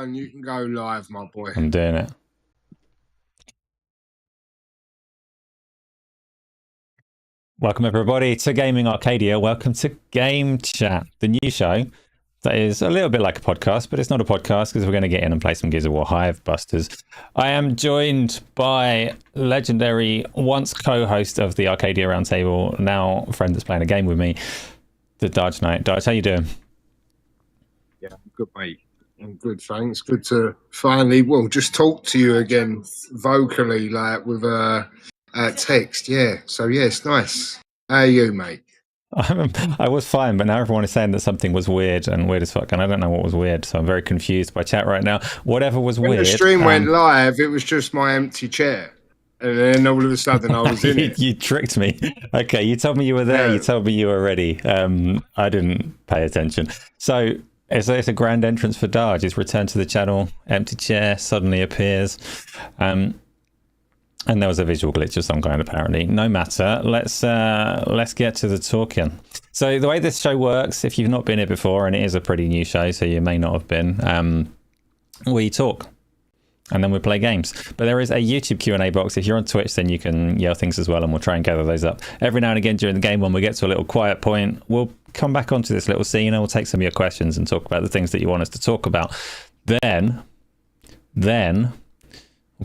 on, you can go live, my boy. I'm doing it. Welcome everybody to Gaming Arcadia. Welcome to Game Chat, the new show that is a little bit like a podcast, but it's not a podcast because we're going to get in and play some Gears of War Hivebusters. I am joined by legendary once co-host of the Arcadia Roundtable, now a friend that's playing a game with me, the Darge Knight. Darge, how you doing? Yeah, I'm good, mate. I'm good, thanks. Good to finally, well, just talk to you again vocally, like with text. Yeah, so yeah, it's nice. How are you, mate? I was fine, but now everyone is saying that something was weird and weird as fuck, and I don't know what was weird, so I'm very confused by chat right now. Whatever was when weird. The stream went live, it was just my empty chair. And then all of a sudden I was in it. You tricked me. Okay, you told me you were there. Yeah. You told me you were ready. I didn't pay attention. So it's a grand entrance for Darge. He's returned to the channel. Empty chair suddenly appears. And there was a visual glitch of some kind, apparently. No matter. Let's get to the talking. So the way this show works, if you've not been here before, and it is a pretty new show, so you may not have been, we talk. And then we play games. But there is a YouTube Q&A box. If you're on Twitch, then you can yell things as well, and we'll try and gather those up. Every now and again during the game, when we get to a little quiet point, we'll come back onto this little scene, and we'll take some of your questions and talk about the things that you want us to talk about. Then we'll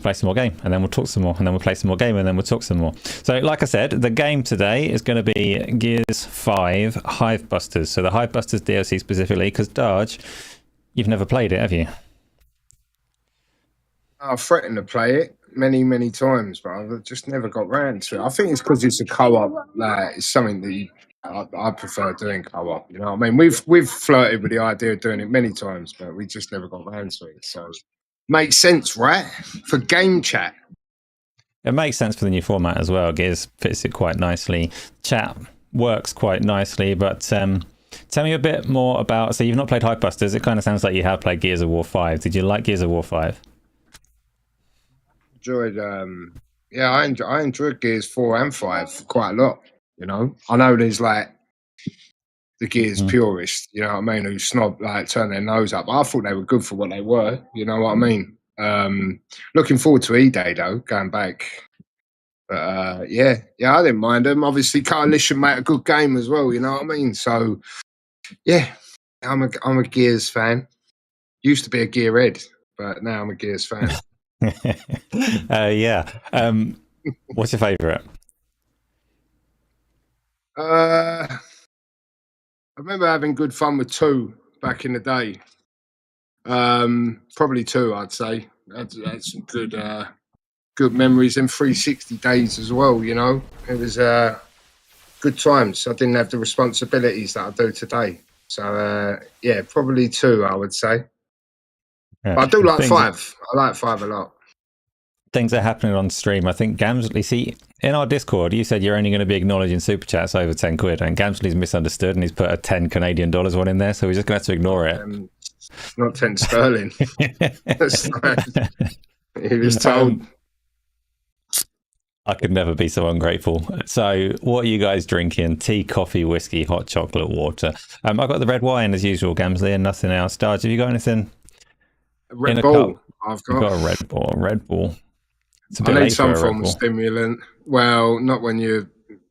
play some more game, and then we'll talk some more, and then we'll play some more game, and then we'll talk some more. So like I said, the game today is going to be Gears 5 Hivebusters. So the Hivebusters DLC specifically, because Darge, you've never played it, have you? I've threatened to play it many times, but I've just never got round to it. I think it's because it's a co-op. Like, it's something that I prefer doing co-op. You know what I mean? We've flirted with the idea of doing it many times, but we just never got round to it. So makes sense, right? For game chat. It makes sense for the new format as well. Gears fits it quite nicely. Chat works quite nicely, but tell me a bit more about. So you've not played Hivebusters. It kind of sounds like you have played Gears of War 5. Did you like Gears of War 5? I enjoyed Gears 4 and 5 quite a lot. You know, I know there's like the Gears purists, you know what I mean, who snob, like, turn their nose up. I thought they were good for what they were, you know what I mean. Looking forward to E-Day though, going back. But yeah, I didn't mind them. Obviously, Coalition made a good game as well, you know what I mean. So yeah, I'm a Gears fan. Used to be a Gearhead, but now I'm a Gears fan. Yeah. What's your favourite? I remember having good fun with 2 back in the day. Probably 2, I'd say. That's some good memories in 360 days as well, you know. It was good times. I didn't have the responsibilities that I do today. So, yeah, probably 2, I would say. Yeah. But I do like 5. I like 5 a lot. Things are happening on stream. I think Gamsley, see, in our Discord, you said you're only going to be acknowledging super chats over 10 quid, and Gamsley's misunderstood and he's put a 10 Canadian dollars one in there, so we're just going to have to ignore it. Not 10 sterling. That's nice. He was told. I could never be so ungrateful. So, what are you guys drinking? Tea, coffee, whiskey, hot chocolate, water? I've got the red wine as usual, Gamsley, and nothing else. Darge, have you got anything? Red Bull. I've got a Red Bull. Red Bull. I need some form of stimulant. Well, not when your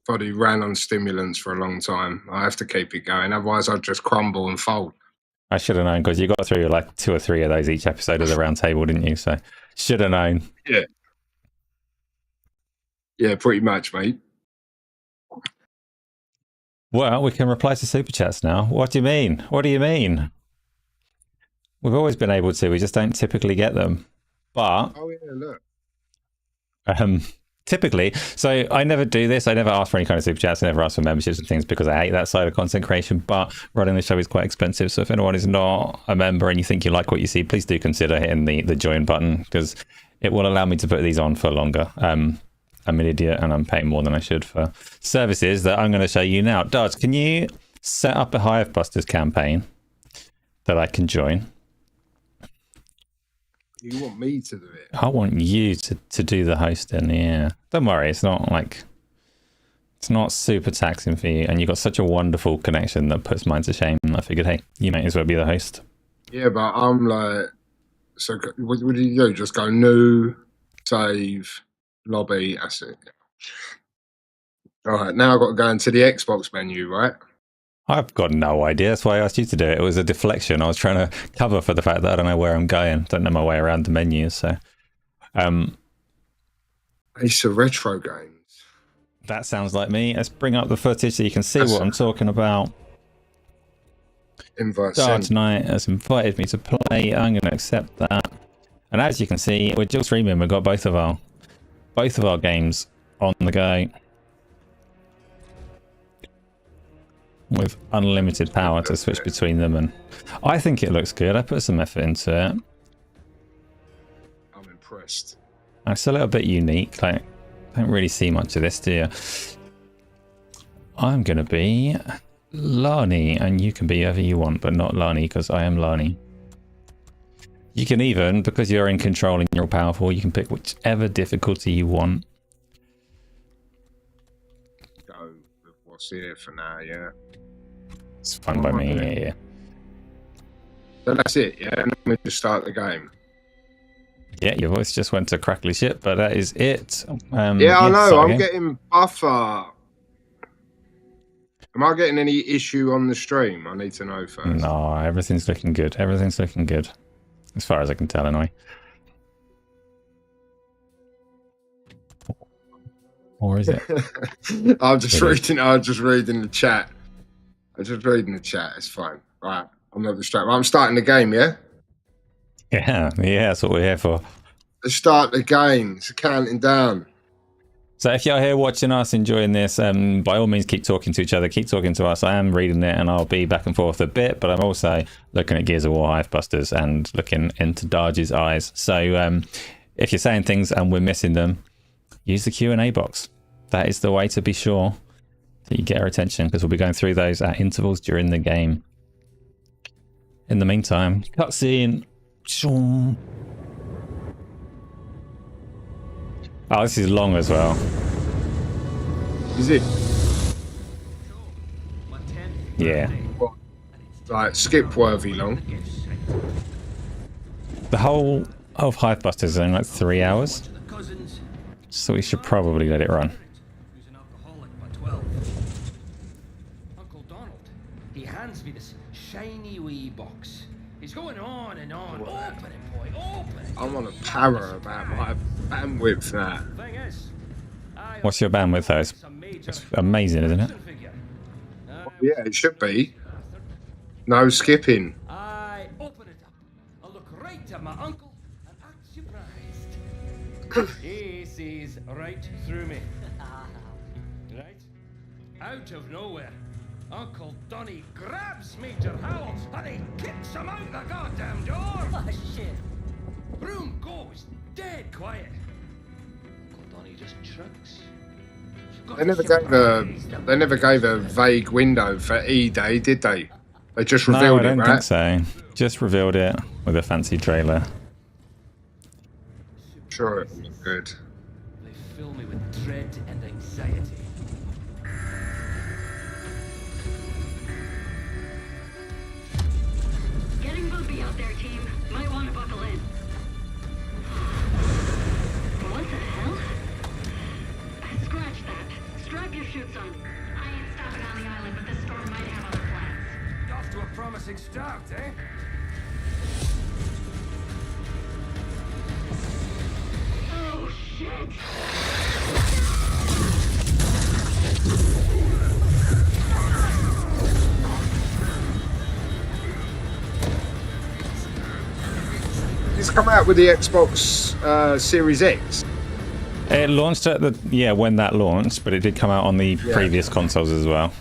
body ran on stimulants for a long time. I have to keep it going. Otherwise, I'd just crumble and fold. I should have known, because you got through like 2 or 3 of those each episode of the round table, didn't you? So, should have known. Yeah. Yeah, pretty much, mate. Well, we can reply to super chats now. What do you mean? What do you mean? We've always been able to. We just don't typically get them. But oh yeah, look. Typically, so I never do this. I never ask for any kind of super chats. I never ask for memberships and things because I hate that side of content creation. But running the show is quite expensive. So if anyone is not a member and you think you like what you see, please do consider hitting the join button, because it will allow me to put these on for longer. I'm an idiot and I'm paying more than I should for services that I'm going to show you now. Darge, can you set up a Hivebusters campaign that I can join? You want me to do it? I want you to do the hosting, yeah. Don't worry, it's not super taxing for you, and you've got such a wonderful connection that puts mine to shame. I figured, hey, you might as well be the host. Yeah, but I'm like So what do you do? Just go new, save, lobby, that's it. All right, now I've got to go into the Xbox menu, right? I've got no idea. That's why I asked you to do it. It was a deflection. I was trying to cover for the fact that I don't know where I'm going. Don't know my way around the menu. So, It's a retro games. that sounds like me. Let's bring up the footage so you can see what I'm talking about. Invite Darge send. Knight has invited me to play. I'm going to accept that. And as you can see, we're just streaming. We've got both of our games on the go with unlimited power to switch between them. And I think it looks good. I put some effort into it. I'm impressed. It's a little bit unique. Like, don't really see much of this, do you? I'm going to be Lani, and you can be whoever you want, but not Lani, because I am Lani. You can even, because you're in control and you're powerful, you can pick whichever difficulty you want. Go with what's here for now, yeah. It's fine by me, yeah. So that's it, yeah? And then we just start the game. Yeah, your voice just went to crackly shit, but that is it. Yeah, I know, sorry. I'm getting buffer. Am I getting any issue on the stream? I need to know first. No, everything's looking good. Everything's looking good. As far as I can tell, anyway. Or is it? I'm just reading the chat. It's fine. Right, I'm not distracted. I'm starting the game, yeah? Yeah, that's what we're here for. Let's start the game. It's counting down. So if you're here watching us, enjoying this, by all means keep talking to each other, keep talking to us. I am reading it and I'll be back and forth a bit, but I'm also looking at Gears of War Hivebusters and looking into Darge's eyes. So if you're saying things and we're missing them, use the Q&A box. That is the way to be sure that you get our attention, because we'll be going through those at intervals during the game. In the meantime, cutscene. Oh, this is long as well. Is it? Yeah. What? Like skip-worthy long? The whole of Hivebusters is only like 3 hours. So we should probably let it run. Uncle Donald, he hands me this shiny wee box. He's going on and on. Open it, boy, open it. I'm on a para about my bandwidth now. Thing is, What's your bandwidth though? It's amazing, isn't it? Yeah, it should be. No skipping. I open it up. I look right at my uncle and act surprised. He sees right through me. Right? Out of nowhere, Uncle Donny grabs Major Howell and he kicks him out the goddamn door. Oh, shit. Room goes dead quiet. Uncle Donny just shrugs. They never gave a vague window for E-Day, did they? They just revealed No, I it, don't right? think so. Just revealed it with a fancy trailer. Sure, it was good. They fill me with dread and anxiety. Getting bumpy out there, team. Might want to buckle in. What the hell? Scratch that. Strap your chutes on. I ain't stopping on the island, but this storm might have other plans. Off to a promising start, eh? Oh, shit! It's come out with the Xbox Series X. It launched at when that launched, but it did come out on the previous consoles as well.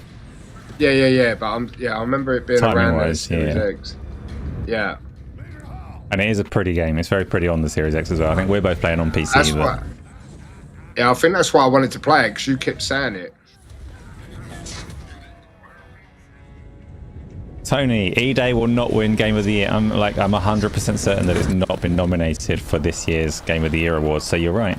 Yeah. But I remember it being around the Series yeah. X. Yeah. And it is a pretty game. It's very pretty on the Series X as well. I think we're both playing on PC. That's why. Yeah, I think that's why I wanted to play it, because you kept saying it. Tony, E-Day will not win Game of the Year. I'm 100% certain that it's not been nominated for this year's Game of the Year awards. So you're right.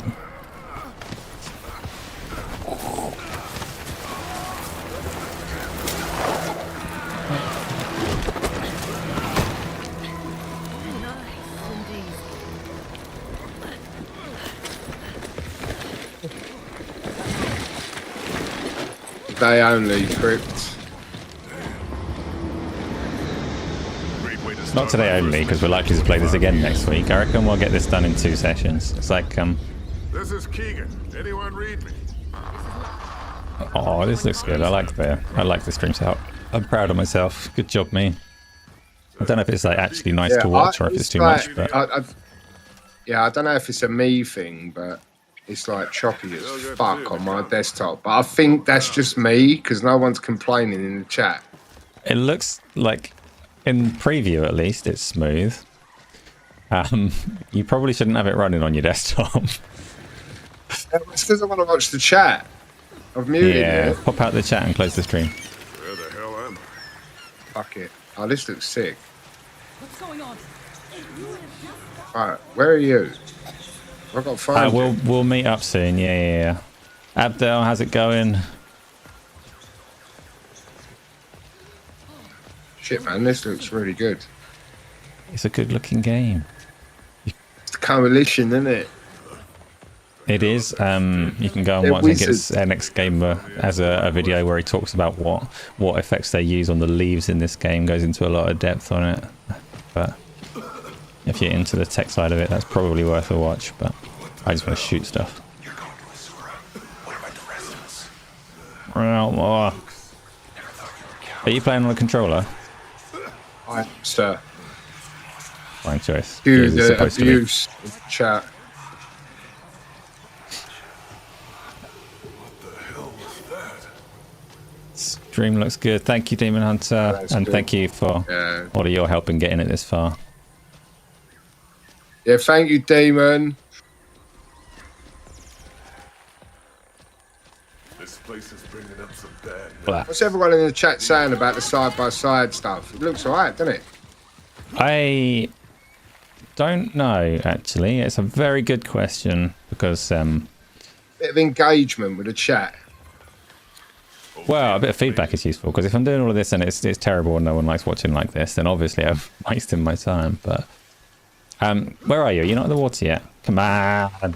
Thursday only crypt. Not today only, because we're likely to play this again next week. I reckon we'll get this done in 2 sessions. It's like, This is Keegan. Anyone read me? oh, this looks good. I like the stream setup. I'm proud of myself. Good job, me. I don't know if it's like actually nice to watch or if it's too much, but I don't know if it's a me thing, but it's like choppy as fuck on my desktop. But I think that's just me because no one's complaining in the chat. it looks like in preview at least it's smooth. You probably shouldn't have it running on your desktop. It's because I want to watch the chat. I've muted it. Pop out the chat and close the stream. Where the hell am I? Fuck it. Oh, this looks sick. What's going on? Right, where are you? I've got to find you. We'll meet up soon. Yeah. Abdel, how's it going? Shit, man, this looks really good. It's a good looking game. It's the coalition, isn't it? It is. You can go and They're watch. I think it's wizards. NX Gamer has a video where he talks about what effects they use on the leaves in this game. Goes into a lot of depth on it. But if you're into the tech side of it, that's probably worth a watch. But I just want to shoot stuff. Are you playing on a controller? Sir. Fine choice. Do Yours is the supposed to be. abuse chat. Stream looks good. Thank you, Demon Hunter, That's and good. thank you for all of your help in getting it this far. Yeah, thank you, Damon. This place is bringing up some bad. Blah. What's everyone in the chat saying about the side-by-side stuff? It looks alright, doesn't it? I don't know, actually. It's a very good question because, Bit of engagement with the chat. well, a bit of feedback is useful because if I'm doing all of this and it's terrible and no one likes watching like this, then obviously I've wasted my time. But where are you? You're not at the water yet. Come on.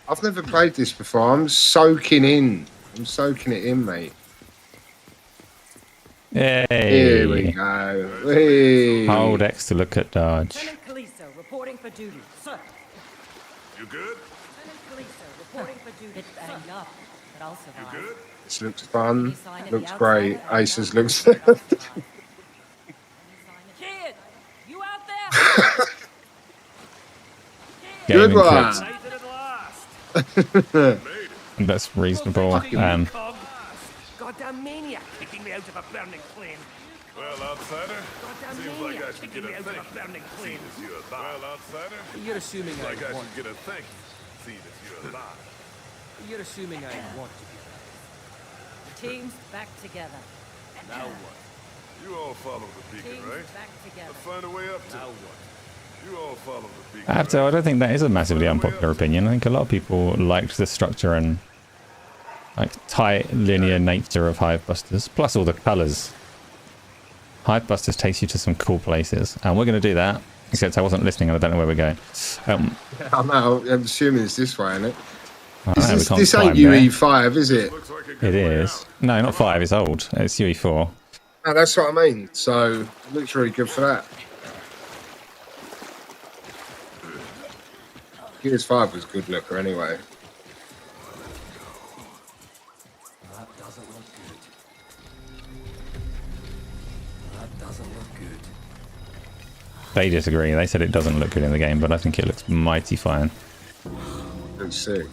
I've never played this before. I'm soaking in. I'm soaking it in, mate. Yay. Here we go. Whee. Hold X to look at Darge. Lieutenant Calisto reporting for duty, sir. You good? Lieutenant Calisto reporting for duty. Bit banged up, but I'll survive. Good? This looks fun. Sign of Looks the great. outside? Aces looks... Kid, you out there? Good Gaming one. clips. Night at last. That's reasonable. Goddamn maniac kicking me out of a burning plane. Well, outsider, Goddamn seems like I maniac should kicking get me a out of thank a burning you. plane. Seeing as you're alive. Well, outsider, You're assuming like I I want. should get a thank you. Seeing as you're alive. You're assuming I want to. Teams back together. Now what? You all follow the beacon, Teams right? back together. Let's find a way up to Now it. what? You all follow the beacon, I have to. I don't think that is a massively unpopular opinion. I think a lot of people liked the structure and like tight linear nature of Hivebusters, plus all the colours. Hivebusters takes you to some cool places, and we're going to do that. Except I wasn't listening, and I don't know where we're going. I know. I'm assuming it's this way, isn't it? I know, we can't This climb ain't there. UE5, is it? Looks like a good It way is. out. No, not 5. It's old. It's UE4. No, that's what I mean. So it looks really good for that. Gears 5 was a good looker anyway. That doesn't look good. That doesn't look good. They disagree. They said it doesn't look good in the game, but I think it looks mighty fine. Looks sick.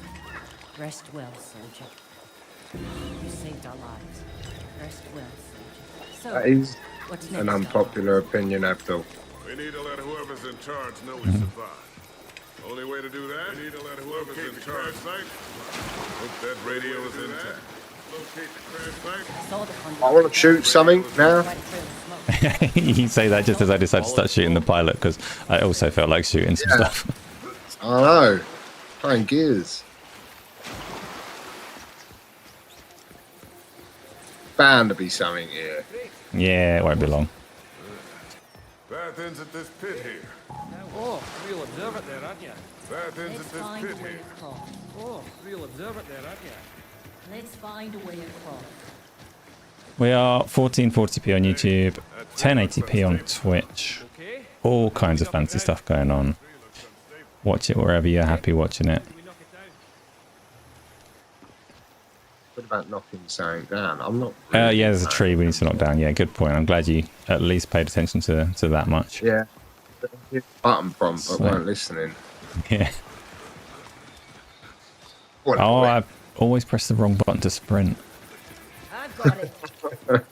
Rest well, soldier. You saved our lives. Rest well, soldier. So, That is what's next? an unpopular opinion, Abdul. We need to let whoever's in charge know we survived. Only way to do that, we need to let whoever's in charge site. Hope that radio is intact. Locate the crash site. Saw the conduct. I want to shoot something now. Right through the smoke. You say that just as I decided to start shooting the pilot, because I also felt like shooting some Yeah. stuff. I know. Playing Gears. Bound to be something here. Yeah, it won't be long. Path ends at this pit here. Oh, real observant there, aren't you? Path ends Let's at this find pit a way here. across. Oh, real observant there, aren't you? Let's find a way across. We are 1440p on YouTube, 1080p on Twitch. All kinds of fancy stuff going on. Watch it wherever you're happy watching it. What about knocking something down? I'm not. Yeah, there's a tree we need to knock down. Yeah, good point. I'm glad you at least paid attention to that much. Yeah. Button prompt, but weren't listening. Yeah. What Oh, I always press the wrong button to sprint. I've got it.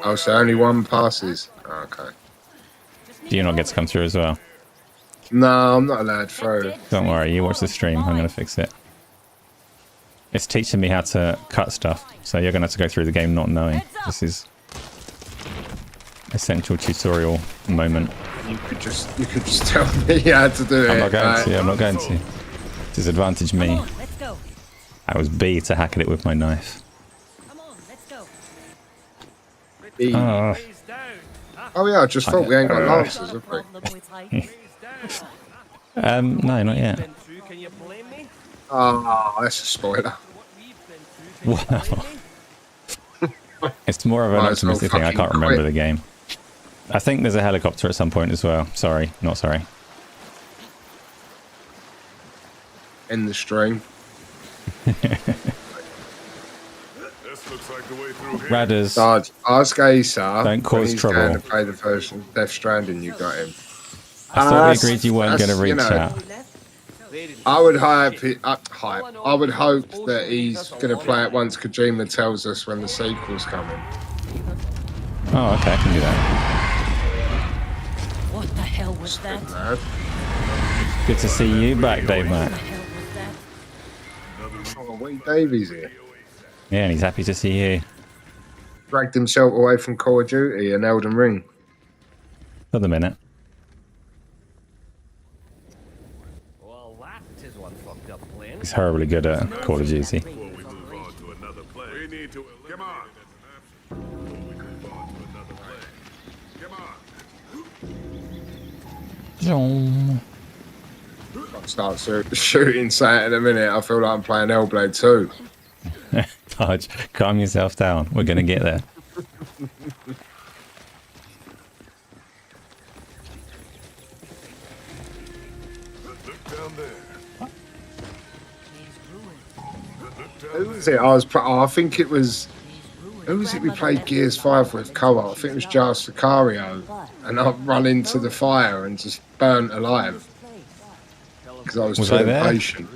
Oh, so only one passes. Oh, okay. Do you not get to come through as well? No, I'm not allowed through. Don't worry, you watch the stream. I'm going to fix it. It's teaching me how to cut stuff, so you're going to have to go through the game not knowing. This is essential tutorial moment. You could just tell me how to do it. I'm not going to. I'm not going to. Disadvantage me. Come on, let's go. That was B to hack at it with my knife. Come on, let's go. Oh, Oh yeah, I just thought we ain't got lances, have we? Problem with height. no, not yet. Can you blame me? Oh, that's a spoiler. Wow. It's more of an Might as well optimistic thing. I fucking can't remember quit. the game. I think there's a helicopter at some point as well. Sorry, not sorry. In the stream. This looks like the way through here. Radders. Sarge, ask Asa. Don't cause when he's trouble. Going to play the version of Death Stranding you got him. I thought we agreed you weren't going to that's, reach you know, out. I would hype it up. I would hope that he's going to play it once Kojima tells us when the sequel's coming. Oh, okay, I can do that. What the hell was that? Lad. Good to see you back, Dave What Mac. the hell was that? Oh, Wee Davies here. Yeah, and he's happy to see you. Dragged himself away from Call of Duty and Elden Ring. For the minute. Well, that is one fucked up plan. He's horribly good at Call of Duty. Before we move on to another play. We need to come on. Before we move on to another play. Come on. I'll start shooting something in a minute. I feel like I'm playing Hellblade 2. Dodge, calm yourself down. We're going to get there. Look down there. Who was it? I think it was. Who was it we played Gears 5 with co-op? I think it was Giles Sicario. And I run into the fire and just burnt alive. Because I was too I there? impatient.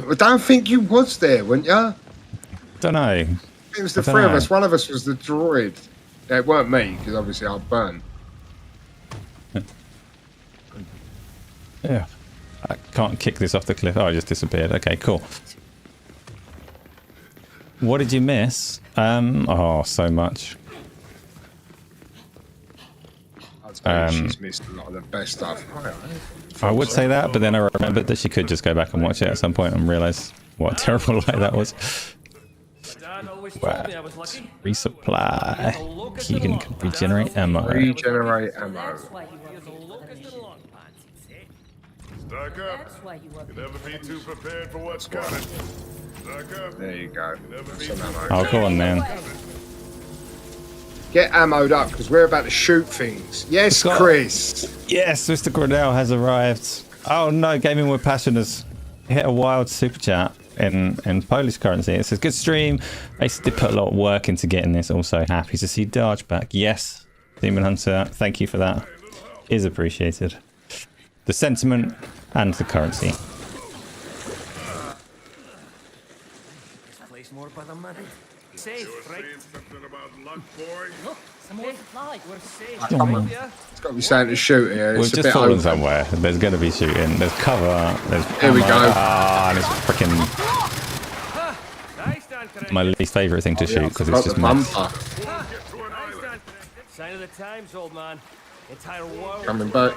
I don't think you was there, weren't you? Don't know. It was the I don't three of know. us. One of us was the droid. It weren't me, because obviously I burnt. Yeah. I can't kick this off the cliff. Oh, it just disappeared. Okay, cool. What did you miss? Oh, so much. I'd say she's missed a lot of the best stuff. I would say that, but then I remembered that she could just go back and watch it at some point and realise what a terrible lie that was. Dad always told Wow. me I was lucky. Resupply. Keegan can regenerate ammo. Regenerate ammo. That's why you were Here's a for the locust mission. and long pants, he'd say. Stock up. That's why you were You never be too prepared for what's coming. Stock up. There you go. Never be Some too ammo. Oh, go on then. Get ammoed up, because we're about to shoot things. Yes, Scott. Chris. Yes, Mr. Gradell has arrived. Oh no, Gaming with Passion has hit a wild super chat in Polish currency. It says, good stream. I did put a lot of work into getting this. Also happy to see Darge back. Yes, Demon Hunter, thank you for that. Is appreciated. The sentiment and the currency. This place more by the money. Safe, right? Saying something about luck, boy. Look, some more supply. We're safe. Come on. Right, yeah? It's got to be something to shoot here. We've It's a just bit fallen open. somewhere. There's going to be shooting. There's cover. There's Here we ammo. go. Ah, and it's freaking Nice stand corrected. my least favourite thing to shoot because it's Got just the mess. bumper. Nice stand corrected. Sign of the times, old man. Entire world. Coming back.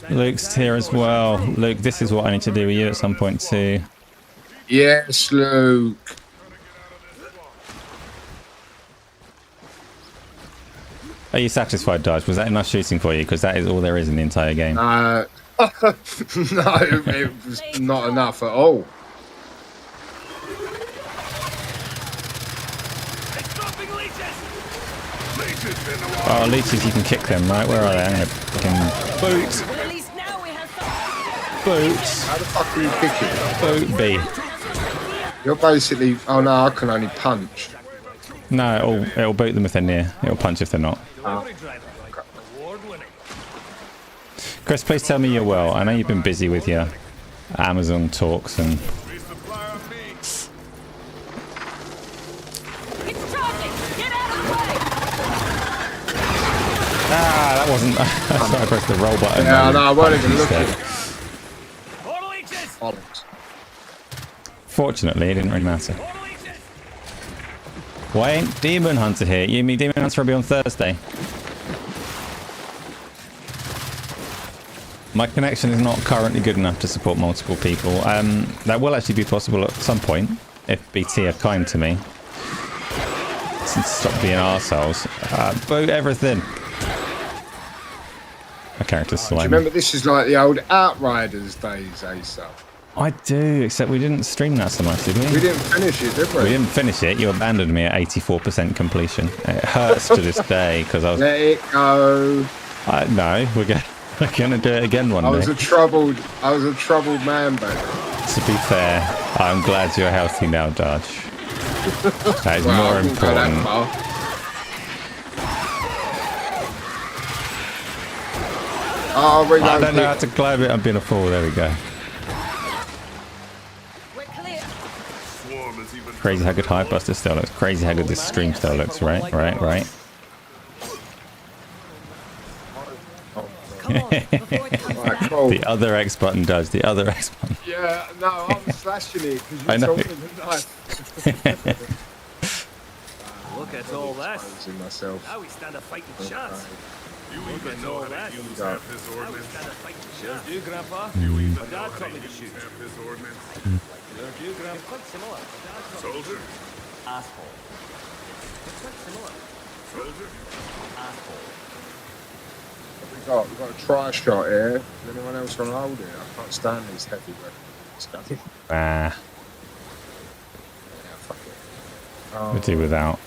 Luke's here as well. Luke, this is what I need to do with you at some point too. Yes, Luke. Are you satisfied, Dodge? Was that enough shooting for you? Because that is all there is in the entire game. No, it was not enough at all. Oh, leeches, you can kick them, right? Where are they? I'm gonna fucking boot. Well, at least now we have some. Boot. How the fuck are you kicking? Boot B. You're basically. Oh no, I can only punch. No, it'll boot them if they're near. It'll punch if they're not. Chris, please tell me you're well. I know you've been busy with your Amazon talks and... It's charging! Get out of the way! Ah, that wasn't... I thought I pressed the roll button. Yeah, no, I wasn't even looking. Bollocks. Fortunately, it didn't really matter. Why ain't Demon Hunter here? You mean Demon Hunter will be on Thursday? My connection is not currently good enough to support multiple people. That will actually be possible at some point if BT are kind to me. Since stop being arseholes. Boot everything. My character's Do slimy. you remember this is like the old Outriders days, Asa? I do, except we didn't stream that so much, did we? We didn't finish it, did we? We didn't finish it. You abandoned me at 84% completion. It hurts to this day because I was... Let it go. No, we're gonna do it again one I day. was a troubled man, baby. To be fair, I'm glad you're healthy now, Darge. That is Well, I more wouldn't go that important. far. Oh, we I don't know how to climb it. I'm being a fool. There we go. We're clear. Swarm is even Crazy how good Hivebusters still looks. Crazy how good this stream still looks. Right. Come on, before it comes Right, back. cool. The other X button does. The other X button. Yeah, no, I'm slashing it because I you know. told me the knife. Look at all that. Exposing myself. Now we stand a fighting chance. You even know how to use half this ordnance. Stand a fighting chance. Do you, Grandpa? You even My know dad how taught to me to use shoot. half this ordnance. Do you, Grandpa? Quite similar. My dad taught me Soldier? asshole. Quite similar. Soldier? Asshole. We've got a tri-shot here. Is anyone else on hold here? I can't stand these heavy weapons. Ah, Fuck it. we'll do without.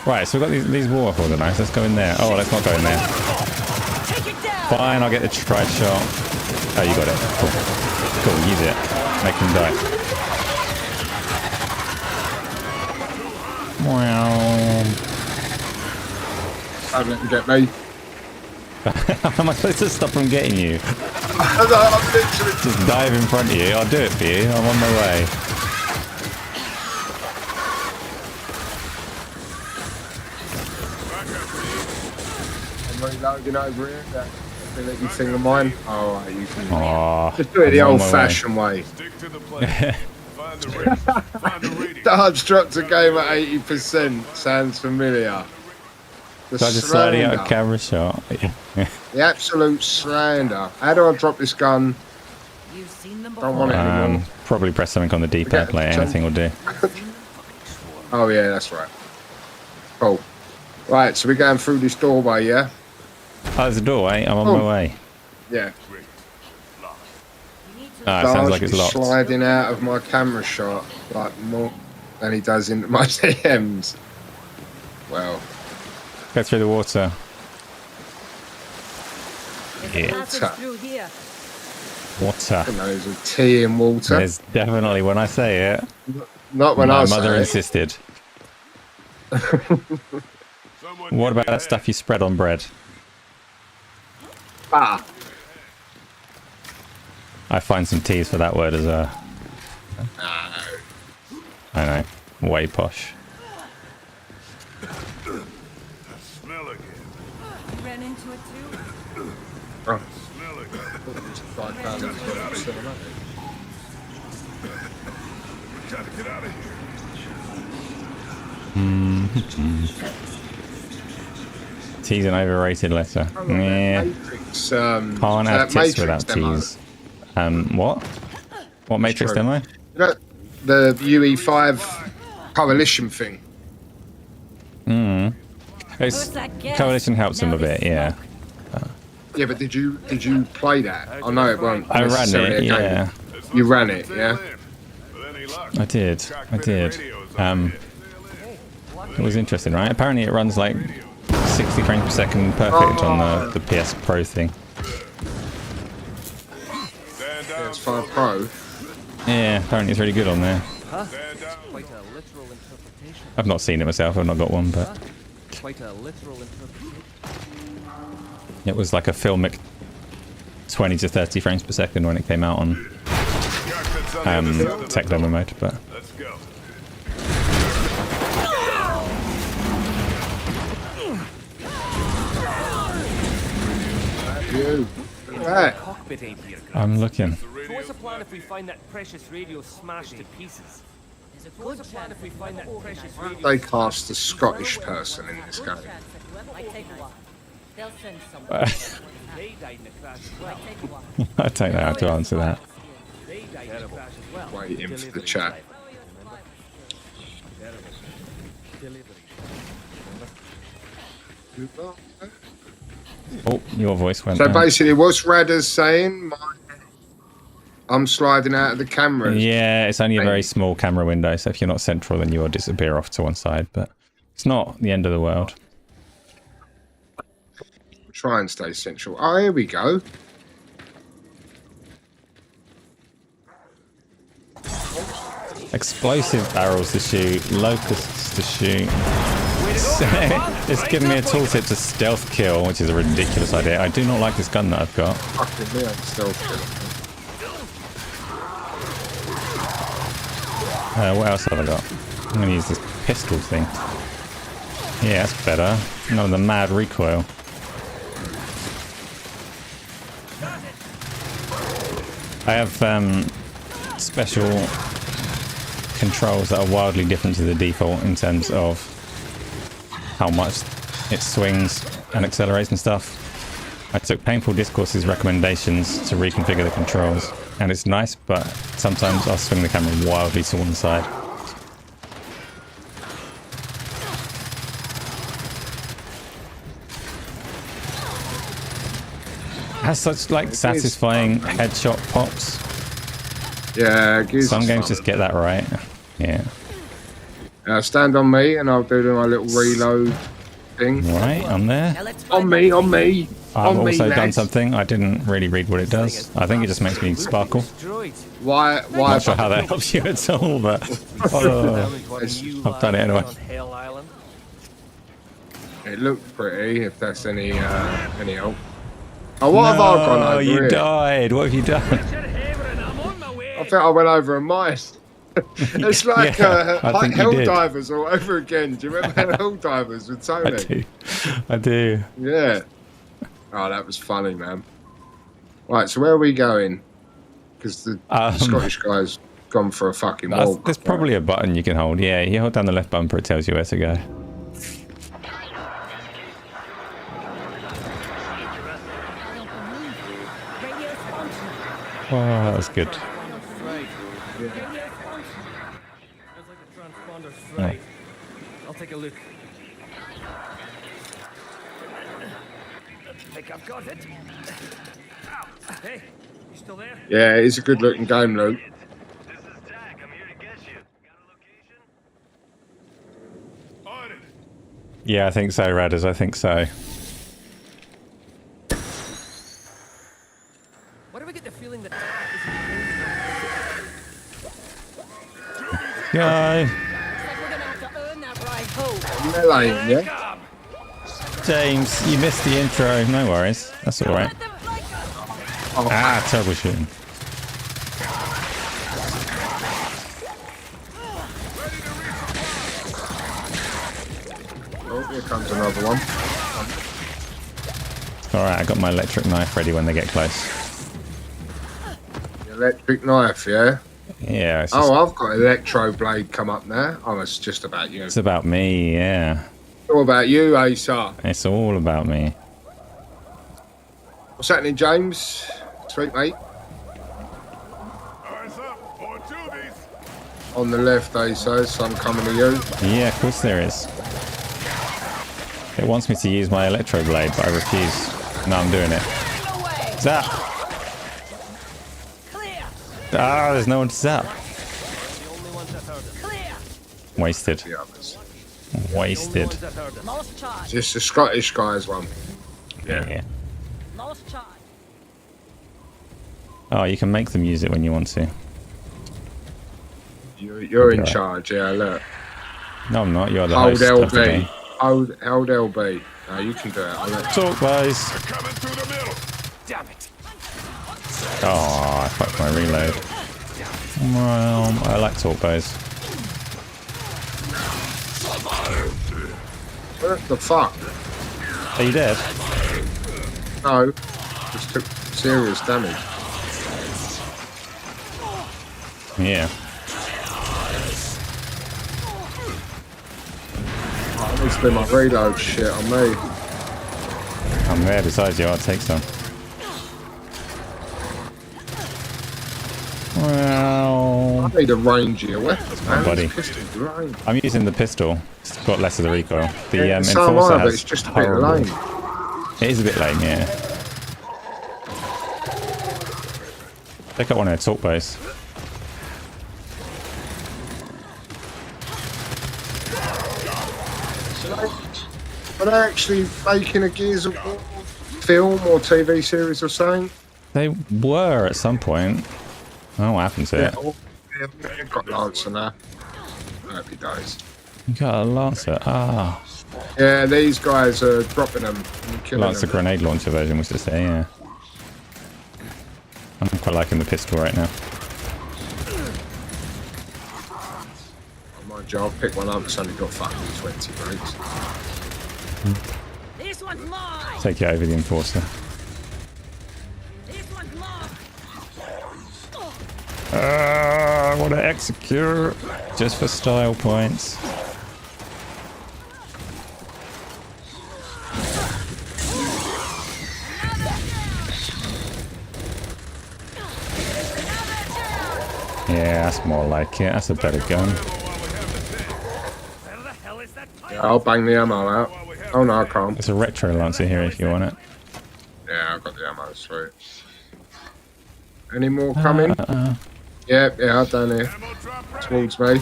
Right, so we've got these war organized. Let's go in there. Oh, let's not go in there. Take it down! Fine, I'll get the tri shot. Oh, you got it. Cool. Cool, use it. Make them die. Wow. Don't let them get me. How am I supposed to stop from getting you? I'm literally... Just dive in front of you. I'll do it for you. I'm on my way. I'm reloading over here. That ability thing of mine. Oh, right, you can... Aw, Just do it the I'm on my way. old-fashioned way. Stick to the plan. Find the radio. Find the radio. Darge dropped a game at 80%. Sounds familiar. The So I just sliding out a slander. camera shot. The absolute slander. How do I drop this gun? You've seen them Don't before. want it anymore. Probably press something on the D-pad, Forget like to anything will do. Oh, yeah, that's right. Cool. Right, so we're going through this doorway, yeah? Oh, there's a doorway. I'm on Oh. my way. Yeah. You need to Ah, it sounds like Darge it's is locked. sliding out of my camera shot like more than he does into my DMs. Well, Go through the water. There's a Yeah. passage through here. Water. you know, there's a tea in water. There's definitely, when I say it, Not when I my say mother it. insisted. Someone What give me about a that stuff you spread on bread? Ah, I find some teas for that word as a... I know. Way posh. Smell again. You ran into it too? Smell again. Gotta get out of here. Tea's an overrated letter. Yeah. Matrix, Can't have that tits Matrix without demo. teas. What? What Matrix True. demo? You know, the UE5 coalition thing. It's, that gas? Coalition helps them Now a bit, they yeah. Yeah, but did you play that? I know it won't. I ran necessarily it, a game. yeah. You ran it, yeah. With any luck, I did. cockpit radios on it. It was interesting, right? Apparently it runs like 60 frames per second perfect on the PS Pro thing. PS5 Pro. Yeah, apparently it's really good on there. Quite a literal interpretation. I've not seen it myself, I've not got one, but Quite a literal interpretation. it was like a filmic 20 to 30 frames per second when it came out on tech demo mode, but Let's go. You. Right. Cockpit ain't here. I'm looking. So what's the plan if we find that precious radio smashed to pieces? What's the plan if we find that precious radio? They cast a Scottish person in this game. Might take a while. They'll send someone. They died in a crash as well. Might take a while. I don't know how to answer that. They died in a crash as well. Waiting for the Delivery chat. driver. Terrible. Delivery. Oh, your voice went So down. basically, what's Radder's saying? I'm sliding out of the camera. Yeah, it's only a very small camera window, so if you're not central, then you will disappear off to one side, but it's not the end of the world. Try and stay central. Oh, here we go. Explosive barrels to shoot, locusts to shoot. It's giving me a tooltip to stealth kill, which is a ridiculous idea. I do not like this gun that I've got. Fucking me, I'm still What else have I got? I'm going to use this pistol thing. Yeah, that's better. None of the mad recoil. I have special controls that are wildly different to the default in terms of how much it swings and accelerates and stuff. I took Painful Discourse's recommendations to reconfigure the controls, and it's nice, but sometimes I'll swing the camera wildly to one side. Has such like satisfying headshot pops. Yeah, Some games just get that right. Yeah. Stand on me and I'll do my little reload thing. Right, I'm there. On me, on me. I've on me, also done lads. something. I didn't really read what it does. I think it just makes me sparkle. Destroyed. Why? Not sure how that helps you at all, but I've done it anyway. On Hell Island. It looked pretty, if that's any help. Oh, what have I gone over you here? died. What have you done? I think I went over a mice. It's like Yeah, I think you Hell did. Divers all over again. Do you remember Hell Divers with I Tony? do. I do. Yeah. Oh, that was funny, man. Right, so where are we going? Because the Scottish guy's gone for a fucking walk. There's probably a button you can hold. Yeah, you hold down the left bumper, it tells you where to go. Oh, that was good. Right. Sounds like a transponder's fried. I'll take a look. I think I've got it. Ow. Hey, you still there? Yeah, it's a good looking game, Luke. This is Jack. I'm here to get you. Got a location? On it. Yeah, I think so, Radders. I think so. Why do we get the feeling that Go. Looks like we're gonna have to earn that ride home. Meleeing, yeah? James, you missed the intro. No worries. That's all right. Ah, terrible shooting. Oh, here comes another one. All right, I got my electric knife ready when they get close. The electric knife, yeah? Yeah. It's just, Oh, I've got electro blade come up now. Oh, it's just about you. it's about me. Yeah. What about you, Asa? It's all about me. What's happening, James? Sweet, mate. Eyes up. On tubies. On the left, Asa, so I'm coming to you. Yeah, of course there is. It wants me to use my electro blade, but I refuse. No, I'm doing it. Zap! Ah, there's no one to zap. Wasted. The others. Wasted. Lost charge. Just the Scottish guys one. Yeah. Lost charge. Oh, you can make them use it when you want to. You're in Right. charge, yeah, look. No, I'm not. You're the Hold host of the LB. game. Hold LB. No, you can do it. I'll let Talk, guys. Coming through the middle. Damn it. Oh, I fucked my reload. Well, I like talk, guys. What the fuck? Are you dead? No. Just took serious damage. Yeah. Oh, I need to do my reload shit on me. I'm there besides you. I'll take some. Well, I need a rangier weapon, man. buddy. This pistol's lame. I'm using the pistol. It's got less of the recoil. The Yeah, so am enforcer I, but has it's just a bit horrible- lame. It is a bit lame, yeah. Pick up one of their talk bows. Are they actually making a Gears of War film or TV series or something? They were at some point. I don't know what happened to it. I've got Lancer now. Happy days. You got a Lancer. Ah. Yeah, these guys are dropping them and killing Lancer them. grenade launcher version, was to say, yeah. I'm quite liking the pistol right now. Mind you, I'll pick one up. It's only got fucking 20 brakes. This one's mine. Take it over the enforcer. This one's mine. I want to execute just for style points. Yeah, that's more like it. That's a better gun. Where the hell is that Yeah, I'll bang the ammo out. Oh no, I can't. There's a retro Lancer here if you want it. Yeah, I've got the ammo, sweet. Any more coming? Yeah, down here. Ammo drop ready. Towards me.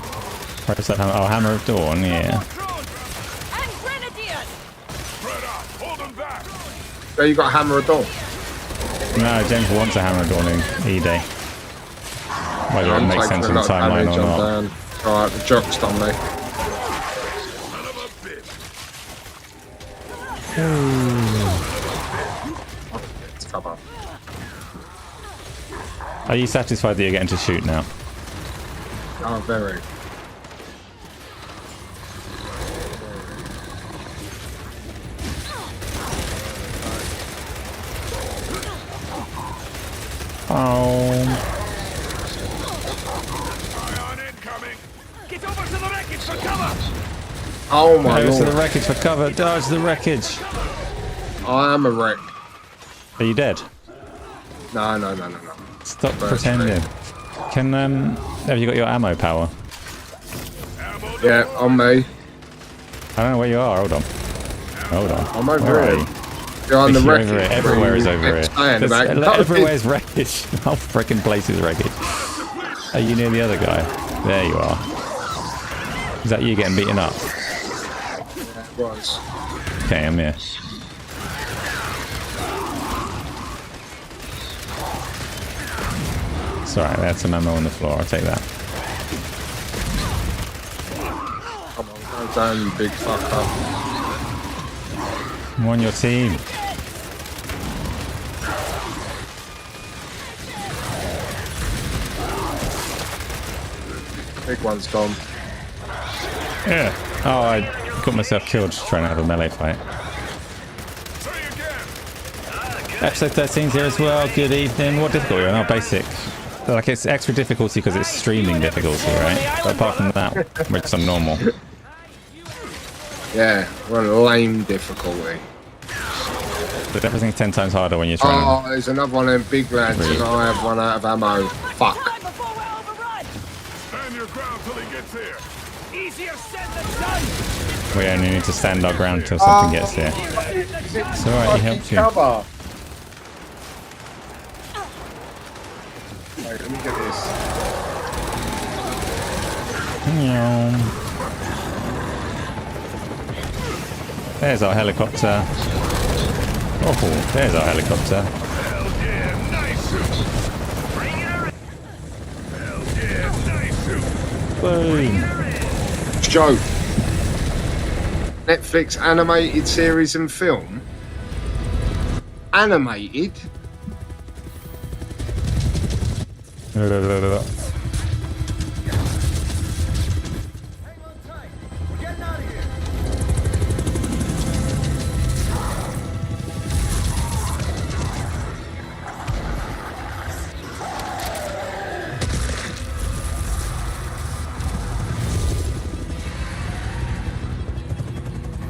Where's that hammer? Oh, Hammer of Dawn, yeah. And grenadiers. Spread out. Hold them back. There you got Hammer of Dawn. No, James wants a Hammer of Dawn in E-Day. Whether it makes sense in the timeline or not. Alright, the jock's done me. Son of a bitch. It's cover. Are you satisfied that you're getting to shoot now? Oh, very. Oh. Ion incoming. Get over to the wreckage for cover. Oh my Go to the lord. wreckage for cover. Dodge the wreckage. I am a wreck. Are you dead? No. Stop First pretending. Can have you got your ammo power? Yeah, on me. I don't know where you are. Hold on. I'm over Where are here. you? You're on the You're wreckage. over here. Everywhere is over here. Everywhere is Everywhere. wreckage. The whole freaking place is wreckage. Are you near the other guy? There you are. Is that you getting beaten up? Was. Okay, I'm here. It's alright, they had some ammo on the floor. I'll take that. Come on, go down, you big fucker. I'm on your team. Big one's gone. Yeah. Oh, I got myself killed just trying to have a melee fight. Say again. Episode 13's here as well. Good evening. What difficulty? Oh, basic. Like, it's extra difficulty because it's streaming difficulty, right? But apart from that, we're just on normal. Yeah, we're on lame difficulty. But everything's 10 times harder when you're trying Oh, there's another one of them big lads Really? and I have run out of ammo. Fuck. Time before we're overrun. Stand your ground till he gets here. Easier said than done. to... We only need to stand our ground till something gets here. It's alright, he helped you. Cover. Wait, let me get this. There's our helicopter. Oh, there's our helicopter. Hell yeah, nice suit. Bring her in. Hell yeah, nice suit. Boom. Joe. Netflix animated series and film. Animated? Hang on tight. We're getting out of here.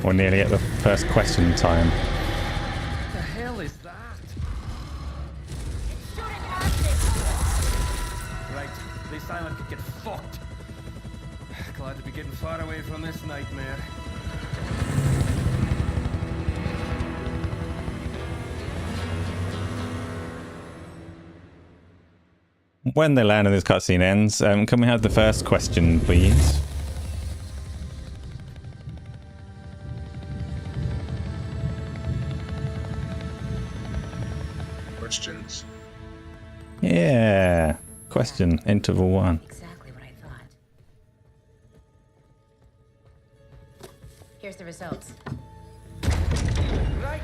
We're nearly at the first question time. What the hell is that? Right, this island could get fucked. Glad to be getting far away from this nightmare. When they land and this cutscene ends, can we have the first question, please? Questions. Yeah. Question, interval 1. Exactly what I thought. Here's the results. Right.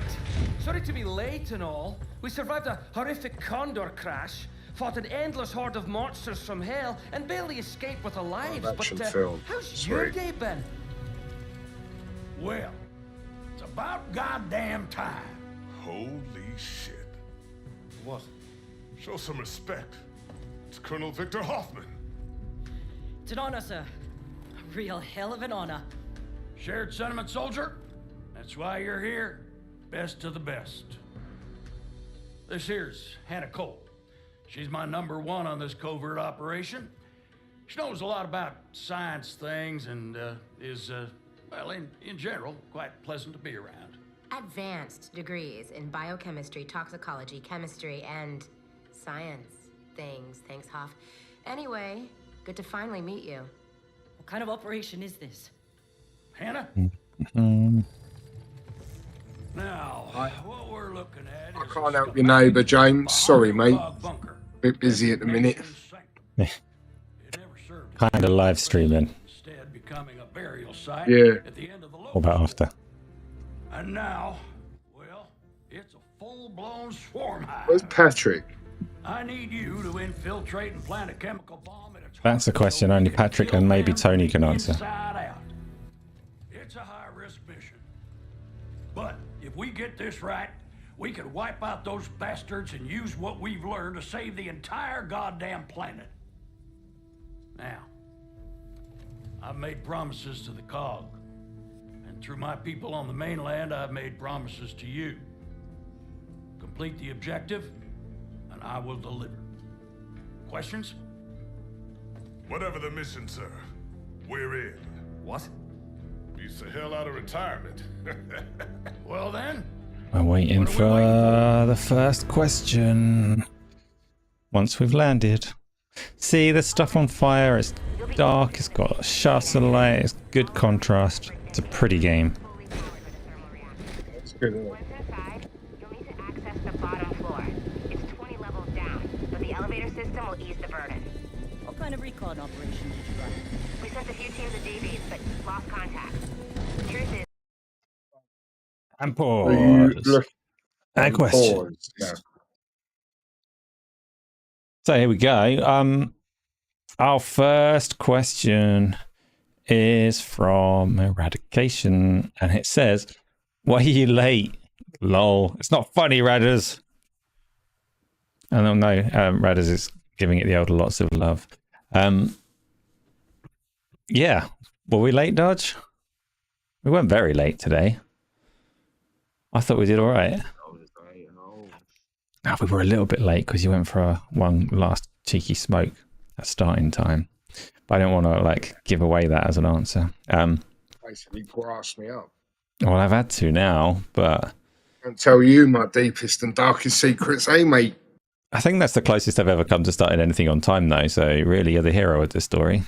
Sorry to be late and all. We survived a horrific condor crash, fought an endless horde of monsters from hell, and barely escaped with our lives. Action But film. how's your Sweet. day been? Well, it's about goddamn time. Holy shit. What? Show some respect. It's Colonel Victor Hoffman. It's an honor, sir. A real hell of an honor. Shared sentiment, soldier? That's why you're here. Best of the best. This here's Hannah Cole. She's my number 1 on this covert operation. She knows a lot about science things and is, well, in general, quite pleasant to be around. Advanced degrees in biochemistry, toxicology, chemistry, and science things. Thanks, Hoff. Anyway, good to finally meet you. What kind of operation is this? Hannah? Now, what we're looking at I is can't a help your neighbour, James. Sorry, mate. log bunker. Bit busy at the minute. It never served its Kind of live streaming. instead becoming a burial site Yeah. at the end of the What loop. about after? And now, well, it's a full-blown swarm hive. Where's Patrick? I need you to infiltrate and plant a chemical bomb at its That's a question only Patrick and maybe Tony can answer. Inside out. It's a high-risk mission. But if we get this right, we could wipe out those bastards and use what we've learned to save the entire goddamn planet. Now, I've made promises to the COG. And through my people on the mainland, I've made promises to you. Complete the objective, and I will deliver. Questions? Whatever the mission, sir, we're in. What? Beats the hell out of retirement. Well then, We're waiting What are we for waiting the first question. Once we've landed. See, there's stuff on fire. It's dark. It's got shutter light. It's good contrast. It's a pretty game. That's good, isn't it? Once inside, you'll need to access the bottom floor. It's 20 levels down, but the elevator system will ease the burden. What kind of recon operation did you run? We sent a few teams of DBs, but lost contact. Truth is, And Are you pause. look- And question. Pause. Yeah. So here we go. Our first question is from Eradication, and it says, "Why are you late? Lol. It's not funny, Radders." I don't know. Radders is giving it the old lots of love. Yeah. Were we late, Dodge? We weren't very late today. I thought we did all right. No, we were a little bit late because you went for one last cheeky smoke at starting time. But I don't want to like give away that as an answer. Basically grass me up. Well, I've had to now, but I'll tell you my deepest and darkest secrets, eh, mate? I think that's the closest I've ever come to starting anything on time, though. So really, you're the hero of the story.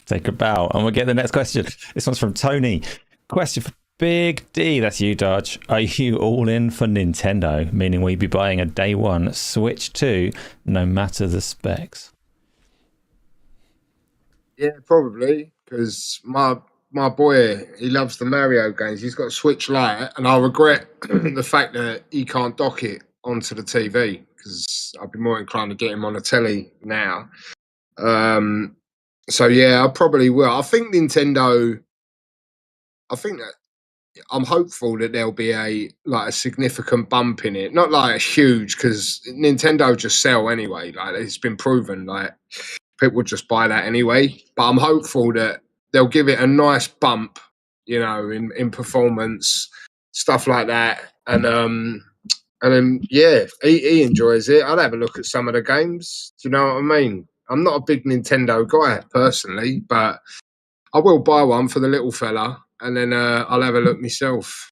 take a bow. And we'll get the next question. This one's from Tony. Question for Big D. That's you, Darge. Are you all in for Nintendo? Meaning will you be buying a day one Switch 2, no matter the specs? Yeah, probably, because my boy, he loves the Mario games. He's got a Switch Lite, and I regret the fact that he can't dock it onto the TV, because I'd be more inclined to get him on a telly now. So yeah, I probably will. I think Nintendo. I think that I'm hopeful that there'll be a significant bump in it. Not like huge, because Nintendo just sell anyway. Like, it's been proven. Like, people just buy that anyway. But I'm hopeful that they'll give it a nice bump, you know, in performance, stuff like that. And then yeah, he enjoys it. I'd have a look at some of the games. Do you know what I mean? I'm not a big Nintendo guy personally, but I will buy one for the little fella, and then I'll have a look myself.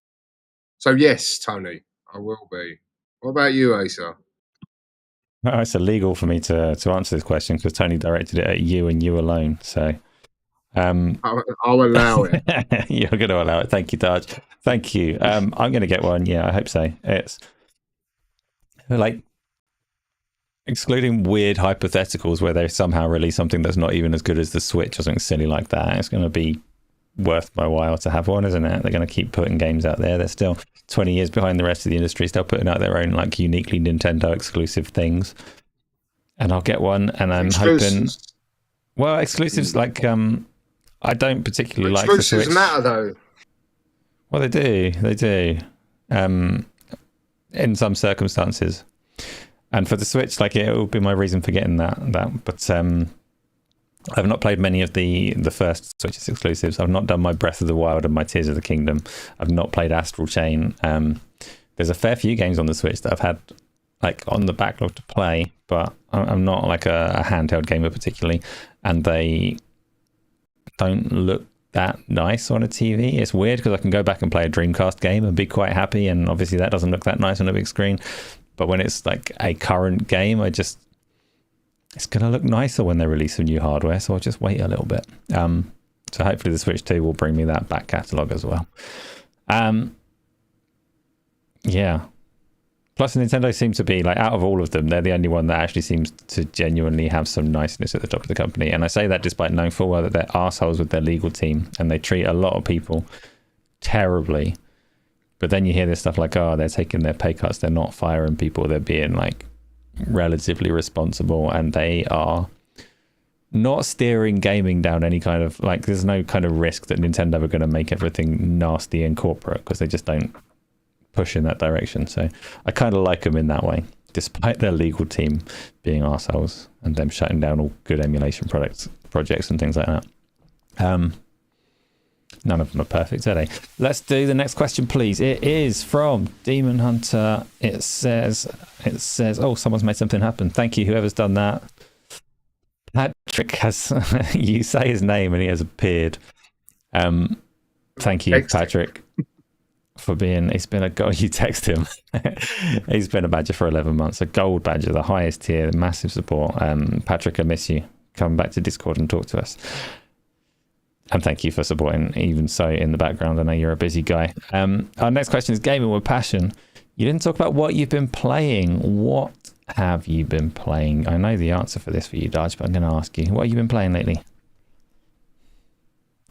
So yes, Tony, I will be. What about you, Asa? Well, it's illegal for me to answer this question because Tony directed it at you and you alone. So I'll allow it. You're going to allow it. Thank you, Darge. Thank you. I'm going to get one. Yeah, I hope so. It's like, excluding weird hypotheticals where they somehow release something that's not even as good as the Switch or something silly like that, it's going to be worth my while to have one, isn't it? They're going to keep putting games out there. They're still 20 years behind the rest of the industry, still putting out their own like uniquely Nintendo exclusive things. And I'll get one, and I'm hoping. Well, exclusives like I don't particularly like the Switch. Exclusives matter though. Well, they do. They do. In some circumstances. And for the Switch, like, it will be my reason for getting that. But I've not played many of the first Switch's exclusives. I've not done my Breath of the Wild and my Tears of the Kingdom. I've not played Astral Chain. There's a fair few games on the Switch that I've had like on the backlog to play, but I'm not like a handheld gamer particularly, and they don't look that nice on a TV. It's weird because I can go back and play a Dreamcast game and be quite happy, and obviously that doesn't look that nice on a big screen. But when it's like a current game, it's going to look nicer when they release some new hardware, so I'll just wait a little bit. So hopefully the Switch 2 will bring me that back catalogue as well. Yeah. Plus Nintendo seems to be, like, out of all of them, they're the only one that actually seems to genuinely have some niceness at the top of the company. And I say that despite knowing full well that they're arseholes with their legal team, and they treat a lot of people terribly. But then you hear this stuff like, oh, they're taking their pay cuts, they're not firing people, they're being like relatively responsible, and they are not steering gaming down any kind of, like, there's no kind of risk that Nintendo are going to make everything nasty and corporate, because they just don't push in that direction. So I kind of like them in that way, despite their legal team being arseholes and them shutting down all good emulation projects and things like that. None of them are perfect, are they? Let's do the next question, please. It is from Demon Hunter. It says, oh, someone's made something happen. Thank you, whoever's done that. Patrick has, you say his name and he has appeared. Thank you, Patrick, for being, it's been a gold, you text him. He's been a badger for 11 months, a gold badger, the highest tier, massive support. Patrick, I miss you. Come back to Discord and talk to us. And thank you for supporting, even so, in the background. I know you're a busy guy. Our next question is Gaming with Passion. You didn't talk about what you've been playing. What have you been playing? I know the answer for this for you, Darge, but I'm going to ask you. What have you been playing lately?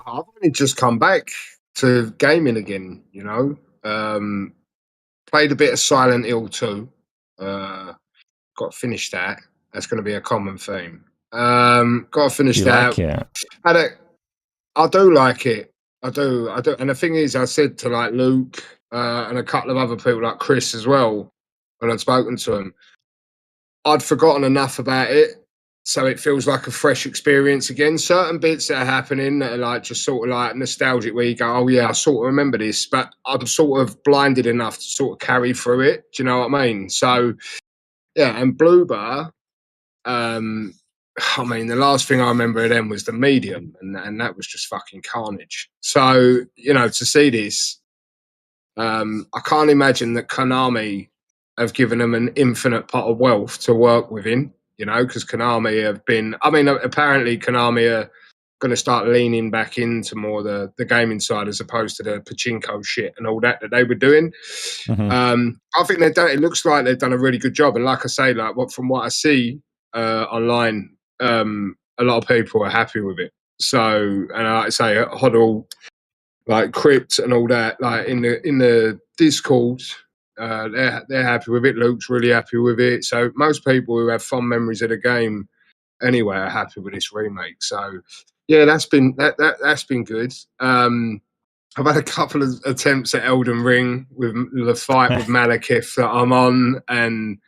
I've only just come back to gaming again, you know. Played a bit of Silent Hill 2. Got to finish that. That's going to be a common theme. Got to finish that. Like it? I do like it. I do. And the thing is, I said to like Luke and a couple of other people, like Chris as well, when I'd spoken to him, I'd forgotten enough about it, so it feels like a fresh experience again. Certain bits that are happening that are like just sort of like nostalgic, where you go, oh yeah, I sort of remember this, but I'm sort of blinded enough to sort of carry through it. Do you know what I mean? So yeah, and Blue Bar, I mean, the last thing I remember of them was The Medium, and that was just fucking carnage. So, you know, to see this, I can't imagine that Konami have given them an infinite pot of wealth to work within, you know, because Konami have been, I mean, apparently Konami are going to start leaning back into more the gaming side as opposed to the pachinko shit and all that they were doing. I think they've done. It looks like they've done a really good job, and like I say, like from what I see online, a lot of people are happy with it. So, and like I say, Hoddle, like Crypt and all that, like in the Discord, they're happy with it. Luke's really happy with it. So most people who have fond memories of the game anyway are happy with this remake. So yeah, that's been good. I've had a couple of attempts at Elden Ring with the fight with Malekith that I'm on, and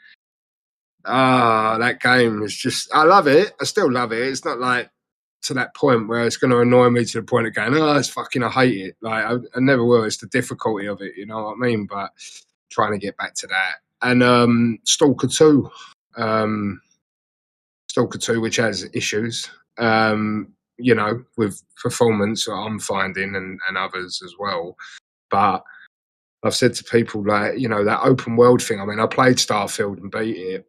that game is just, I love it. I still love it. It's not like to that point where it's going to annoy me to the point of going, it's fucking, I hate it. Like, I never will. It's the difficulty of it, you know what I mean? But trying to get back to that. And Stalker 2. Stalker 2, which has issues, you know, with performance, I'm finding, and others as well. But I've said to people, like, you know, that open world thing, I mean, I played Starfield and beat it.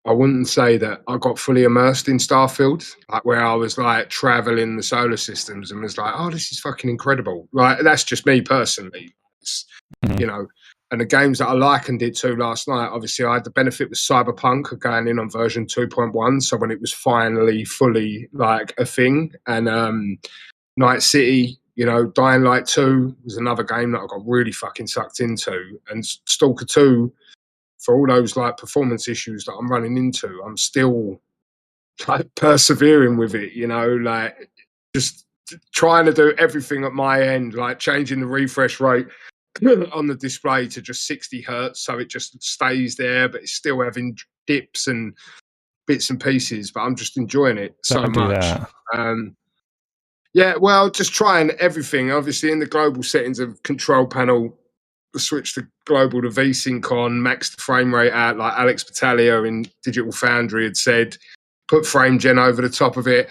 I wouldn't say that I got fully immersed in Starfield, like where I was like traveling the solar systems and was like, this is fucking incredible. Like, that's just me personally, you know. And the games that I likened it to last night, obviously I had the benefit with Cyberpunk of going in on version 2.1. So when it was finally fully like a thing, and Night City, you know, Dying Light 2 was another game that I got really fucking sucked into. And Stalker 2, for all those like performance issues that I'm running into, I'm still like persevering with it, you know, like just trying to do everything at my end, like changing the refresh rate on the display to just 60 hertz, so it just stays there, but it's still having dips and bits and pieces. But I'm just enjoying it so much. Yeah, well, just trying everything. Obviously, in the global settings of control panel, switch to global to VSync on, max the frame rate out, like Alex Battaglia in Digital Foundry had said. Put frame gen over the top of it.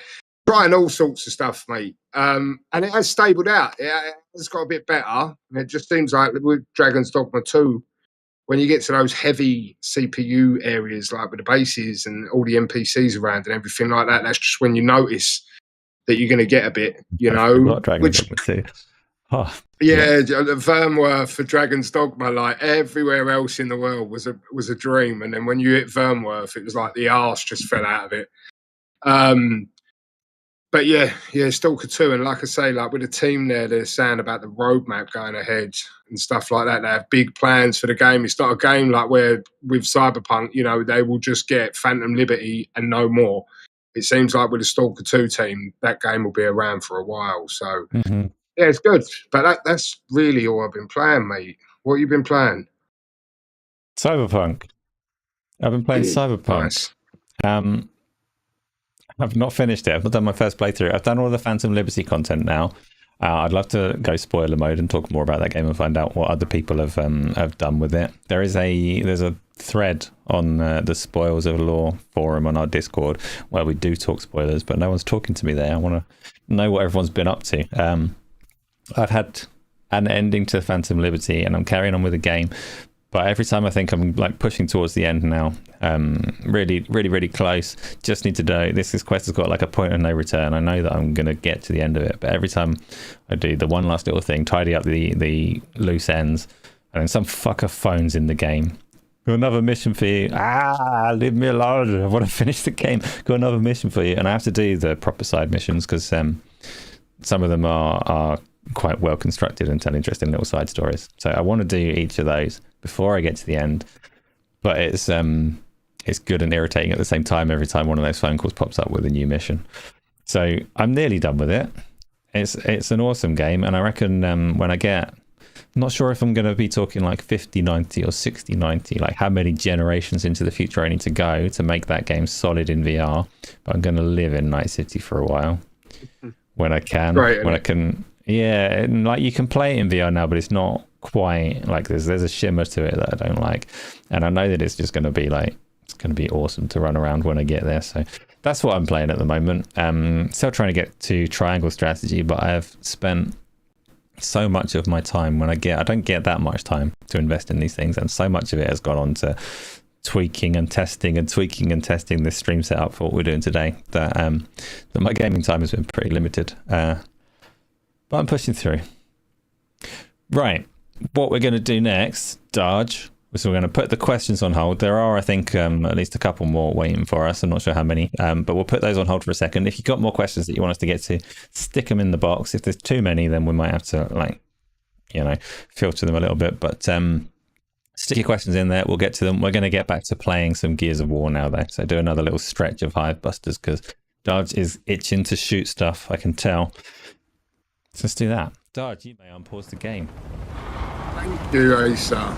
Trying all sorts of stuff, mate. And it has stabled out. It's got a bit better. And it just seems like with Dragon's Dogma 2, when you get to those heavy CPU areas, like with the bases and all the NPCs around and everything like that, that's just when you notice that you're going to get a bit, you know. Dragon's Dogma 2. Yeah, the Vermworth for Dragon's Dogma, like everywhere else in the world was a dream. And then when you hit Vermworth, it was like the arse just fell out of it. But yeah, Stalker 2, and like I say, like with the team there, they're saying about the roadmap going ahead and stuff like that. They have big plans for the game. It's not a game like where with Cyberpunk, you know, they will just get Phantom Liberty and no more. It seems like with the Stalker 2 team, that game will be around for a while. So yeah, it's good. But that's really all I've been playing, mate. What have you been playing? Cyberpunk. I've been playing Cyberpunk. Nice. I've not finished it. I've not done my first playthrough. I've done all the Phantom Liberty content now. I'd love to go spoiler mode and talk more about that game and find out what other people have done with it. There's a thread on the Spoils of Law forum on our Discord where we do talk spoilers, but no one's talking to me there. I want to know what everyone's been up to. I've had an ending to Phantom Liberty and I'm carrying on with the game. But every time I think I'm like pushing towards the end now, really, really, really close. Just need to know this quest has got like a point of no return. I know that I'm going to get to the end of it. But every time I do the one last little thing, tidy up the loose ends, and then some fucker phones in the game. Got another mission for you. Leave me alone. I want to finish the game. Got another mission for you. And I have to do the proper side missions because some of them are quite well constructed and tell interesting little side stories. So I want to do each of those before I get to the end, but it's good and irritating at the same time every time one of those phone calls pops up with a new mission. So I'm nearly done with it. It's an awesome game, and I reckon when I get, I'm not sure if I'm going to be talking like 5090 or 6090, like how many generations into the future I need to go to make that game solid in VR, but I'm going to live in Night City for a while when I can. Right, when I can. Yeah, and like you can play it in VR now, but it's not quite like there's a shimmer to it that I don't like, and I know that it's just going to be like it's going to be awesome to run around when I get there. So that's what I'm playing at the moment. Still trying to get to Triangle Strategy, but I have spent so much of my time I don't get that much time to invest in these things, and so much of it has gone on to tweaking and testing this stream setup for what we're doing today, that my gaming time has been pretty limited, but I'm pushing through. Right, what we're going to do next, Darge, is we're going to put the questions on hold. There are, I think, at least a couple more waiting for us. I'm not sure how many, but we'll put those on hold for a second. If you've got more questions that you want us to get to, stick them in the box. If there's too many, then we might have to, like, you know, filter them a little bit, but stick your questions in there. We'll get to them. We're going to get back to playing some Gears of War now, though. So do another little stretch of Hivebusters, because Darge is itching to shoot stuff, I can tell. So let's do that. Darge, you may unpause the game. Thank you, Asa,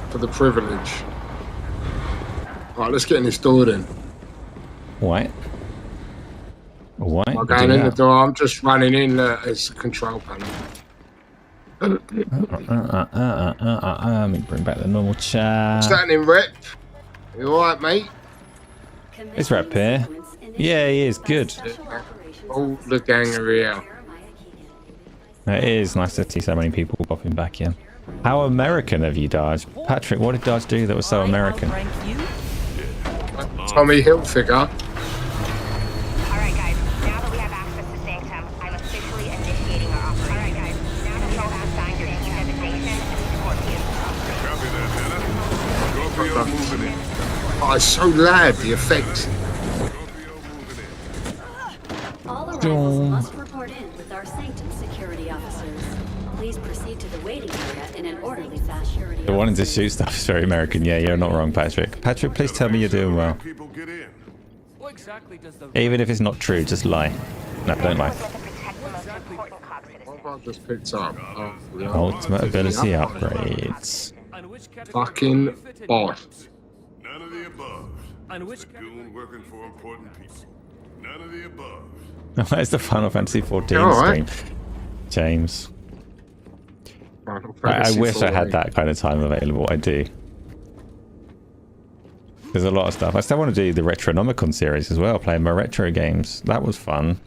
for the privilege. Right, let's get in this door then. What? I'm going in the door. I'm just running in. It's a control panel. Let me bring back the normal chat. Standing rep. You alright, mate? Is Rep here? Yeah, he is. Good. All the gang are here. It is nice to see so many people popping back in. How American of you, Darge? Patrick, what did Darge do that was so American? Tommy Hilfiger. Alright guys, now that we have access to Sanctum, I'm officially initiating our operation. Alright guys, now that we have assigned your team designation to Scorpion. Copy that, Hannah. Scorpio moving in. Oh, it's so loud, the effects. Scorpio moving in. All arrivals must report in with our Sanctum security officers. Please proceed to the waiting area in an orderly fashion. The wanting to shoot stuff is very American. Yeah, you're not wrong, Patrick. Patrick, please tell me you're doing well. People get in. What exactly does the Even if it's not true, just lie. No, don't lie. What have I just picked up? Oh, yeah. Ultimate ability upgrades. and which category Fucking do you fit in? boss. None of the above. And which A category? goon working for important people. None of the above. Where's the Final Fantasy 14 All right. stream? James. Final I Fantasy wish I 14. had that kind of time available. I do. There's a lot of stuff. I still want to do the Retronomicon series as well, playing my retro games. That was fun.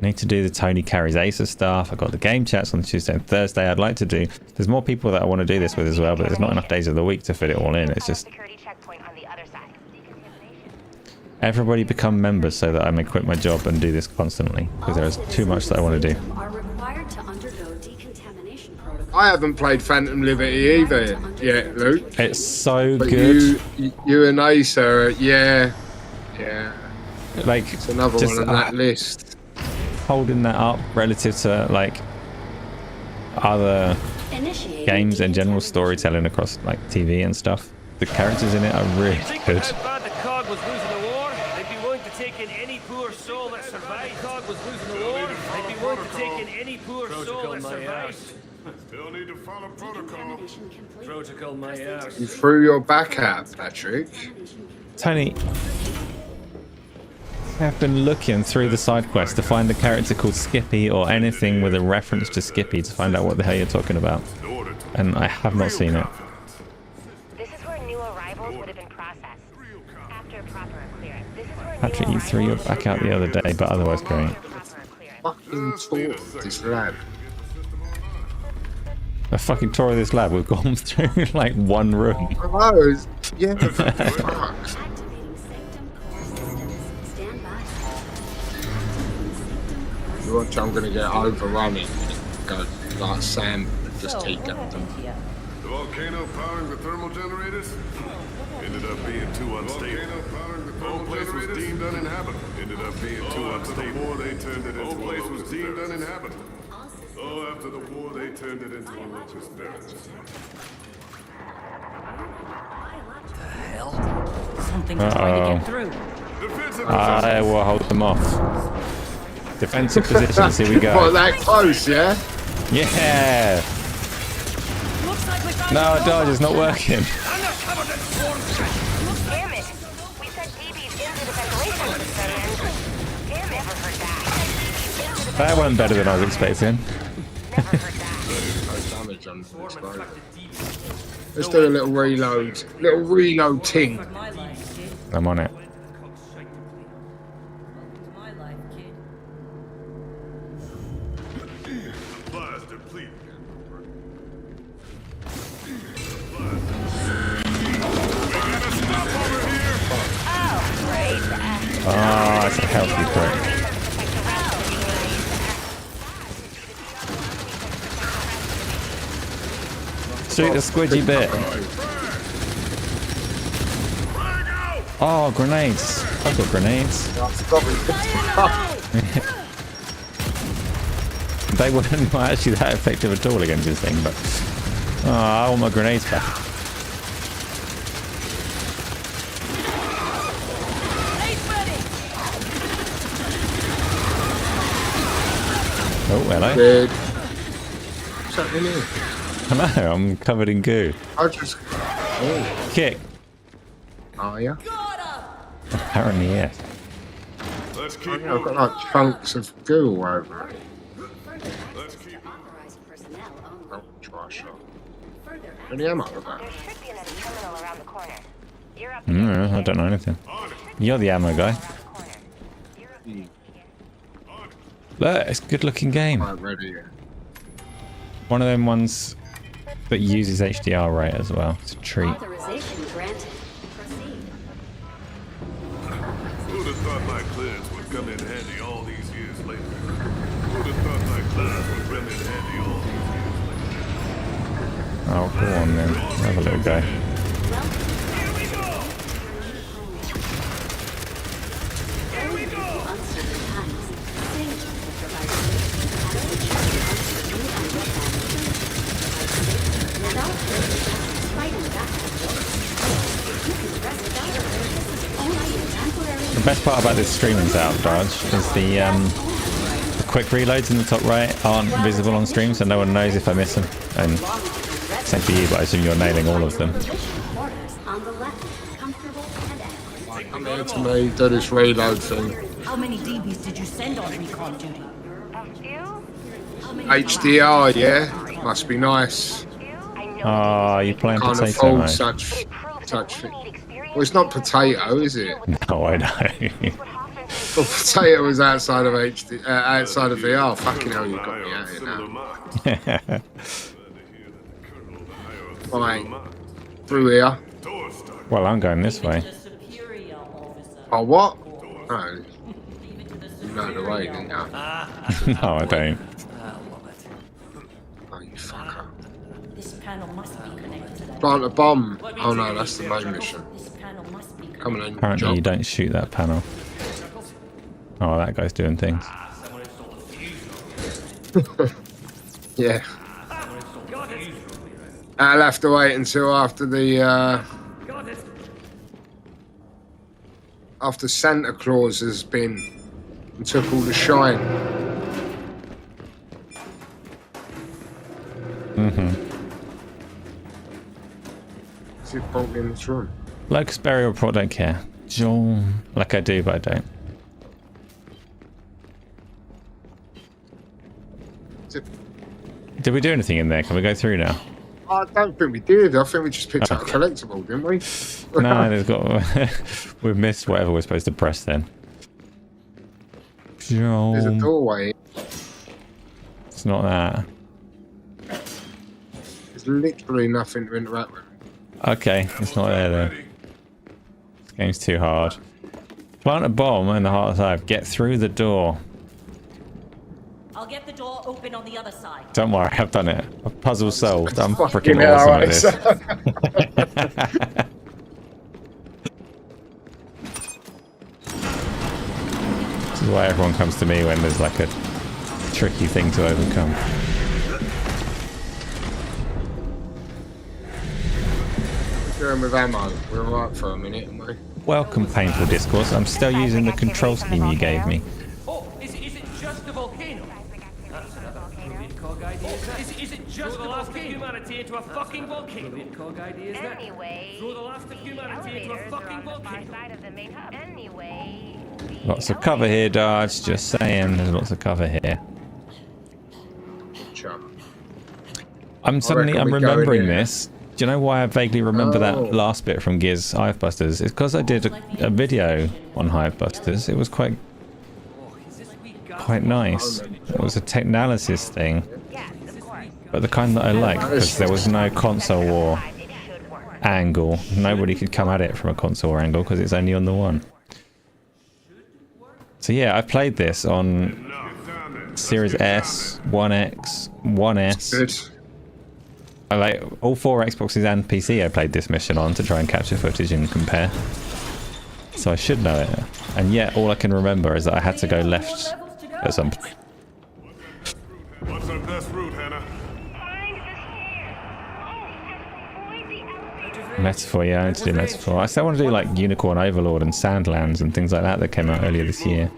Need to do the Tony Carries Acer stuff. I got the game chats on Tuesday and Thursday. I'd like to do. There's more people that I want to do this with as well, but there's not enough days of the week to fit it all in. It's just Security checkpoint on the other side. everybody become members so that I may quit my job and do this constantly, because there is too much that I want to do. Are required to undergo decontamination protocols. I haven't played Phantom Liberty either yet, Luke. It's so But good. you and Asa, yeah. Like It's another just, one on that list. holding that up relative to like other Initiating games and general decontamination. storytelling across like TV and stuff. The characters in it are really Think good. how bad the COG was losing the war? They'd be willing to take in any poor soul that survived. COG was losing the war. They'd be willing to take in any poor soul that survived. Still need to follow protocol. Decontamination complete. Protocol my ass. You threw your back out, Patrick. Tony, I've been looking through the side quest to find a character called Skippy or anything with a reference to Skippy to find out what the hell you're talking about. And I have not seen it. This is where new arrivals would have been processed. After proper clearance. This is where Patrick, you threw your back out the other day, but otherwise great. Fucking tour this lad. A fucking tour of this lab. We've gone through like one room. Oh, yeah. Fuck. Activating Sanctum core systems. Stand by. You watch, I'm gonna get overrunning. Go like Sam and just take out them. The volcano powering the thermal generators ended up being too unstable. The whole place was deemed uninhabitable. Ended up being too unstable. The war, they turned it into a place was deemed uninhabitable. Oh, after the war, they turned it into a locust barracks. Something's trying to get through. Defensive I will hold them off. Defensive positions, here we go. What, that close, yeah? Yeah! Looks like we found No, Dodge is not working. Damn it! We said DB's into the ventilation system and... Damn it! Never heard that. That went better than I was expecting. Never heard that. No damage on this guy. Let's do a little reload. Little reload ting. my life, kid. I'm on it. My life, kid. supplies depleted. Oh, it's a healthy crit. Shoot the squidgy bit. Oh, grenades. I've got grenades. They weren't actually that effective at all against this thing, but... Oh, I want my grenades back. Oh, hello. Dead. What's happening here? I know, I'm covered in goo. I just... Oh, Kick. oh yeah? Apparently, yes. Let's Oh, keep yeah, I've got moving. like chunks of goo all over it. Let's keep Oh, try a shot. Any ammo with that? There should be another terminal around the corner. You're up I don't know anything. You're the ammo guy. corner. You're up Look, it's a good looking game. Right, ready. Yeah. One of them ones that uses HDR rate as well. It's a treat. Authorization granted. Proceed. Who'd have thought my clearance would come in handy all these years later? Who'd have thought my clearance would come in handy all these years later? Oh, go on then. Have a little go. The best part about this streaming setup, Darge, is the quick reloads in the top right aren't visible on stream, so no one knows if I miss them. And same for you, but I assume you're nailing all of them. Come here to me, do this reload thing. How many DBs did you send on recon duty? HDR, yeah? Must be nice. Oh, you playing Can't potato afford mode? such well, it's not potato, is it? No, I know. Well, potato was outside of outside of VR. Fucking hell, you got me out here now. Right, through here. Well, I'm going this way. Oh, what? Oh, you know the way, didn't you? No, I don't. Oh, you fucker. This panel must be connected to that. Plant a bomb. Oh no, that's the main mission. This panel must be Coming in. Apparently you Job. don't shoot that panel. Oh, that guy's doing things. Yeah. I'll have to wait until after the after Santa Claus has been and took all the shine. Is it brought me in this room? Locust burial report, don't care. John. Like I do, but I don't. Is it? Did we do anything in there? Can we go through now? I don't think we did. I think we just picked up a collectible, didn't we? No, there's got. We've missed whatever we're supposed to press then. There's a John. doorway. It's not that. There's literally nothing to interact with. Okay, it's not there then. This game's too hard. Plant a bomb in the heart of the hive. Get through the door. I'll get the door open on the other side. Don't worry, I've done it. A puzzle solved. I'm Fucking freaking hell, awesome at right, this. This is why everyone comes to me when there's like a tricky thing to overcome. Doing with ammo. We're alright for a minute, aren't we? Welcome, Painful Discourse. I'm still using the control scheme you gave me. Oh, is it just a volcano? Is it just the last of humanity into a fucking volcano? Idea is that? Anyway, Throw the last of humanity into a elevators are fucking on the far volcano. side of the main hub. Anyway, Lots of cover here, Darge. Just saying, there's lots of cover here. Chum. I'm reckon we go in remembering here. this. Do you know why I vaguely remember Oh. that last bit from Gears Hivebusters? It's because I did a video on Hivebusters. It was quite nice. It was a technalysis thing, yes, of course. but the kind that I like, because there was no console war It should work. angle. Nobody could come at it from a console war angle because it's only on the one. So yeah, I've played this on Series S, 1X, 1S. Good. I like all 4 Xboxes and PC I played this mission on to try and capture footage and compare. So I should know it. And yet all I can remember is that I had to go left at some point. What's our best route, Hannah? Metaphor, yeah, I need to do Metaphor. I still want to do like Unicorn Overlord and Sandlands and things like that came out earlier this year.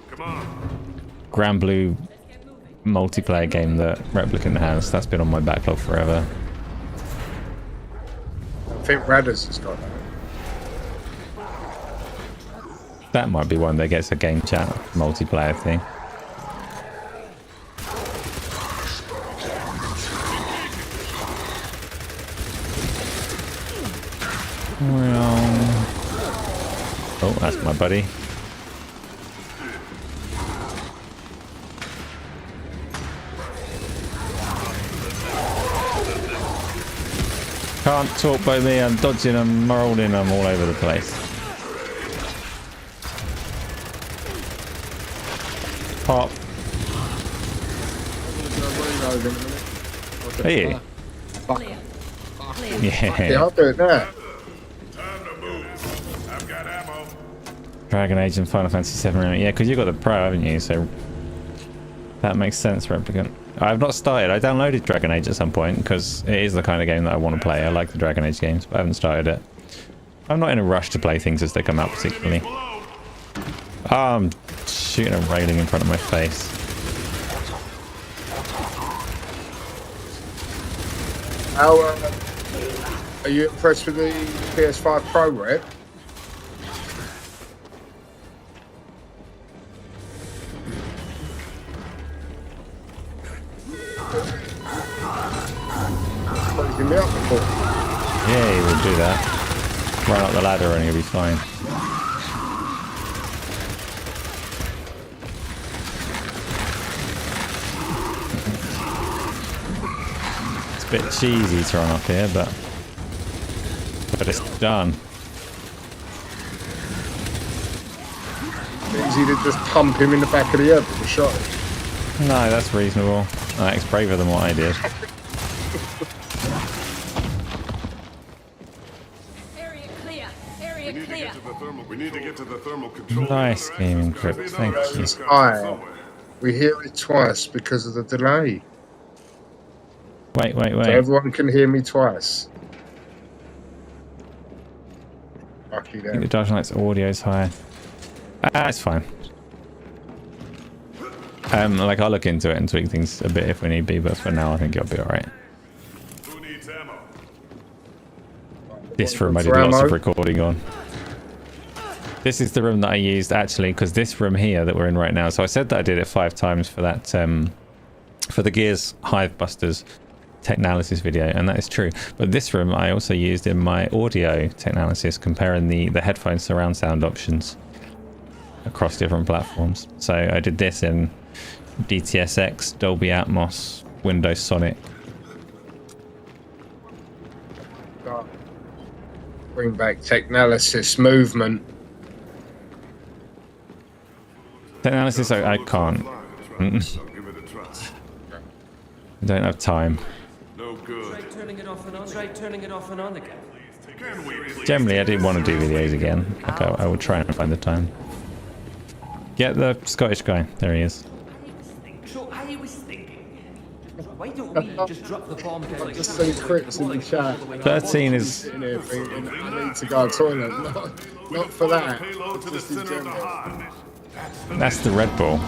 Grand Blue multiplayer game that Replicant has. That's been on my backlog forever. I think Radders has got that. That might be one that gets a game chat multiplayer thing. Well, oh, that's my buddy. Can't talk by me, I'm dodging, I'm rolling, I'm all over the place. Pop. Are you? Yeah. I'll do it now. Dragon Age and Final Fantasy 7 Remake. Yeah, because you got the Pro, haven't you? So that makes sense, Replicant. I've not started. I downloaded Dragon Age at some point because it is the kind of game that I want to play. I like the Dragon Age games, but I haven't started it. I'm not in a rush to play things as they come out particularly. Oh, I'm shooting a railing in front of my face. How are you impressed with the PS5 Pro, Rep? Yeah, he will do that. Run up the ladder and he'll be fine. It's a bit cheesy to run up here, but it's done. Easy to just pump him in the back of the head with a shot. No, that's reasonable. That's braver than what I did. We need to get to the thermal control. Nice Gaming Crypt, thank you. We hear it twice because of the delay. Wait. So everyone can hear me twice. Lucky I think the them. Darge Knight's audio is higher. It's fine. Like I'll look into it and tweak things a bit if we need be, but for now I think it'll be alright. Who needs ammo? This room I did lots of recording on. This is the room that I used actually, because this room here that we're in right now. So I said that I did it 5 times for that, for the Gears Hivebusters Technalysis video, and that is true. But this room I also used in my audio Technalysis, comparing the headphone surround sound options across different platforms. So I did this in DTSX, Dolby Atmos, Windows Sonic. Bring back Technalysis movement. Technalysis, I can't. I don't have time. No good. Try turning it off and on. Try turning it off and on again. Generally, I do want to do videos again. Like I will try and find the time. Get the Scottish guy. There he is. So I was thinking, why don't we just drop the bomb down? Just see crits in the chat. 13 is... Sitting here thinking, I need to go to the toilet. Not for that. Payload to the Just in center of the general. hive. That's the Red Bull.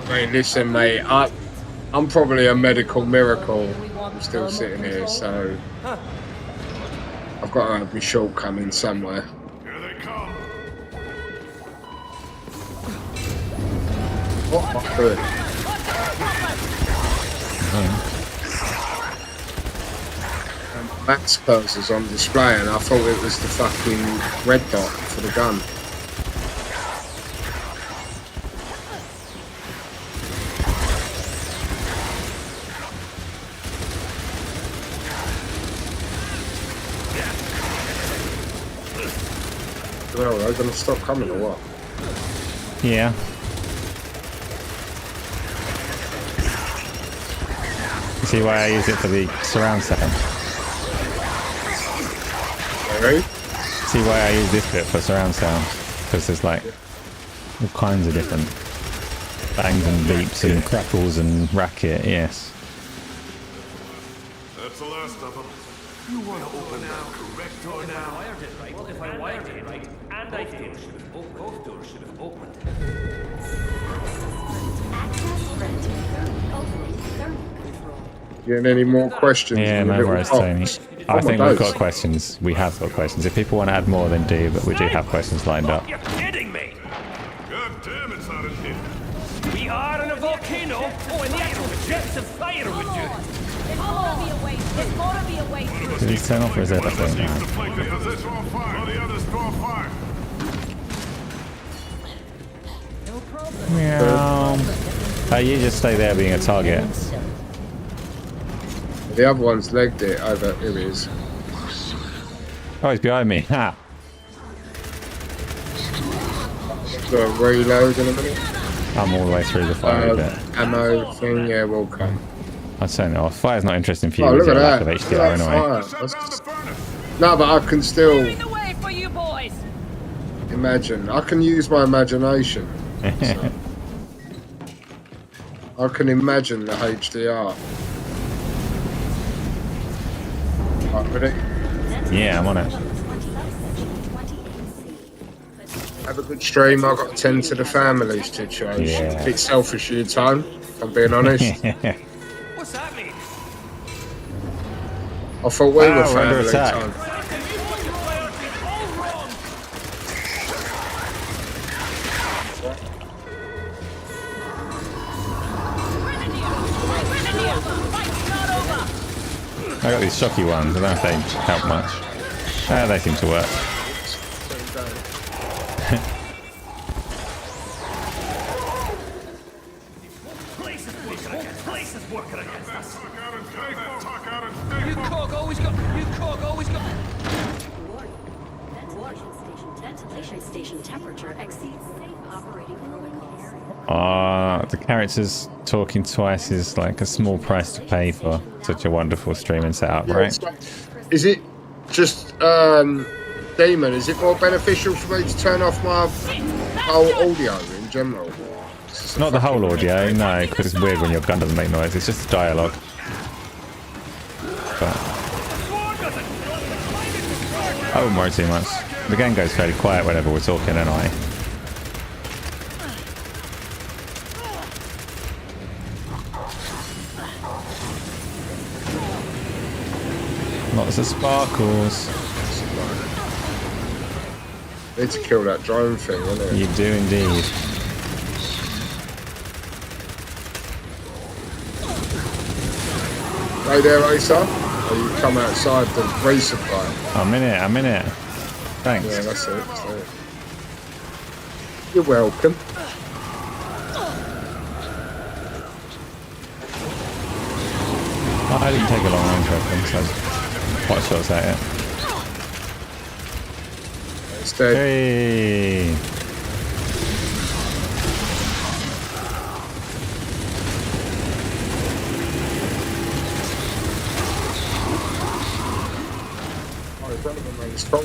I mean, listen, mate. I'm probably a medical miracle. I'm still sitting here, so I've got to have my shortcoming somewhere. Here they come. What am I doing? Max cursors on display, and I thought it was the fucking red dot for the gun. Well, they going to stop coming or what? Yeah. See why I use it for the surround sound? Sorry? See why I use this bit for surround sound? Because there's like all kinds of different bangs and beeps and crackles and racket, yes. That's the last of them. You want to open that correct door now? Wired it right. If I wired it right, and I did, both doors should have opened. Access granted. Opening thermal control. Getting any more questions? Yeah, in the no little worries, box? Tony. Oh I think my we've days. got questions. We have got questions. If people want to add more, then do, but we do have questions lined up. You're kidding me! God damn, it's hot in here. We are in a volcano. Oh, and the actual jets of fire would do. There's more to be awaited. Did these turn off or is there One of us nothing? needs to No. flank the position on fire. While the others draw fire. Meow. You just stay there being a target. The other one's legged it over. Here he is. Oh, he's behind me. Ha! Got a reload in a minute. I'm all the way through the fire bit. Ammo thing, yeah, will come. I'd say no. Fire's not interesting for you Oh, with look your at lack that. of Look HDR at that anyway. fire. Shut That's down the just- furnace. No, but I can still The way for you boys. imagine. I can use my imagination. So. I can imagine the HDR. Right, ready? Yeah, I'm on it. Have a good stream. I've got to tend to the family situation. Yeah. A bit selfish of your time, if I'm being honest. What's that mean? I thought we were we're under family attack. time. I got these shocky ones. I don't know if they help much. They seem to work. Place is working against us. Talk out and take that talk out and stay You focused. cog always got. You cog always got. Ventilation station temperature exceeds safe operating protocols. The characters talking twice is like a small price to pay for such a wonderful streaming setup, right? Is it just Demon? Is it more beneficial for me to turn off my whole audio in general? Not the whole audio, no, because it's weird when your gun doesn't make noise. It's just dialogue. But I wouldn't worry too much. The game goes fairly quiet whenever we're talking anyway. Lots of sparkles. Need to kill that drone thing, isn't it? You do indeed. Hey there, Asa. Or you come outside the resupply. I'm in it, I'm in it. Thanks. Yeah, that's it. That's it. You're welcome. I didn't take a long range weapon, so I was quite shots at it. It's dead. Hey! Oh, it's one of them remains strong.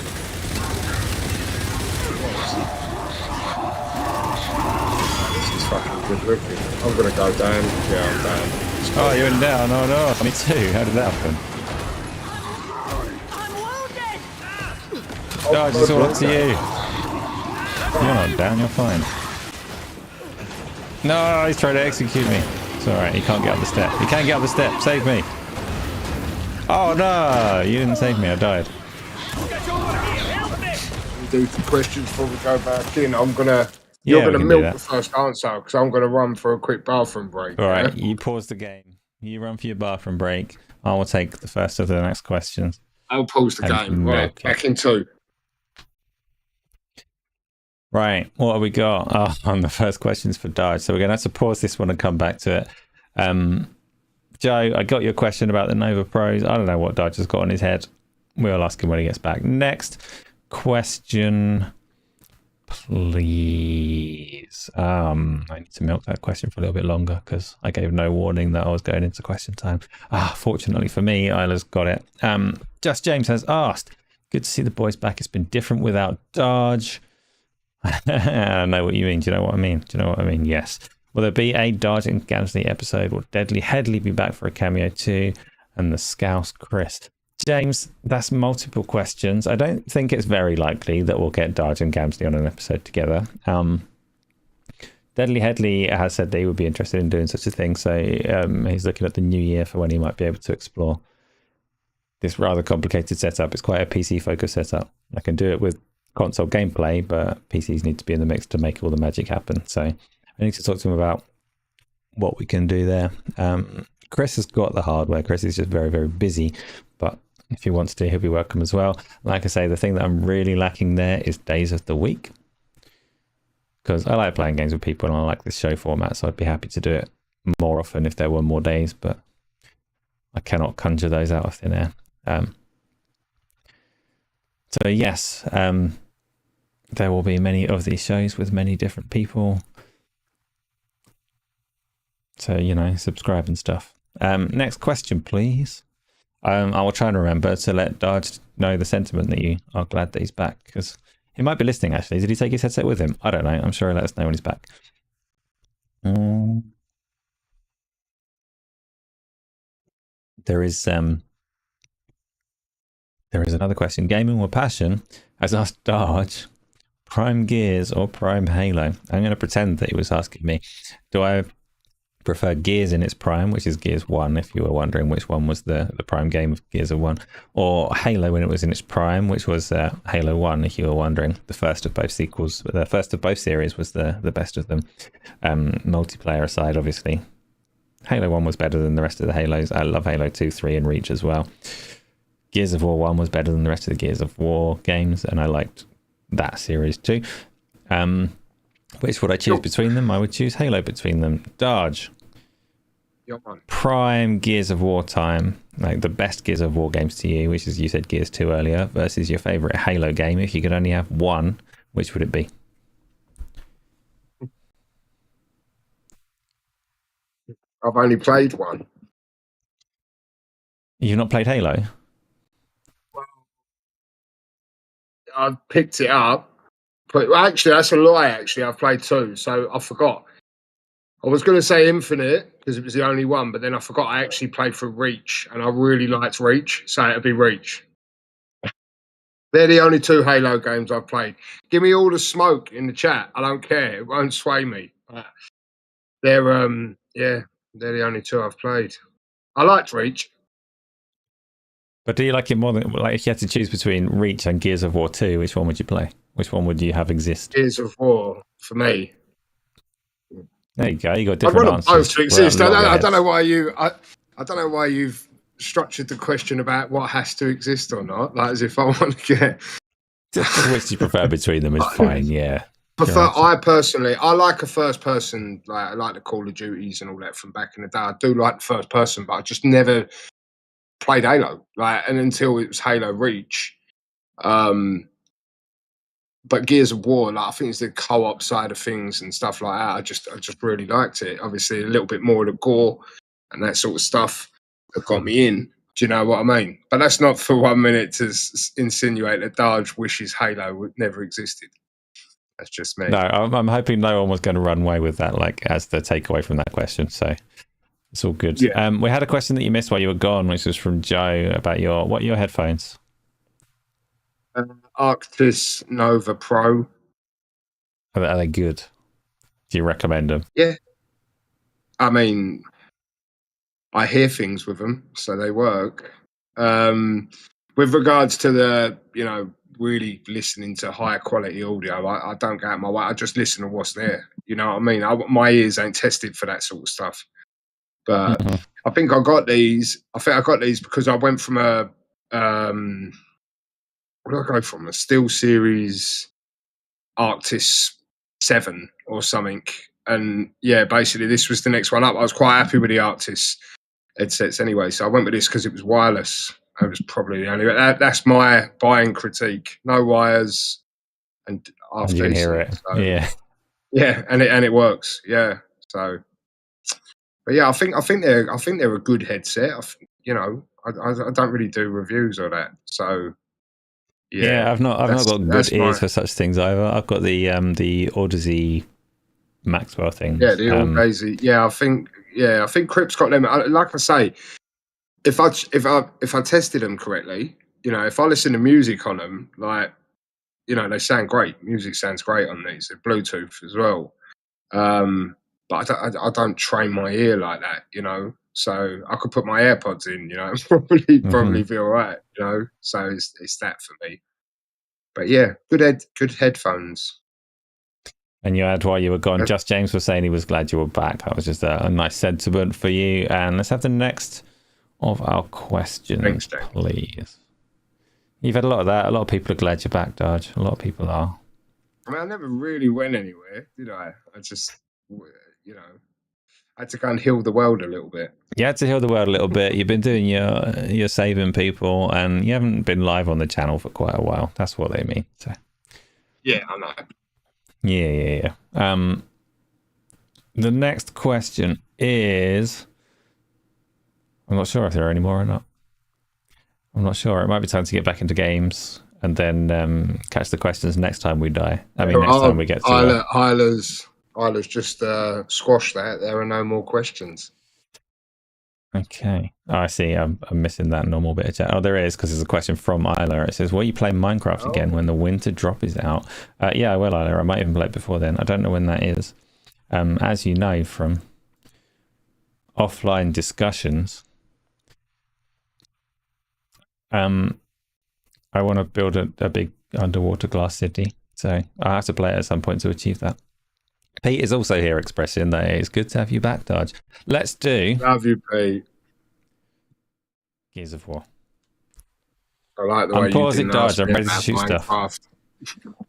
This is fucking good looking. I'm gonna go down. Yeah, I'm down. Oh, you're in down? Oh no, me too. How did that happen? Oh, it's all up to you. You're not down, you're fine. No, he's trying to execute me. It's alright, he can't get up the step. He can't get up the step. Save me. Oh no, you didn't save me, I died. Do some questions before we go back in. I'm gonna. Yeah, You're we gonna can do milk that. the first answer because I'm gonna run for a quick bathroom break. Alright, yeah? you pause the game. You run for your bathroom break. I will take the first of the next questions. I'll pause the And game. Right, milk it. back in 2. Right, what have we got? Oh, on the first questions for Darge. So we're going to have to pause this one and come back to it. Joe, I got your question about the Nova Pros. I don't know what Darge has got on his head. We'll ask him when he gets back. Next question please. I need to milk that question for a little bit longer because I gave no warning that I was going into question time. Fortunately for me, Isla's got it. Just James has asked, good to see the boys back. It's been different without Darge. I know what you mean. Do you know what I mean? Do you know what I mean? Yes. Will there be a Darge and Gamsley episode? Will Deadly Headley be back for a cameo too? And the Scouse Chris? James, that's multiple questions. I don't think it's very likely that we'll get Darge and Gamsley on an episode together. Deadly Headley has said that he would be interested in doing such a thing, so he's looking at the new year for when he might be able to explore this rather complicated setup. It's quite a PC-focused setup. I can do it with console gameplay, but PCs need to be in the mix to make all the magic happen. So I need to talk to him about what we can do there. Chris has got the hardware. Chris is just very, very busy, but if he wants to, he'll be welcome as well. Like I say, the thing that I'm really lacking there is days of the week, because I like playing games with people and I like this show format, so I'd be happy to do it more often if there were more days, but I cannot conjure those out of thin air. So yes, there will be many of these shows with many different people. So, you know, subscribe and stuff. Next question, please. I will try and remember to let Darge know the sentiment that you are glad that he's back, because he might be listening, actually. Did he take his headset with him? I don't know. I'm sure he'll let us know when he's back. There is another question. Gaming or Passion has asked Darge, Prime Gears or Prime Halo? I'm going to pretend that he was asking me, do I prefer Gears in its prime, which is Gears 1, if you were wondering which one was the prime game of Gears of 1, or Halo when it was in its prime, which was Halo 1, if you were wondering. The first of both sequels, the first of both series was the best of them. Multiplayer aside, obviously. Halo 1 was better than the rest of the Halos. I love Halo 2, 3 and Reach as well. Gears of War 1 was better than the rest of the Gears of War games, and I liked that series too. Which would I choose between them? I would choose Halo between them. Darge. Prime Gears of War time, like the best Gears of War games to you, which is, you said Gears 2 earlier, versus your favourite Halo game. If you could only have one, which would it be? I've only played one. You've not played Halo? Well, I picked it up, but actually, that's a lie. Actually, I've played two, so I forgot. I was going to say Infinite because it was the only one, but then I forgot I actually played for Reach, and I really liked Reach, so it'd be Reach. They're the only two Halo games I've played. Give me all the smoke in the chat. I don't care. It won't sway me. They're the only two I've played. I liked Reach. But do you like it more than, like, if you had to choose between Reach and Gears of War 2, which one would you play? Which one would you have exist? Gears of War for me. There you go. You got different answers. Both to exist. I don't know why you've structured the question about what has to exist or not. Like as if I want to get. Which you prefer between them is fine. Yeah. I personally like a first person. Like I like the Call of Duties and all that from back in the day. I do like the first person, but I just never played Halo. And until it was Halo Reach. But Gears of War, I think it's the co-op side of things and stuff like that. I just really liked it. Obviously, a little bit more of the gore and that sort of stuff that got me in. Do you know what I mean? But that's not for 1 minute to insinuate that Darge wishes Halo never existed. That's just me. No, I'm hoping no one was going to run away with that, like as the takeaway from that question. So it's all good. Yeah. We had a question that you missed while you were gone, which was from Joe about your headphones. Arctis Nova Pro. Are they good? Do you recommend them? Yeah. I mean, I hear things with them, so they work. With regards to the, really listening to high quality audio, I don't go out my way. I just listen to what's there. You know what I mean? My ears ain't tested for that sort of stuff. But I think I got these. Because I went from a what did I go from? A SteelSeries Arctis 7 or something. And yeah, basically this was the next one up. I was quite happy with the Arctis headsets anyway. So I went with this because it was wireless. It was probably the only. That's my buying critique. No wires. And half And you can decent. hear it. So, Yeah. yeah, and it works. Yeah. So, but yeah, I think they're a good headset. You know, I don't really do reviews of that. So, Yeah, I've not got good ears for such things either. I've got the Odyssey Maxwell things. Yeah, the all daisy. Yeah, I think Crip's got them. Like I say, if I tested them correctly, you know, if I listen to music on them, like, you know, they sound great. Music sounds great on these. They're Bluetooth as well. But I don't train my ear like that, you know. So I could put my AirPods in, you know, and probably be all right, you know. So it's that for me. But yeah, good headphones. And you had, while you were gone, Just James was saying he was glad you were back. That was just a nice sentiment for you. And let's have the next of our questions, Thanks, please. You've had a lot of that. A lot of people are glad you're back, Darge. A lot of people are. I mean, I never really went anywhere, did I? I just, you know, I had to go and heal the world a little bit. You had to heal the world a little bit. You've been doing your saving people, and you haven't been live on the channel for quite a while. That's what they mean. So. Yeah, I know. Yeah. The next question is, I'm not sure if there are any more or not. I'm not sure. It might be time to get back into games and then catch the questions next time we die. I mean, next time we get to... Isla's just squashed that. There are no more questions. Okay. Oh, I see. I'm missing that normal bit of chat. Oh, there is, because there's a question from Isla. It says, will you play Minecraft again when the winter drop is out? Yeah, I will, Isla. I might even play it before then. I don't know when that is. As you know from offline discussions, I want to build a big underwater glass city. So I have to play it at some point to achieve that. Pete is also here expressing that it's good to have you back, Darge. Let's do... Love you, Pete. Gears of War. I like the way you did Darge. I'm ready to shoot stuff.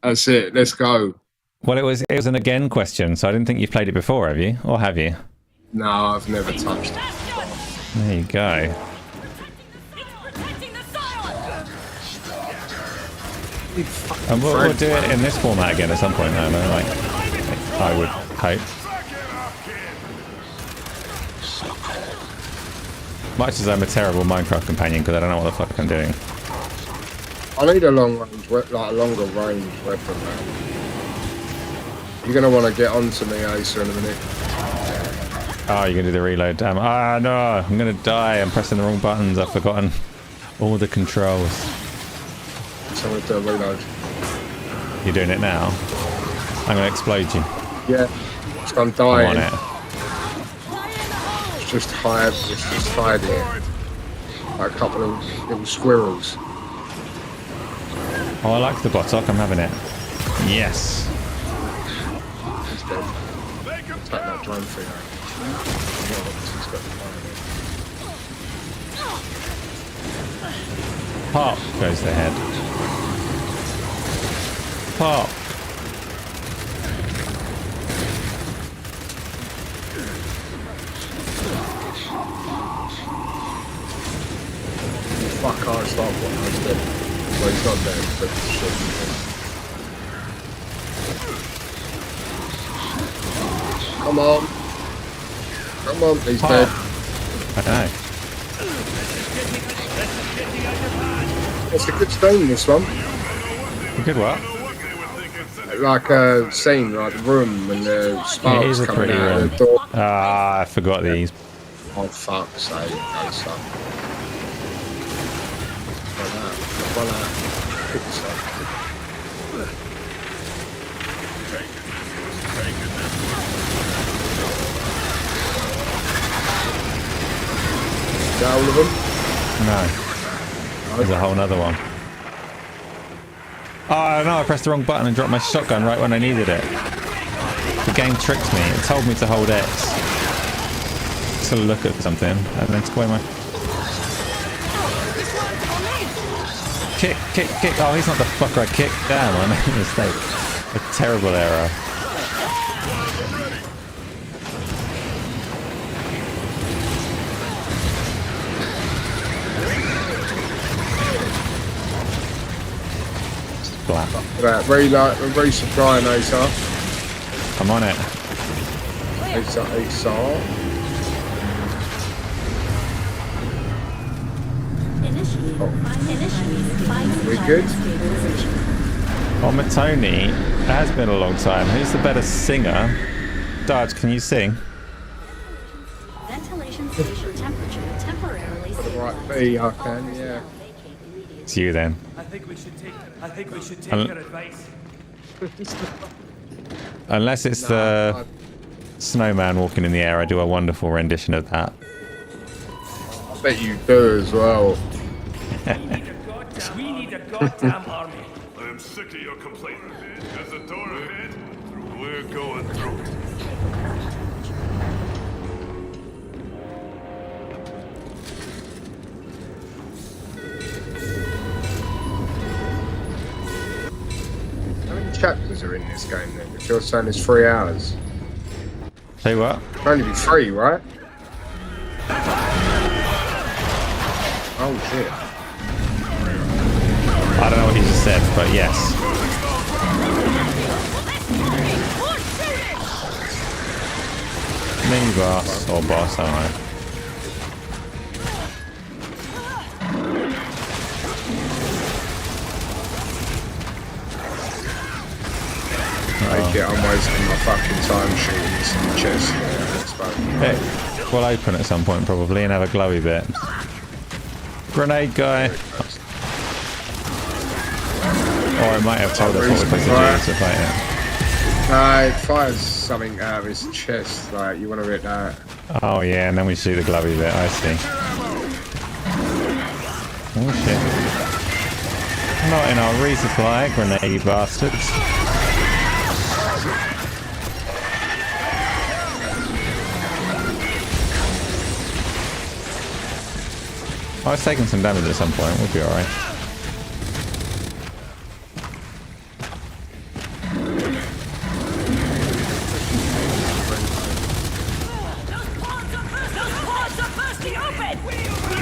That's it. Let's go. Well, it was an again question, so I didn't think you've played it before, have you? Or have you? No, I've never touched it. There you go. And we'll do it in this format again at some point now, I would hope. Much as I'm a terrible Minecraft companion because I don't know what the fuck I'm doing. I need a long range, like a longer range weapon, man. You're gonna want to get onto me, Asa, in a minute. Oh, you're gonna do the reload. Damn. Ah, no, I'm gonna die. I'm pressing the wrong buttons. I've forgotten all the controls. So I'm gonna do a reload. You're doing it now? I'm gonna explode you. Yeah, I'm dying. I'm on it. It's just hiding it. Like a couple of little squirrels. Oh, I like the bottock. I'm having it. Yes. He's dead. Take that drone thing out. He's got the Pop goes the head. Pop. Fuck, I can't stop one. I was dead. Well, he's not dead, but shit. Come on. Come on, he's dead. I know. It's a good stone, this one. Good what? Like a scene, like the room when the sparks coming out of the door. Ah, I forgot these. Oh, fuck's sake, go son. Run out. Pick this up. Is that all of them? No. There's a whole nother one. Oh no, I pressed the wrong button and dropped my shotgun right when I needed it. The game tricked me. It told me to hold X to look at something and then took away my... Kick. Oh, he's not the fucker I kicked. Damn, I made a mistake. A terrible error. Splat. Resupplying Asa. I'm on it. Asa. We good? Oh, Matoni, it has been a long time. Who's the better singer? Darge, can you sing? Ventilation station temperature temporarily Right, B, I can, yeah. It's you then. I think we should take Un- your advice. Unless it's the snowman walking in the air, I do a wonderful rendition of that. I bet you do as well. We need a goddamn army. I am sick of your complaining. There's a door ahead. We're going through it. How many chapters are in this game then? If you're saying it's 3 hours. Say what? It'll only be 3, right? Oh shit. I don't know what he just said, but yes. Mini boss or boss, I don't know. I'm wasting my fucking time shooting this in the chest. Hey, we'll open at some point probably and have a glowy bit. Grenade guy. Oh, I might have told us what we're supposed to do to fight it. It fires something out of his chest, like you want to hit that. Oh yeah, and then we shoot the glowy bit, I see. Oh shit. Not in our resupply, grenade bastards. I was taking some damage at some point, we'll be alright.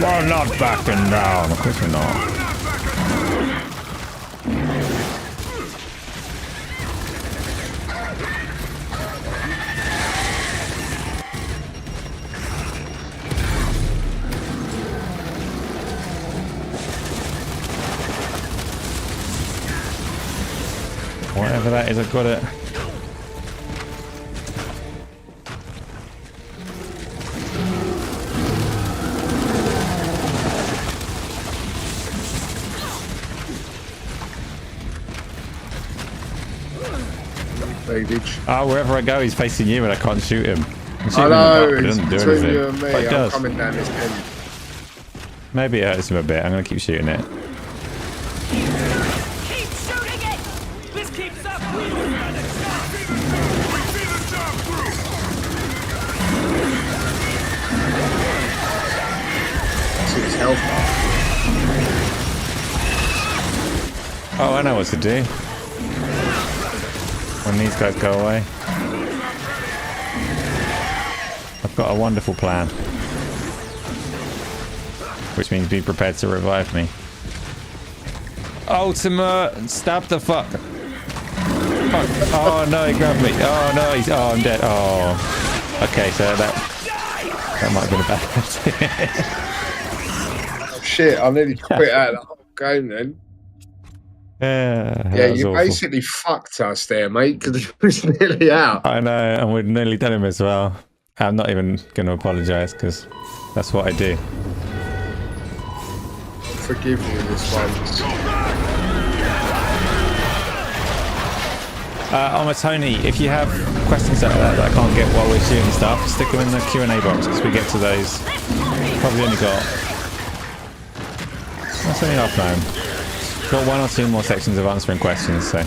We're not backing down, of course we're not. Whatever that is, I've got it. Oh, wherever I go, he's facing you and I can't shoot him. I know, it doesn't do between anything. you and me, But it I'm does. coming down this end. Maybe it hurts him a bit. I'm going to keep shooting it. Keep shooting it! This keeps up! We See his health bar. Oh, I know what to do. When these guys go away. I've got a wonderful plan. Which means be prepared to revive me. Ultimate! Stab the fuck! Fuck. Oh no, he grabbed me. Oh no, he's... Oh, I'm dead. Oh. Okay, so that might have been a bad idea. Oh shit, I nearly quit out of the whole game then. Yeah, you awful. basically fucked us there, mate, because it was nearly out. I know, and we've nearly done him as well. I'm not even going to apologise, because that's what I do. Forgive me this one. Tony, if you have questions that I can't get while we're shooting stuff, stick them in the Q&A box, because we get to those. Probably only got... That's only half an hour. Got 1 or 2 more sections of answering questions, so...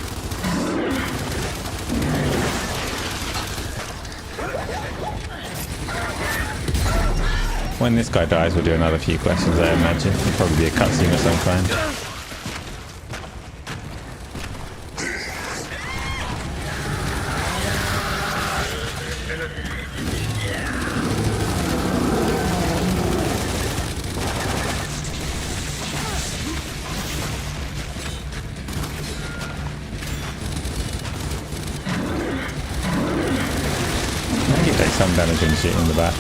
When this guy dies, we'll do another few questions, I imagine. It'll probably be a cutscene of some kind. some damage in the back.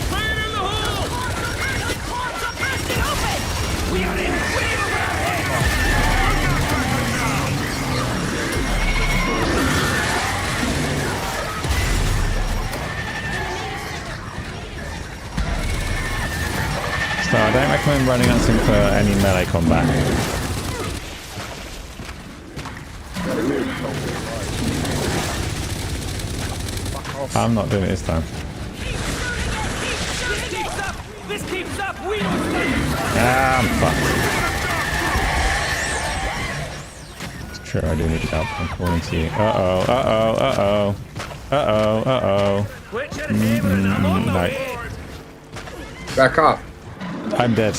So I don't recommend running us in for any melee combat. I'm not doing it this time. This keeps up. We don't stay. I'm fucked. Sure, I do need help. I'm calling to you. Uh-oh. No. Back up. I'm dead.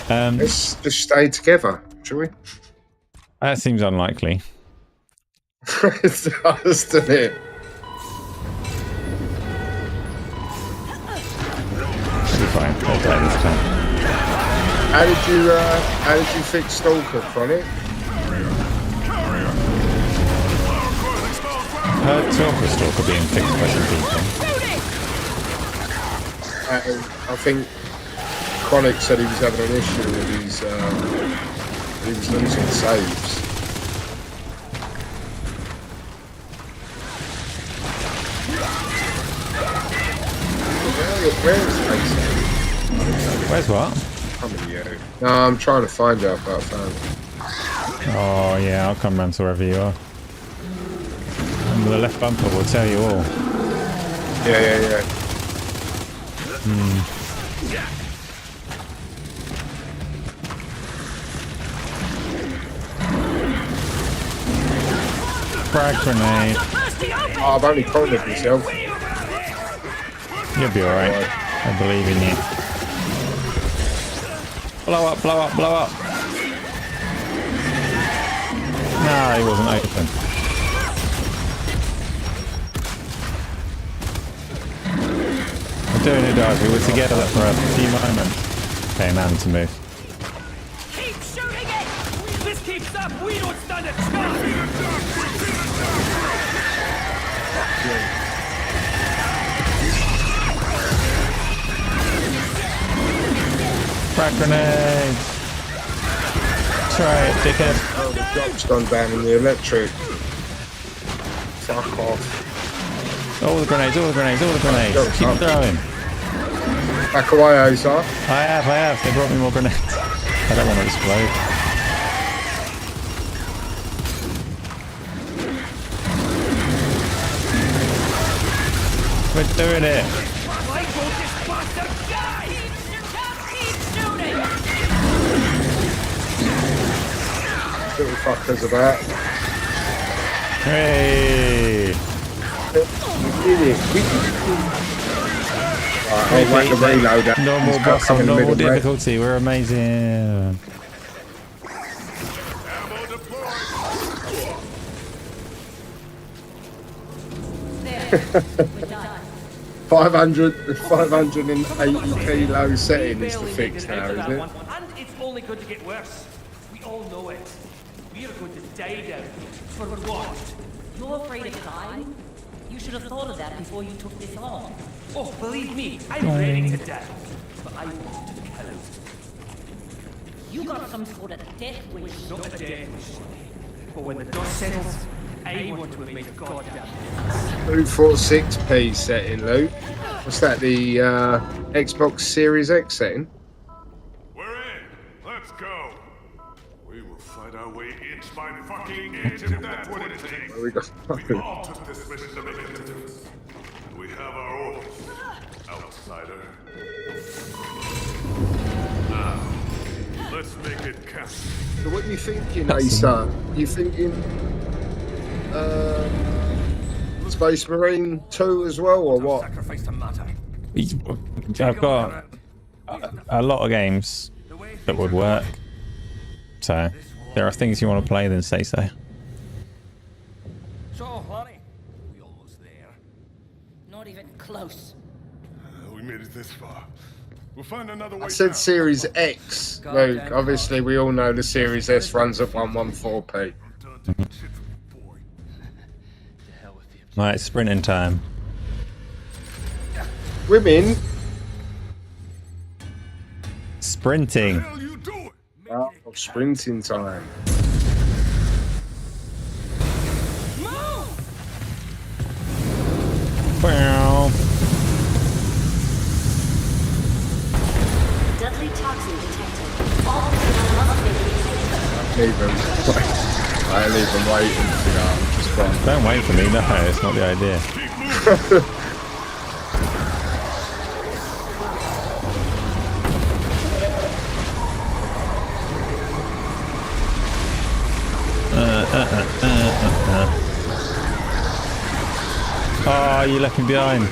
Let's just stay together, shall we? That seems unlikely. It does, doesn't it? It'll be fine. I'll die this time. How did you fix Stalker, Chronic? Heard talk of Stalker being fixed by some people. I think Chronic said he was having an issue with his, he was losing saves. Where's what? Come with you. No, I'm trying to find out, but I found it. Oh yeah, I'll come round to wherever you are. And the left bumper will tell you all. Yeah. Frag grenade. Oh, I've only pointed myself. You'll be alright. I believe in you. Blow up. Nah, he wasn't open. We're doing it, guys. We were together for a few moments. Okay, now I need to move. Keep shooting it. This keeps up. We don't stand a chance. Frag grenades! Try it, dickhead. Oh, the drop's gone down in the electric. Fuck off. All the grenades. Keep throwing. Back away, Asa. I have. They brought me more grenades. I don't want to explode. We're doing it. Little fuckers about. Hey! We did it. Right, I'll make the reload. Normal boss on normal difficulty. We're amazing. 580 kilo setting is the fix now, is it? And it's only going to get worse. We all know it. We are going to die down. For what? You're afraid of dying? You should have thought of that before you took this on. Oh, believe me, I'm ready to die. But I want to kill him. You got some sort of death wish. Not a death wish. But when the dust settles, I want to have made a goddamn 246p setting, Luke. What's that, the Xbox Series X setting? We're in. Let's go. We will fight our way inch by fucking inch if that's what it takes. Where we go? We all took this mission to make a difference. And we have our orders, outsider. Now, let's make it count. So what are you thinking, Asa? You thinking Space Marine 2 as well, or what? sacrifice to matter. I've got a lot of games that would work. So, if there are things you want to play, then say so. So, honey, we almost there. Not even close. We made it this far. We'll find another way I said down. Series X, Luke. Obviously, we all know the Series S runs at 114p. I'm done taking shit from boy. Right, sprinting time. Women. Sprinting. Hell you doing? Oh, sprinting time. Wow. Deadly toxin detected. All personnel must be Leave them. I leave them waiting. You know, I'm just gone. Don't wait for me. No, it's not the idea. Oh, you're looking behind.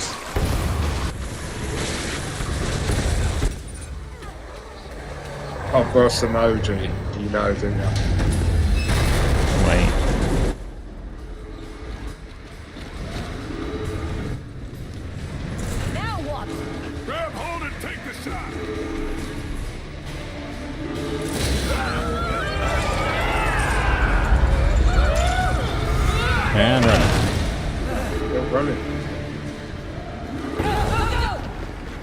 I've got some emoji, you know, don't you? Wait. Now what? Grab hold and take the shot. And running. They're running.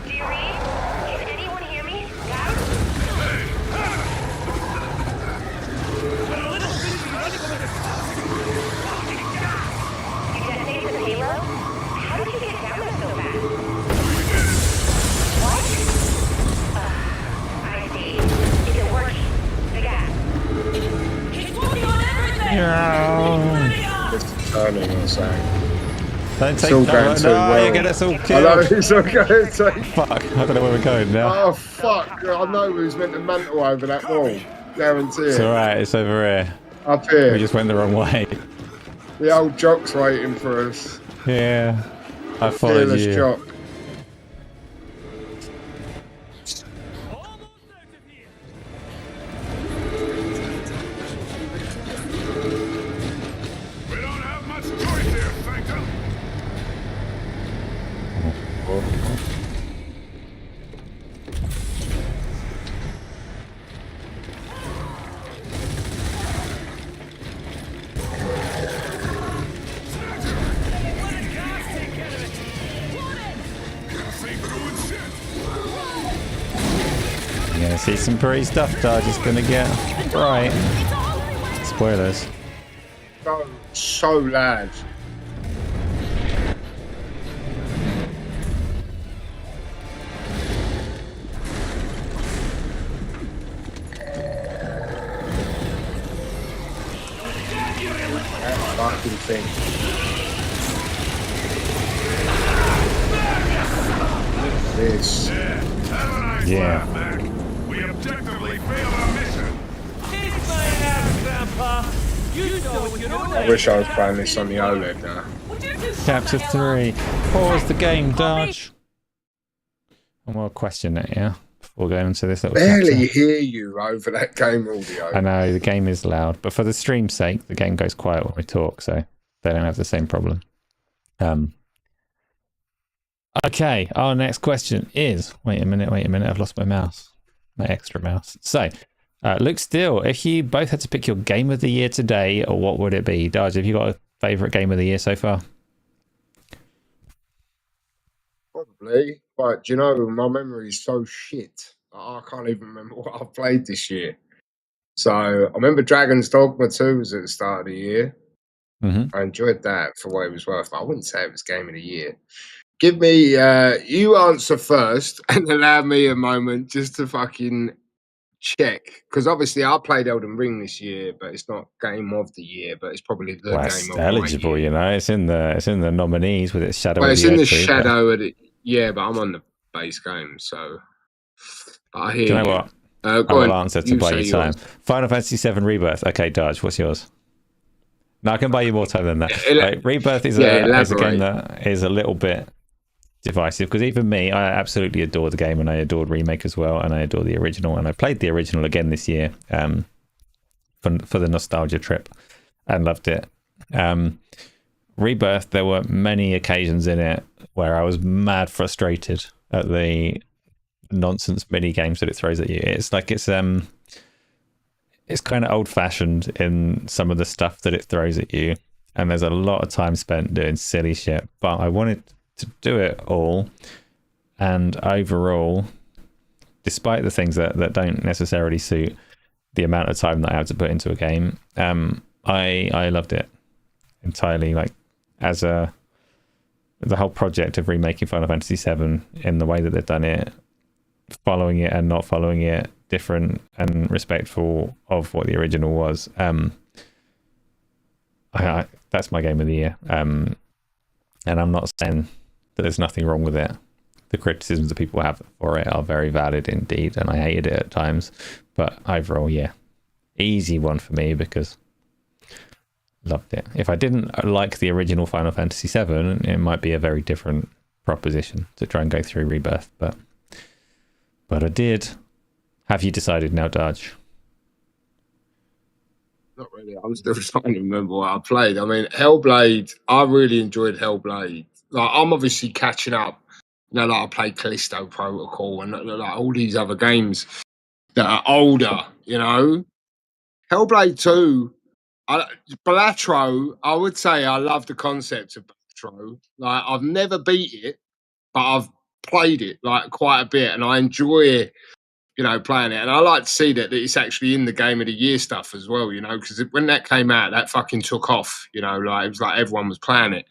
Do you read? Can anyone hear me? Guys? You detonated the payload? How did you get down there so fast? What? I see. Is it working? The gas. It's working on everything! Yeah. Just turning or something. Don't It's take all cover. going too No, well. you get us all I know, killed. it's okay. It's like, Fuck, I don't know where we're going now. oh, fuck. I know who's meant to mantle over that wall. Guarantee It's it. alright, it's over here. Up We here. just went the wrong way. The old jock's waiting for us. Yeah. I followed Fearless you. jock. We don't have much choice here, Sanctum. You're gonna see some pretty stuff, Darge. It's gonna get right. Spoilers. So loud. That fucking thing. This. Have a nice Yeah. laugh, Mac. We objectively failed our mission. Kiss my ass, Grandpa! You know what you know. I wish I was playing this on the OLED now. Chapter 3. Pause the game, Darge. And we'll question it, yeah? Before going into this little Barely chapter. hear you over that game audio. I know, the game is loud. But for the stream's sake, the game goes quiet when we talk, so they don't have the same problem. Okay, our next question is... Wait a minute, I've lost my mouse. My extra mouse. So, Luke Steele, if you both had to pick your game of the year today, or what would it be? Darge, have you got a favourite game of the year so far? Probably. But do you know, my memory is so shit. I can't even remember what I've played this year. So I remember Dragon's Dogma 2 was at the start of the year. Mm-hmm. I enjoyed that for what it was worth. But I wouldn't say it was game of the year. Give me, you answer first and allow me a moment just to fucking check. Because obviously I played Elden Ring this year, but it's not game of the year, but it's probably the Well, game it's of my eligible, year. you know. It's in the nominees with its shadow. Well, of it's the in the Earth too, but- shadow of it. Yeah, but I'm on the base game, so I hear Do you know what? I Go will on. answer to buy say you time. yours. Final Fantasy VII Rebirth. Okay, Darge, what's yours? No, I can buy you more time than that. Like, Rebirth is, is a game that is a little bit divisive, because even me, I absolutely adore the game, and I adored Remake as well, and I adore the original, and I played the original again this year for the nostalgia trip and loved it. Rebirth, there were many occasions in it where I was mad frustrated at the nonsense mini games that it throws at you. It's like it's kind of old fashioned in some of the stuff that it throws at you. and there's a lot of time spent doing silly shit, but I wanted to do it all. And overall, despite the things that don't necessarily suit the amount of time that I have to put into a game, I loved it entirely. Like, as the whole project of remaking Final Fantasy VII in the way that they've done it, following it and not following it, different and respectful of what the original was. That's my game of the year. And I'm not saying that there's nothing wrong with it. The criticisms that people have for it are very valid indeed, and I hated it at times. But overall, yeah, easy one for me because loved it. If I didn't like the original Final Fantasy VII, it might be a very different proposition to try and go through Rebirth. But I did. Have you decided now, Darge? Not really. I'm still trying to remember what I played. I mean, Hellblade, I really enjoyed Hellblade. Like, I'm obviously catching up. You know, like I played Callisto Protocol and like all these other games that are older, you know. Hellblade 2, Balatro, I would say I love the concept of Balatro. Like, I've never beat it, but I've played it like quite a bit and I enjoy, you know, playing it. And I like to see that it's actually in the Game of the Year stuff as well, you know, because when that came out, that fucking took off, you know, like it was like everyone was playing it.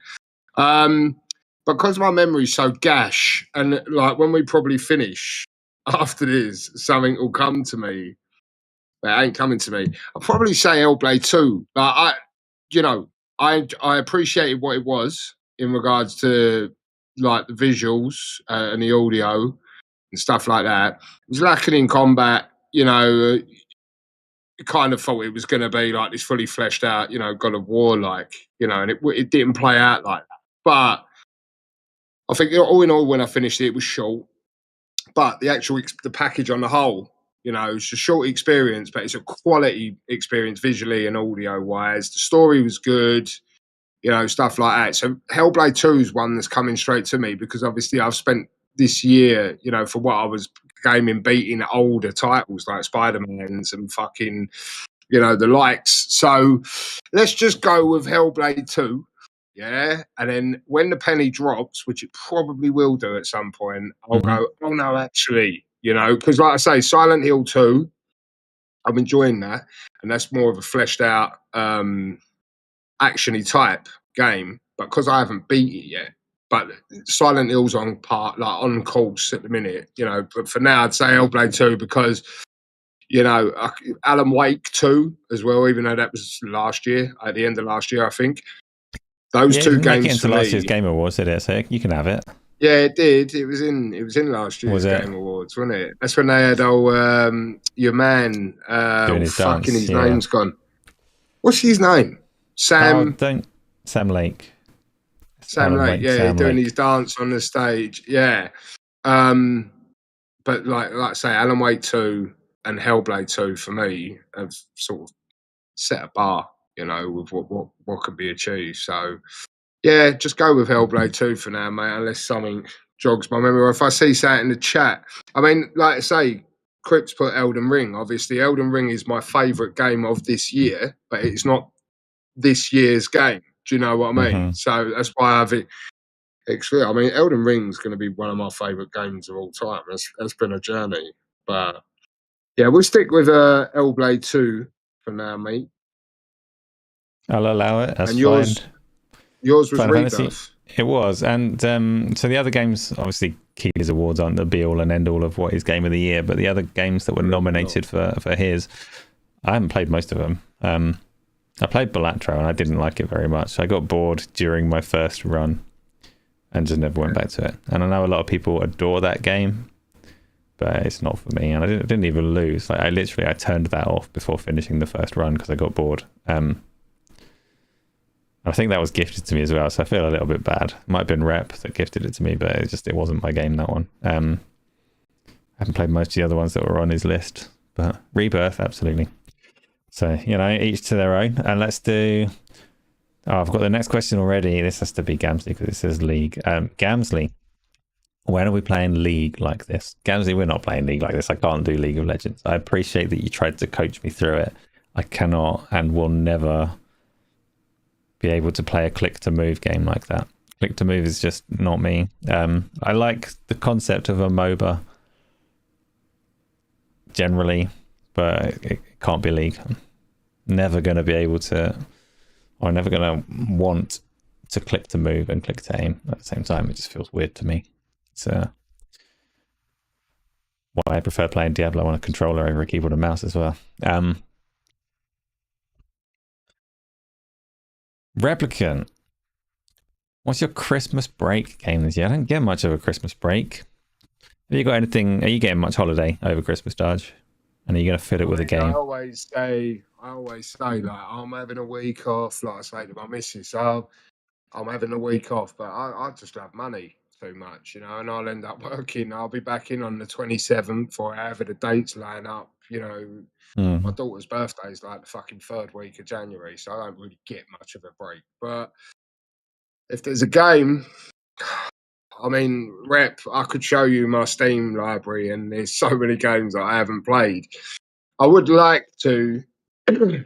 Because my memory's so gash, and like when we probably finish after this, something will come to me. That ain't coming to me. I'll probably say Hellblade 2. Like I appreciated what it was in regards to like the visuals and the audio and stuff like that. It was lacking in combat, you know. Kind of thought it was going to be like this fully fleshed out, you know, God of War like, you know, and it didn't play out like that. But I think all in all, when I finished it, it was short. But the package on the whole, you know, it's a short experience, but it's a quality experience visually and audio-wise. The story was good, you know, stuff like that. So Hellblade 2 is one that's coming straight to me because obviously I've spent this year, you know, for what I was gaming, beating older titles like Spider-Man's and fucking, you know, the likes. So let's just go with Hellblade 2. Yeah, and then when the penny drops, which it probably will do at some point, I'll go, oh no, actually, you know, because like I say, Silent Hill 2, I'm enjoying that, and that's more of a fleshed out, actiony type game. But because I haven't beat it yet, but Silent Hill's on course at the minute, you know. But for now, I'd say Hellblade 2 because, you know, Alan Wake 2 as well, even though that was last year, at the end of last year, I think. Those two games make it into last year's Game Awards, did it? So you can have it. Yeah, it did. It was in last year's Game Awards, wasn't it? That's when they had your man doing his dance. His name's gone. What's his name? Sam. Sam Lake. Sam Lake. Yeah, Sam doing his dance on the stage. Yeah. But like I say, Alan Wake 2 and Hellblade 2 for me have sort of set a bar, you know, with what could be achieved. So, yeah, just go with Hellblade 2 for now, mate, unless something jogs my memory. Or if I see something in the chat. I mean, like I say, Crips put Elden Ring. Obviously, Elden Ring is my favourite game of this year, but it's not this year's game. Do you know what I mean? So that's why I have it. I mean, Elden Ring's going to be one of my favourite games of all time. That's been a journey. But, yeah, we'll stick with Hellblade 2 for now, mate. I'll allow it. That's yours, fine. Yours was Final Rebirth. Fantasy. It was. And so the other games, obviously, Keely's Awards aren't the be-all and end-all of what is Game of the Year, but the other games that were nominated for his, I haven't played most of them. I played Balatro, and I didn't like it very much. I got bored during my first run and just never went back to it. And I know a lot of people adore that game, but it's not for me. And I didn't even lose. Like I turned that off before finishing the first run because I got bored. I think that was gifted to me as well, so I feel a little bit bad. It might have been Rep that gifted it to me, but it wasn't my game, that one. I haven't played most of the other ones that were on his list, but Rebirth, absolutely. So, you know, each to their own. And let's do... Oh, I've got the next question already. This has to be Gamsley because it says League. Gamsley, when are we playing League like this? Gamsley, we're not playing League like this. I can't do League of Legends. I appreciate that you tried to coach me through it. I cannot and will never be able to play a click to move game like that. Click to move is just not me. I like the concept of a MOBA generally, but it can't be League. I'm never going to be able to, or never going to want to click to move and click to aim at the same time. It just feels weird to me. It's why I prefer playing Diablo on a controller over a keyboard and mouse as well. Replicant, what's your Christmas break game this year? I don't get much of a Christmas break. Have you got anything? Are you getting much holiday over Christmas, Darge? And are you going to fit it with a game? I always say, like, I'm having a week off. Like I say to my missus, I'm having a week off, but I just have money too much, you know, and I'll end up working. I'll be back in on the 27th, or however the dates line up, you know. My daughter's birthday is like the fucking 3rd week of January, so I don't really get much of a break. But if there's a game, I mean, I could show you my Steam library, and there's so many games that I haven't played. I would like to do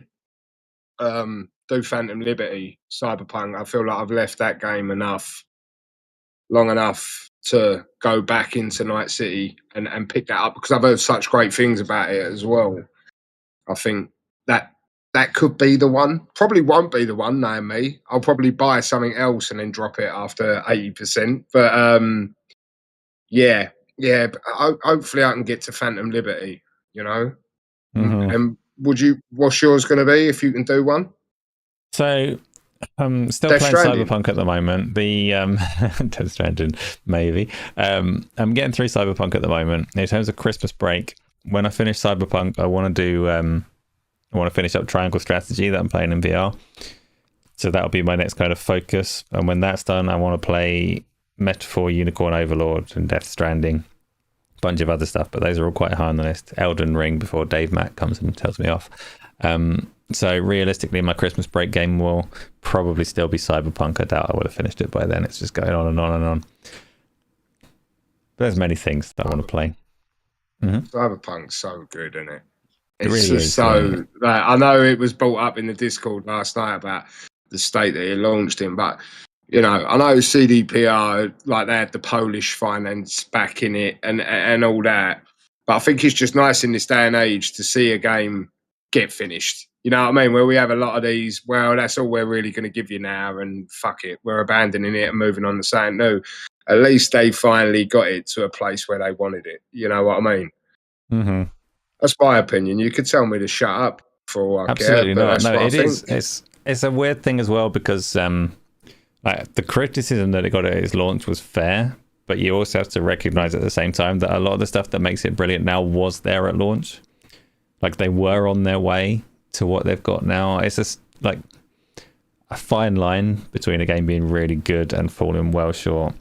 Phantom Liberty, Cyberpunk. I feel like I've left that game long enough to go back into Night City and pick that up, because I've heard such great things about it as well. I think that could be the one. Probably won't be the one, knowing me. I'll probably buy something else and then drop it after 80%. But yeah. But hopefully I can get to Phantom Liberty, you know. And what's yours going to be if you can do one? So I'm still Death playing Stranding. Cyberpunk at the moment. The Death Stranding, maybe. I'm getting through Cyberpunk at the moment. In terms of Christmas break, when I finish Cyberpunk, I want to finish up Triangle Strategy that I'm playing in VR. So that'll be my next kind of focus. And when that's done, I want to play Metaphor, Unicorn Overlord, and Death Stranding. A bunch of other stuff, but those are all quite high on the list. Elden Ring before Dave Mack comes and tells me off. So realistically, my Christmas break game will probably still be Cyberpunk. I doubt I would have finished it by then. It's just going on and on and on. But there's many things that I want to play. Cyberpunk's so good, isn't it? It's really just is, so. Like, I know it was brought up in the Discord last night about the state that it launched in, but you know, I know CDPR, like, they had the Polish finance back in it and all that. But I think it's just nice in this day and age to see a game get finished. You know what I mean? Where we have a lot of these, well, that's all we're really going to give you now, and fuck it, we're abandoning it and moving on to something new. At least they finally got it to a place where they wanted it. You know what I mean? That's my opinion. You could tell me to shut up for all I Absolutely care, not. No, it is. It's a weird thing as well, because like, the criticism that it got at its launch was fair, but you also have to recognize at the same time that a lot of the stuff that makes it brilliant now was there at launch. Like, they were on their way to what they've got now. It's just like a fine line between a game being really good and falling well short.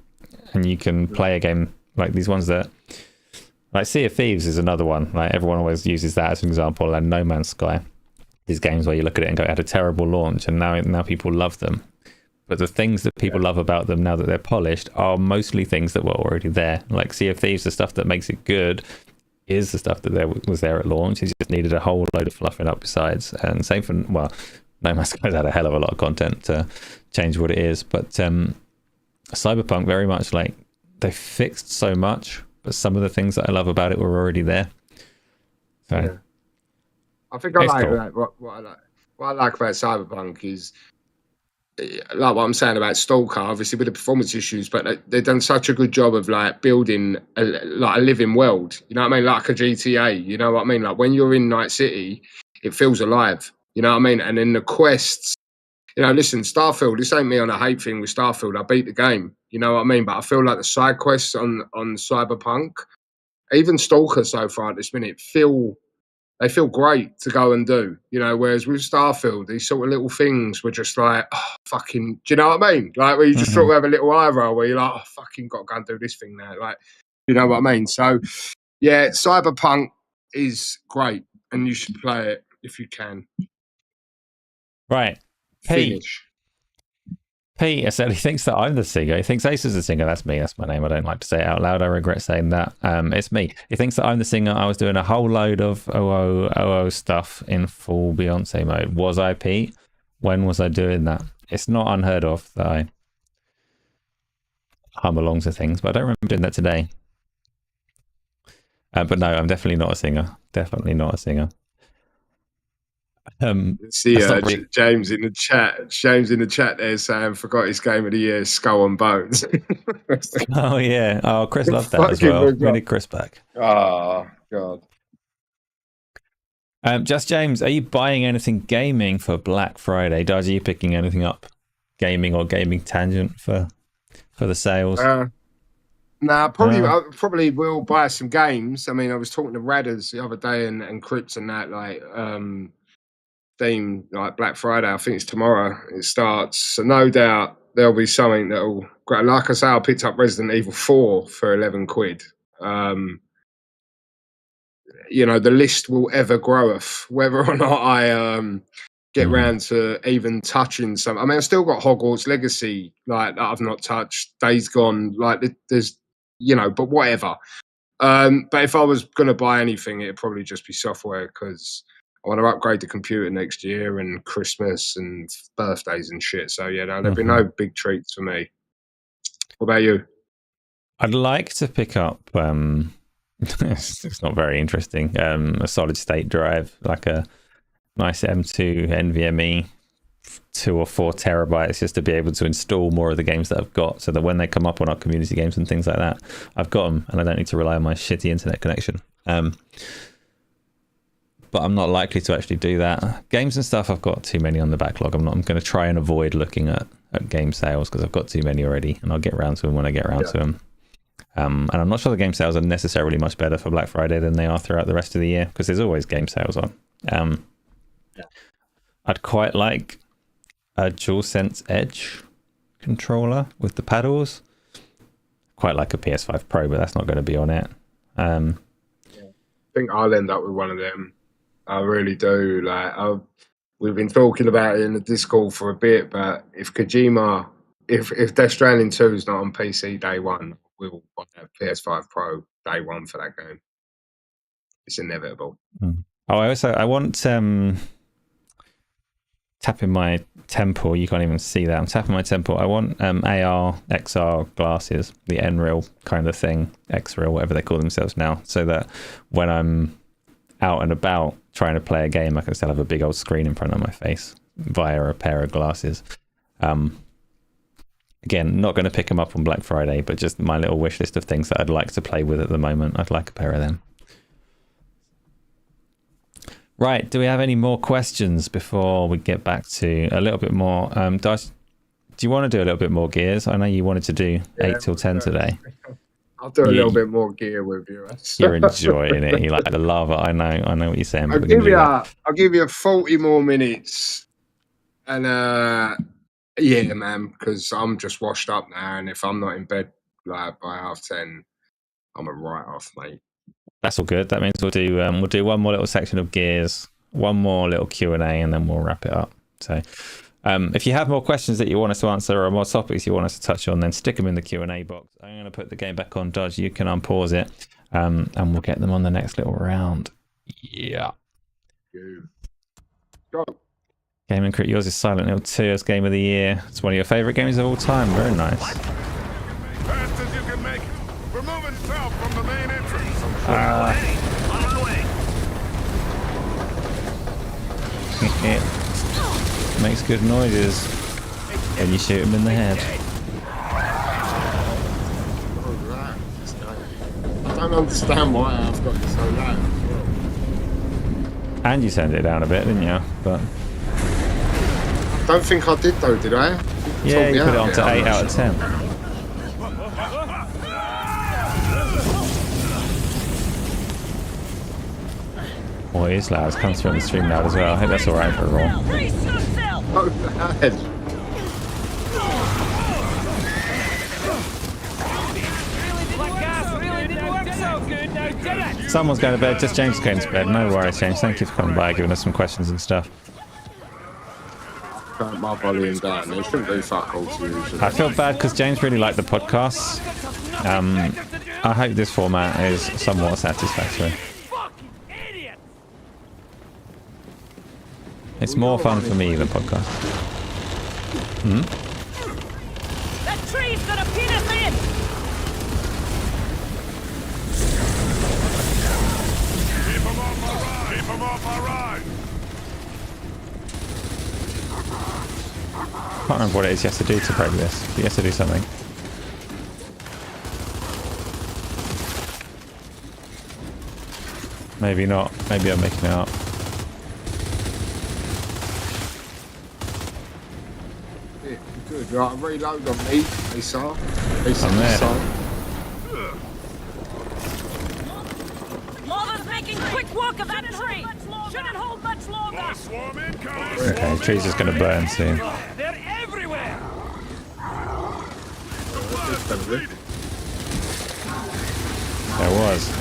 And you can play a game like these ones that, like Sea of Thieves is another one. Like, everyone always uses that as an example, and No Man's Sky. These games where you look at it and go, it had a terrible launch, and now people love them. But the things that people love about them now that they're polished are mostly things that were already there. Like Sea of Thieves, the stuff that makes it good is the stuff that was there at launch. It just needed a whole load of fluffing up besides. And same for, well, No Man's Sky's had a hell of a lot of content to change what it is. But Cyberpunk, very much like, they fixed so much, but some of the things that I love about it were already there. So, Yeah. I think I like cool. that. What I like about Cyberpunk is, like what I'm saying about Stalker, obviously with the performance issues, but they've done such a good job of like building a living world. You know what I mean? Like a GTA. You know what I mean? Like, when you're in Night City, it feels alive. You know what I mean? And then the quests. You know, listen, Starfield, this ain't me on a hate thing with Starfield. I beat the game. You know what I mean? But I feel like the side quests on Cyberpunk, even Stalker so far at this minute, they feel great to go and do. You know, whereas with Starfield, these sort of little things were just like, oh, fucking, do you know what I mean? Like, where you just sort of have a little eye roll where you're like, oh, fucking got to go and do this thing now. Like, you know what I mean? So, yeah, Cyberpunk is great, and you should play it if you can. right. Pete said he thinks that I'm the singer. He thinks Ace is the singer. That's me. That's my name. I don't like to say it out loud. I regret saying that. It's me. He thinks that I'm the singer. I was doing a whole load of OO stuff in full Beyonce mode. Was I, Pete? When was I doing that? it's not unheard of that I hum along to things, but I don't remember doing that today. But no, I'm definitely not a singer. Definitely not a singer. See, really... James in the chat. James in the chat there saying, "Forgot his game of the year, Skull and Bones." Oh yeah. Oh, Chris loved that as well. We need Chris back. Oh God. Just James, are you buying anything gaming for Black Friday? Darge, are you picking anything up, gaming or gaming tangent for the sales? Nah, I probably will buy some games. I mean, I was talking to Radders the other day and Crips and that, like theme, like Black Friday. I think it's tomorrow it starts. So no doubt there'll be something that'll. Like I say, I picked up Resident Evil 4 for 11 quid. You know, the list will ever groweth, whether or not I get round to even touching some. I mean, I've still got Hogwarts Legacy, like, that I've not touched. Days Gone, like, there's, you know, but whatever. But if I was going to buy anything, it'd probably just be software, because I want to upgrade the computer next year and Christmas and birthdays and shit. So, yeah, no, there'll be no big treats for me. What about you? I'd like to pick up... it's not very interesting. A solid state drive, like a nice M2 NVMe, 2 or 4 terabytes, just to be able to install more of the games that I've got, so that when they come up on our community games and things like that, I've got them and I don't need to rely on my shitty internet connection. But I'm not likely to actually do that. Games and stuff, I've got too many on the backlog. I'm going to try and avoid looking at game sales, because I've got too many already, and I'll get around to them when I get around to them. And I'm not sure the game sales are necessarily much better for Black Friday than they are throughout the rest of the year, because there's always game sales on. I'd quite like a DualSense Edge controller with the paddles. Quite like a PS5 Pro, but that's not going to be on it. I think I'll end up with one of them. I really do. Like, we've been talking about it in the Discord for a bit, but if Kojima, if Death Stranding 2 is not on PC day one, we'll buy a PS5 Pro day one for that game. It's inevitable. I want tapping my temple. You can't even see that. I'm tapping my temple. I want AR, XR glasses, the Nreal kind of thing, Xreal, whatever they call themselves now, so that when I'm out and about trying to play a game, I can still have a big old screen in front of my face via a pair of glasses. Again, not going to pick them up on Black Friday, but just my little wish list of things that I'd like to play with at the moment. I'd like a pair of them. Right, do we have any more questions before we get back to a little bit more? Darge, do you want to do a little bit more Gears? I know you wanted to do 8 till 10 today. I'll do a little bit more gear with you. You're enjoying it. You like the lava. I know what you're saying. I'll give you 40 more minutes, and yeah, man, because I'm just washed up now, and if I'm not in bed like by 10:30, I'm a write-off, mate. That's all good. That means we'll do one more little section of Gears, one more little Q&A, and then we'll wrap it up. So, if you have more questions that you want us to answer or more topics you want us to touch on, then stick them in the Q&A box. I'm going to put the game back on. Darge, you can unpause it, and we'll get them on the next little round. Yeah. Go. Gaming Crit, yours is Silent Hill 2 as Game of the Year. It's one of your favourite games of all time. Very nice. Fast as you can make it. We're moving south from the main entrance. On my way. It makes good noises when you shoot him in the head. I don't understand why I've got it so loud. And you turned it down a bit, didn't you? But I don't think I did though, did I? Yeah, you put it on to 8 out of 10. Oh, it is loud. It comes through on the stream loud as well. I hope that's alright for a roll. Oh, bad. Someone's going to bed. Just James is going to bed. No worries, James. Thank you for coming by, giving us some questions and stuff. Got my volume down. It shouldn't do fuck all to you. I feel bad because James really liked the podcasts. I hope this format is somewhat satisfactory. It's more fun for me than podcast. That tree's gonna pin us in! Keep him off our ride! Keep him off our ride! I can't remember what it is he has to do to break this. He has to do something. Maybe not. Maybe I'm making it up. Yeah, good. Right, reload on me, Asa. I'm there. Lava's making quick work of that tree! Shouldn't hold much longer! Swarm incoming! Okay, the tree's just going to burn soon. They're everywhere! There was.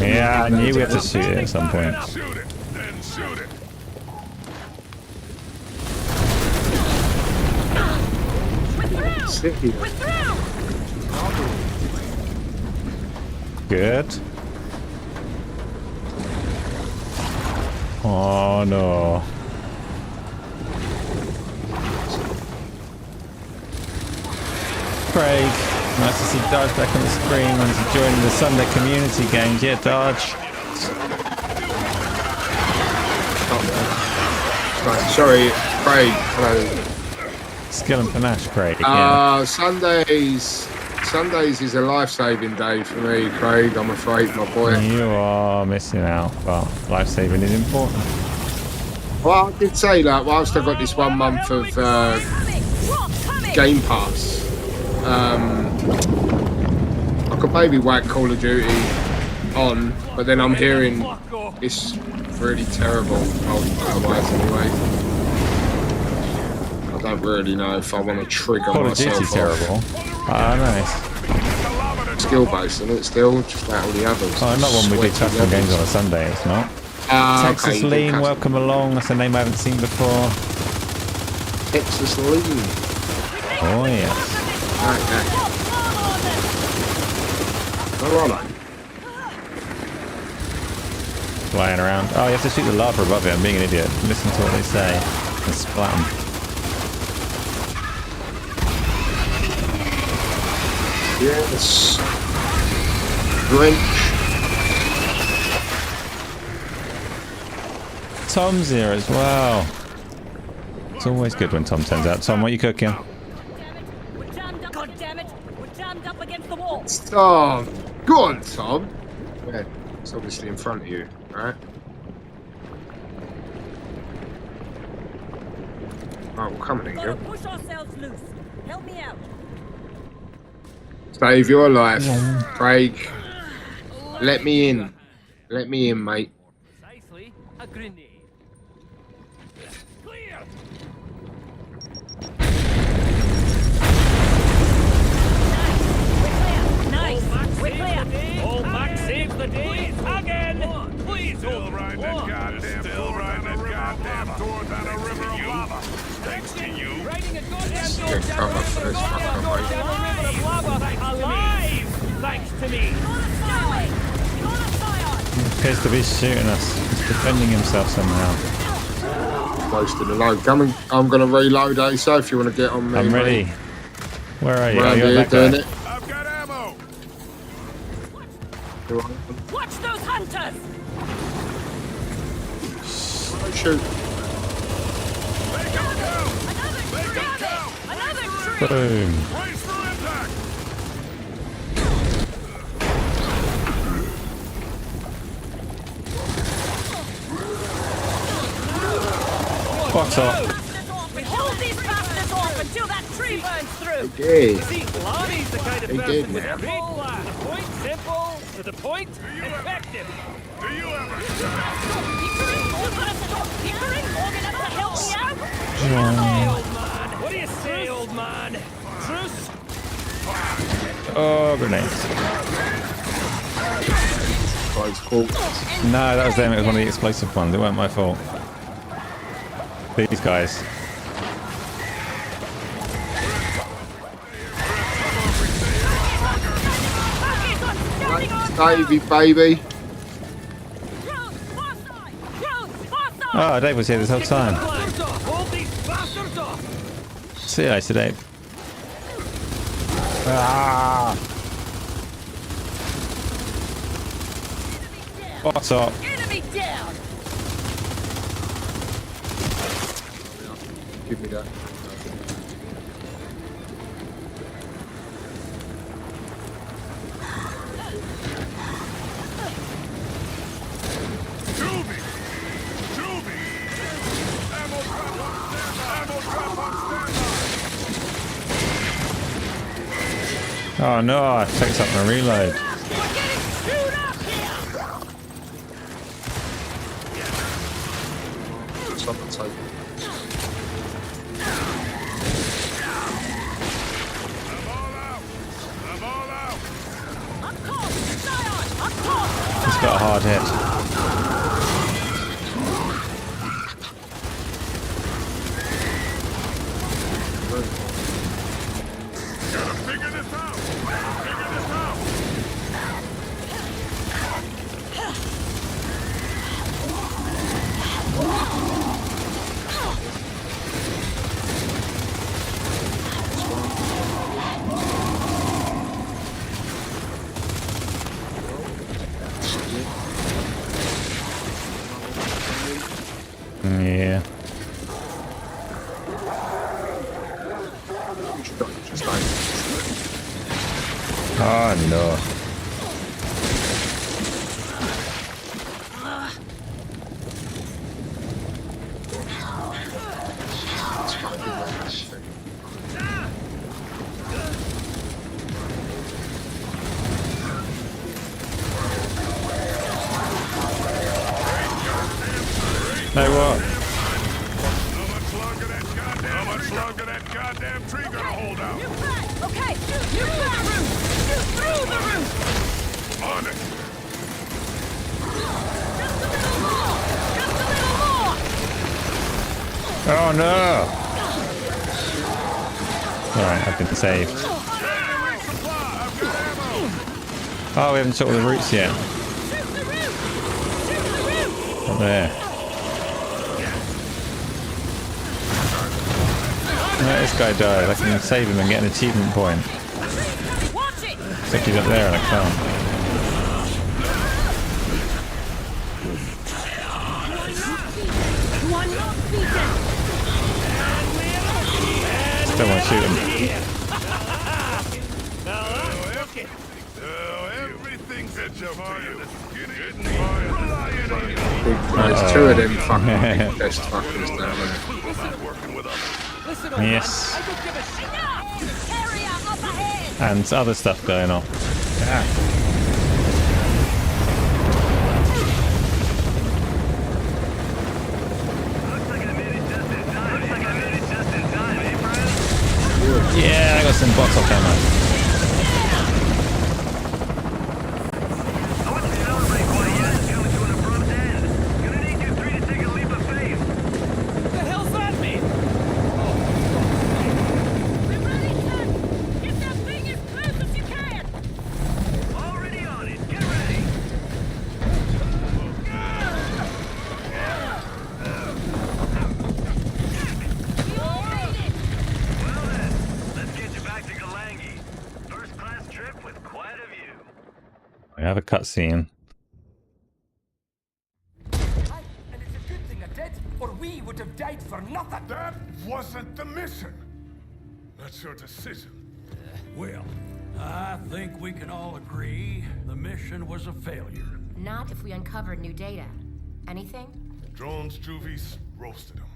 Yeah, I knew we had to shoot it at some point. Shoot it! Then shoot it! We're through! Good. Oh no. Craig, nice to see Darge back on the screen and joining the Sunday community games. Yeah, Darge. Sorry, Craig. Hello. Skill and panache, Craig. Yeah. Sundays is a life-saving day for me, Craig. I'm afraid, my boy. You are missing out, but life-saving is important. Well, I did say that whilst I've got this 1 month of Game Pass, I could maybe whack Call of Duty on, but then I'm hearing it's really terrible multiplayer-wise anyway. I don't really know if I want to trigger Call of myself Duty off. terrible. Ah, nice. Skill-based, and it's still just like all the others. Oh, not one we do custom games on a Sunday, it's not. Texas okay, Lean, welcome along. That's a name I haven't seen before. Texas Lean. Oh, yes. Okay. Where are they? Flying around. Oh, you have to shoot the lava above it. I'm being an idiot. Listen to what they say and splat them. Yes. Drench. Tom's here as well. It's always good when Tom turns out. Tom, what are you cooking? God damn it! We're jammed up against the wall! Tom. Go on, Tom. Yeah, it's obviously in front of you, right? Right, we're coming in, Gotta girl. push ourselves loose. Help me out. Save your life, Craig. Let me in. Let me in, mate. Precisely a grenade. Clear! Nice! We're clear! Old Mac saves the day again! Please, Still riding that goddamn door down a river of lava. Thanks to you. riding a goddamn door Get down cover for this fucking down mate. a river of lava alive! Thanks to me! Appears to be shooting us. He's defending himself somehow. Close to the load. Come and I'm gonna reload, Asa, if you want to get on me. I'm ready. Mate. Where are you? Around Oh, you're here that doing guy. it. I've got ammo. Watch those hunters! Don't shoot. Another tree! Boom. Brace for impact. Box off. Hold these bastards off until that tree burns through! him. did. See, Lonnie's the kind of He person did, with man. big plans. To the point, simple. To the point, effective. Do you ever? Hey, old man. What do you say, old man? Truce? Oh, grenades. Guy's cool. No, that was them. It was one of the explosive ones. It weren't my fault. These guys. Davey, baby. Oh, Dave was here this whole time. Hold these bastards off. See you later, Dave. Ah! What's up? Enemy down! Give me that. Oh no, I picked up my reload. It's on the table. It's got a hard hit. Gotta figure this out. Figure this out. Yeah. Just like, Oh no. it's fucking rubbish. No what? How much longer that goddamn tree gonna hold out? Okay, you through the roof! On it. Oh no! Alright, I've been saved. Oh, we haven't shot all the roots yet. Up there. Let this guy die. I can save him and get an achievement point. Except he's up there and I can't. Still want to shoot him. Everything's a joke to you. There's two of them fucking best fuckers down there. Yes. And other stuff going on. Yeah. Yeah, I got some box off ammo. We have a cutscene. And it's a good thing I did, or we would have died for nothing. That wasn't the mission. That's your decision. Well, I think we can all agree the mission was a failure. Not if we uncovered new data. Anything? Drones, juvies, roasted them.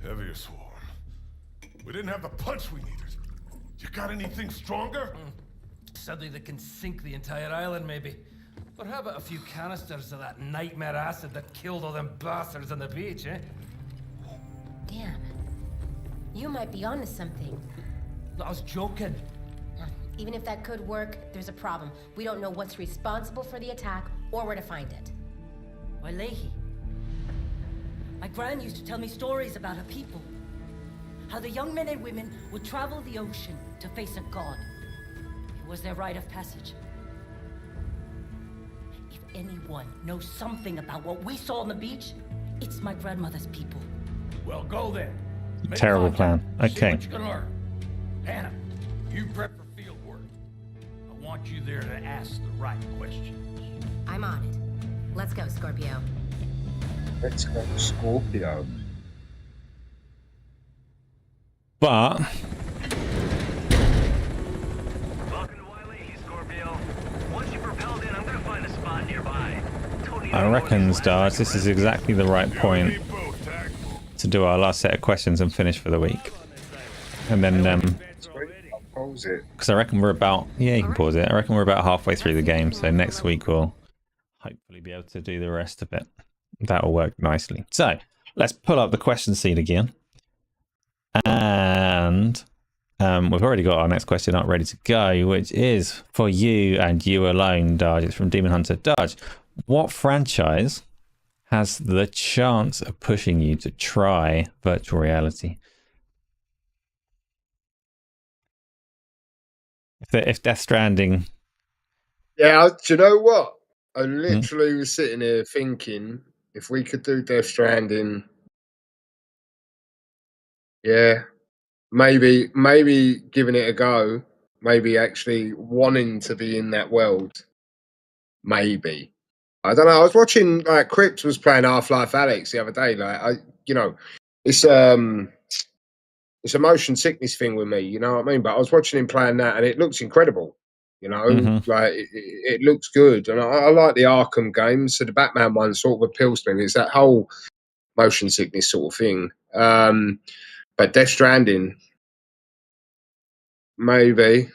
Heavier swarm. We didn't have the punch we needed. You got anything stronger? Something that can sink the entire island, maybe. Or how about a few canisters of that nightmare acid that killed all them bastards on the beach, eh? Damn. You might be onto something. I was joking. Even if that could work, there's a problem. We don't know what's responsible for the attack or where to find it. Why, Leahy? My gran used to tell me stories about her people. How the young men and women would travel the ocean to face a god. It was their rite of passage. If anyone knows something about what we saw on the beach, it's my grandmother's people. Well, go then. Make Terrible plan. contact. See Okay. what you can learn. Hannah, you prep for field work. I want you there to ask the right questions. I'm on it. Let's go, Scorpio. Let's go, Scorpio. But Welcome to Wiley, Scorpio. Once you're propelled in, I'm gonna find a spot nearby. I reckon, Darge, this is exactly the right point to do our last set of questions and finish for the week. And then, I'll pause it. because I reckon we're about, yeah, you can pause it. I reckon we're about halfway through the game, so next week we'll hopefully be able to do the rest of it. That'll work nicely. So let's pull up the question seed again. And we've already got our next question up ready to go, which is for you and you alone, Darge. It's from Demon Hunter. Darge, what franchise has the chance of pushing you to try virtual reality? If Death Stranding... Yeah, do you know what? I literally was sitting here thinking, if we could do Death Stranding, yeah, maybe giving it a go, maybe actually wanting to be in that world, maybe. I don't know. I was watching, like, Crypt was playing Half-Life Alyx the other day. Like, it's a motion sickness thing with me, you know what I mean? But I was watching him playing that, and it looks incredible. Like it looks good, and I like the Arkham games. So the Batman one sort of appeals to me. It's that whole motion sickness sort of thing. But Death Stranding, maybe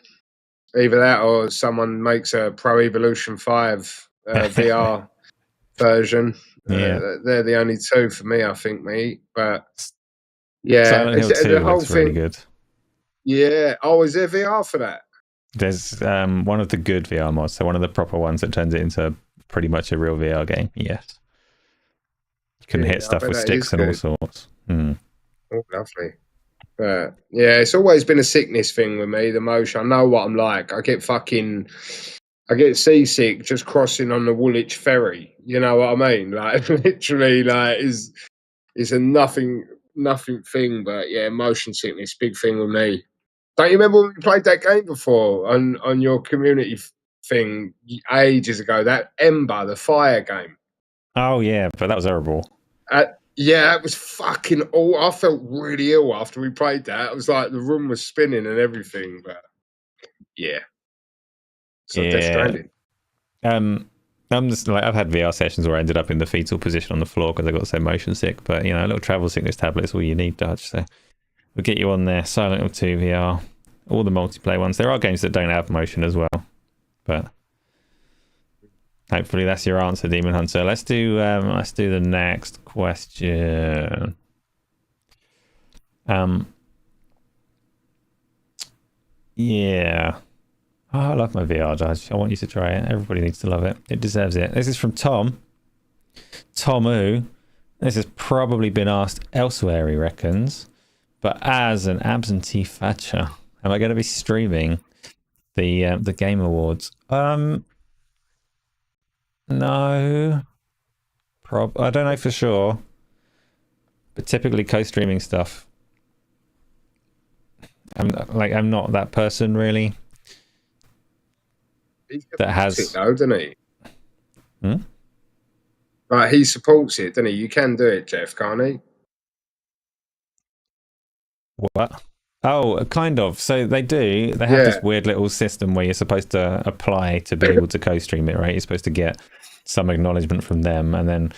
either that or someone makes a Pro Evolution 5 VR version. Yeah, they're the only two for me, I think, mate. But yeah, Silent Hill 2 the whole looks really thing. good. Yeah. Oh, is there VR for that? There's one of the good VR mods, so one of the proper ones that turns it into pretty much a real VR game. Yes. You can hit stuff with sticks and all sorts. Oh, lovely. But yeah, it's always been a sickness thing with me, the motion. I know what I'm like. I get seasick just crossing on the Woolwich ferry. You know what I mean? Like, literally, like, is a nothing thing. But yeah, motion sickness, big thing with me. Don't you remember when we played that game before on your community thing ages ago? That Ember, the fire game. Oh yeah, but that was horrible. Yeah, it was fucking all. I felt really ill after we played that. It was like the room was spinning and everything. But yeah, so Death Stranding. I'm just like, I've had VR sessions where I ended up in the fetal position on the floor because I got so motion sick. But a little travel sickness tablet is all you need, Dutch. So we'll get you on there. Silent Hill 2 VR, all the multiplayer ones. There are games that don't have motion as well, but hopefully that's your answer, Demon Hunter. Let's do the next question. Yeah. Oh, I love my VR, Dodge. I want you to try it. Everybody needs to love it. It deserves it. This is from Tom. Tomu. This has probably been asked elsewhere, he reckons. But as an absentee fetcher, am I going to be streaming the Game Awards? No. I don't know for sure. But typically co-streaming stuff. I'm not that person really. That has it though, doesn't he? Hmm? Right, he supports it, doesn't he? You can do it, Jeff, can't he? What? Oh, kind of. So they do. They have this weird little system where you're supposed to apply to be able to co-stream it, right? You're supposed to get some acknowledgement from them, and then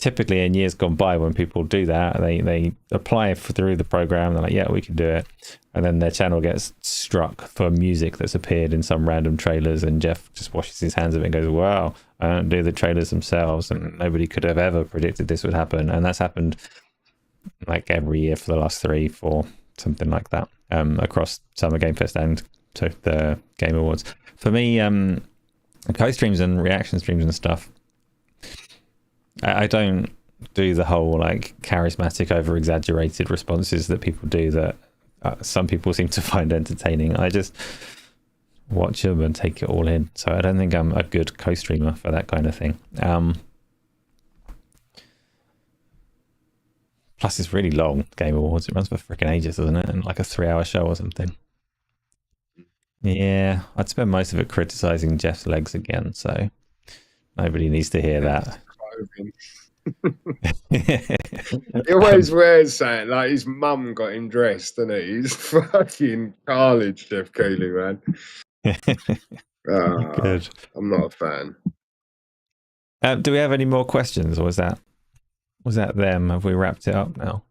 typically in years gone by, when people do that, they apply through the program. They're like, yeah, we can do it, and then their channel gets struck for music that's appeared in some random trailers, and Jeff just washes his hands of it and goes, wow, I don't do the trailers themselves, and nobody could have ever predicted this would happen. And that's happened like every year for the last 3, 4, something like that, across Summer Game Fest and to the Game Awards. For me, co-streams and reaction streams and stuff, I don't do the whole like charismatic, over exaggerated responses that people do that some people seem to find entertaining. I just watch them and take it all in. So I don't think I'm a good co-streamer for that kind of thing. Plus it's really long, Game Awards. It runs for freaking ages, doesn't it? And like a 3-hour show or something. Yeah, I'd spend most of it criticizing Jeff's legs again, so nobody needs to hear that. He always wears something, like his mum got him dressed, didn't he? He's fucking carnage, Jeff Keighley, man. Good. I'm not a fan. Do we have any more questions, or was that them? Have we wrapped it up now?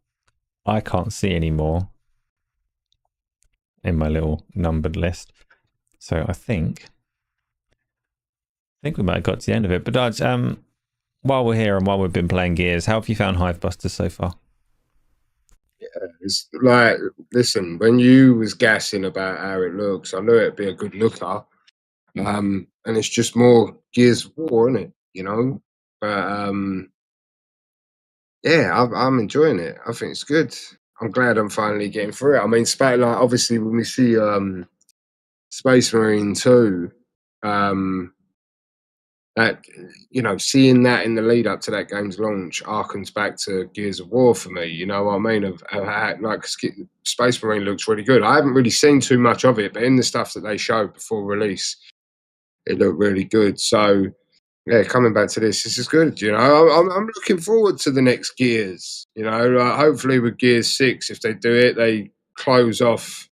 I can't see any more in my little numbered list, so I think we might have got to the end of it. But Darge, while we're here and while we've been playing Gears, how have you found Hivebusters so far? Yeah, it's like, listen, when you was gassing about how it looks, I knew it'd be a good looker. And it's just more Gears of War, isn't it? You know? But yeah, I'm enjoying it. I think it's good. I'm glad I'm finally getting through it. I mean, like, obviously when we see Space Marine 2, that, you know, seeing that in the lead up to that game's launch harkens back to Gears of War for me. You know what I mean? Of how, like, Space Marine looks really good. I haven't really seen too much of it, but in the stuff that they showed before release, it looked really good. So yeah, coming back to this is good. You know, I'm looking forward to the next Gears. You know, hopefully with Gears 6, if they do it, they close off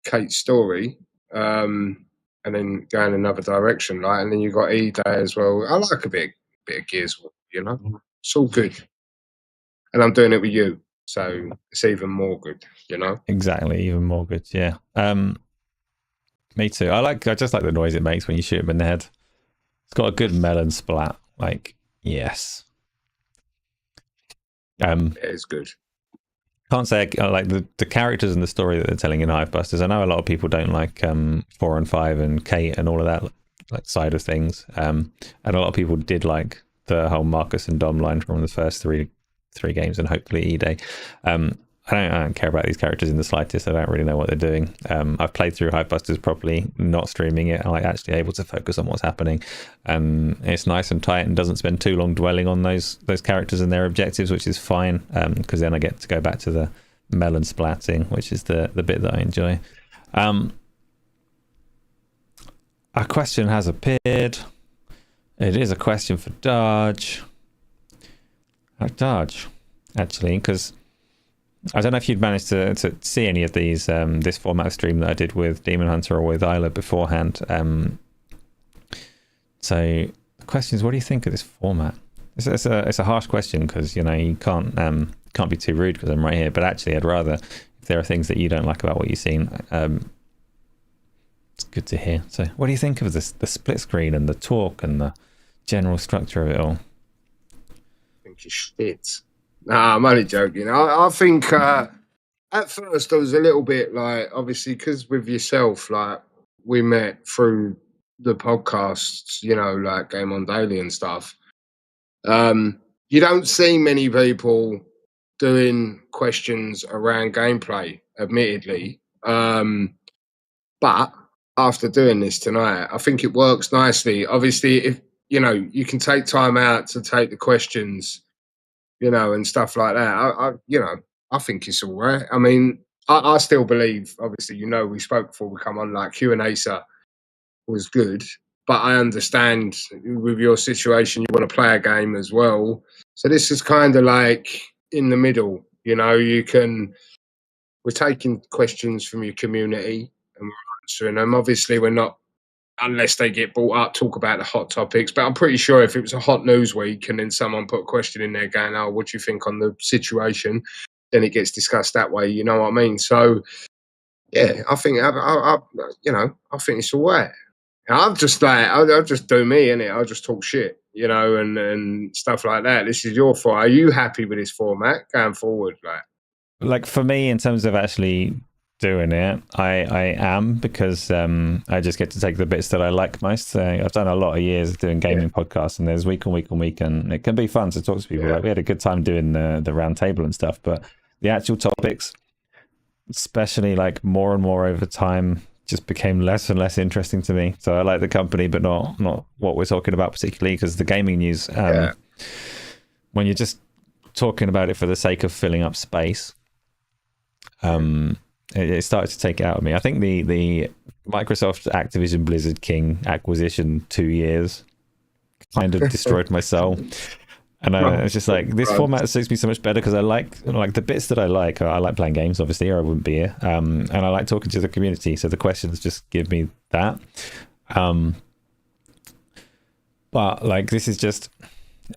Kate's story. And then go in another direction, right? And then you've got E-Day as well. I like a bit of Gears, you know? It's all good. And I'm doing it with you, so it's even more good, you know? Exactly, even more good, yeah. Me too. I just like the noise it makes when you shoot him in the head. It's got a good melon splat. Like, yes. It's good. Can't say I like the characters and the story that they're telling in Hivebusters. I know a lot of people don't like 4 and 5 and Kate and all of that like side of things. And a lot of people did like the whole Marcus and Dom line from the first three games, and hopefully E-Day. I don't care about these characters in the slightest. I don't really know what they're doing. I've played through Hivebusters properly, not streaming it. I'm like actually able to focus on what's happening, and it's nice and tight and doesn't spend too long dwelling on those characters and their objectives, which is fine, because then I get to go back to the melon splatting, which is the bit that I enjoy. A question has appeared. It is a question for Darge. Darge, actually, because I don't know if you'd managed to see any of these, this format of stream that I did with Demon Hunter or with Isla beforehand. So the question is, what do you think of this format? It's a harsh question because, you know, you can't be too rude because I'm right here. But actually, I'd rather, if there are things that you don't like about what you've seen, it's good to hear. So what do you think of this, the split screen and the talk and the general structure of it all? I think it's shit. Nah, I'm only joking. I think at first I was a little bit like, obviously, because with yourself, like, we met through the podcasts, you know, like Game On Daily and stuff. You don't see many people doing questions around gameplay, admittedly. But after doing this tonight, I think it works nicely. Obviously, if, you know, you can take time out to take the questions, you know, and stuff like that. I think it's all right. I mean, I still believe, obviously, you know, we spoke before we come on, like Q&A was good, but I understand with your situation, you want to play a game as well. So this is kind of like in the middle, you know, we're taking questions from your community and we're answering them. Obviously, we're not unless they get brought up, talk about the hot topics. But I'm pretty sure if it was a hot news week and then someone put a question in there going, "Oh, what do you think on the situation?" then it gets discussed that way. You know what I mean? So yeah, I think I think it's all right. I'm just like I'll just do me, innit? I'll just talk shit, and stuff like that. This is your fault. Are you happy with this format going forward? Like for me, in terms of actually doing it, I am, because I just get to take the bits that I like most. I've done a lot of years doing gaming podcasts, and there's week on week on week, and it can be fun to talk to people. Like we had a good time doing the round table and stuff, but the actual topics, especially like more and more over time, just became less and less interesting to me. So I like the company, but not what we're talking about particularly, because the gaming news, when you're just talking about it for the sake of filling up space, it started to take it out of me. I think the Microsoft Activision Blizzard King acquisition 2 years kind of destroyed my soul. And I was just like, this format suits me so much better, because I like the bits that I like playing games, obviously, or I wouldn't be here. And I like talking to the community. So the questions just give me that. But like, this is just,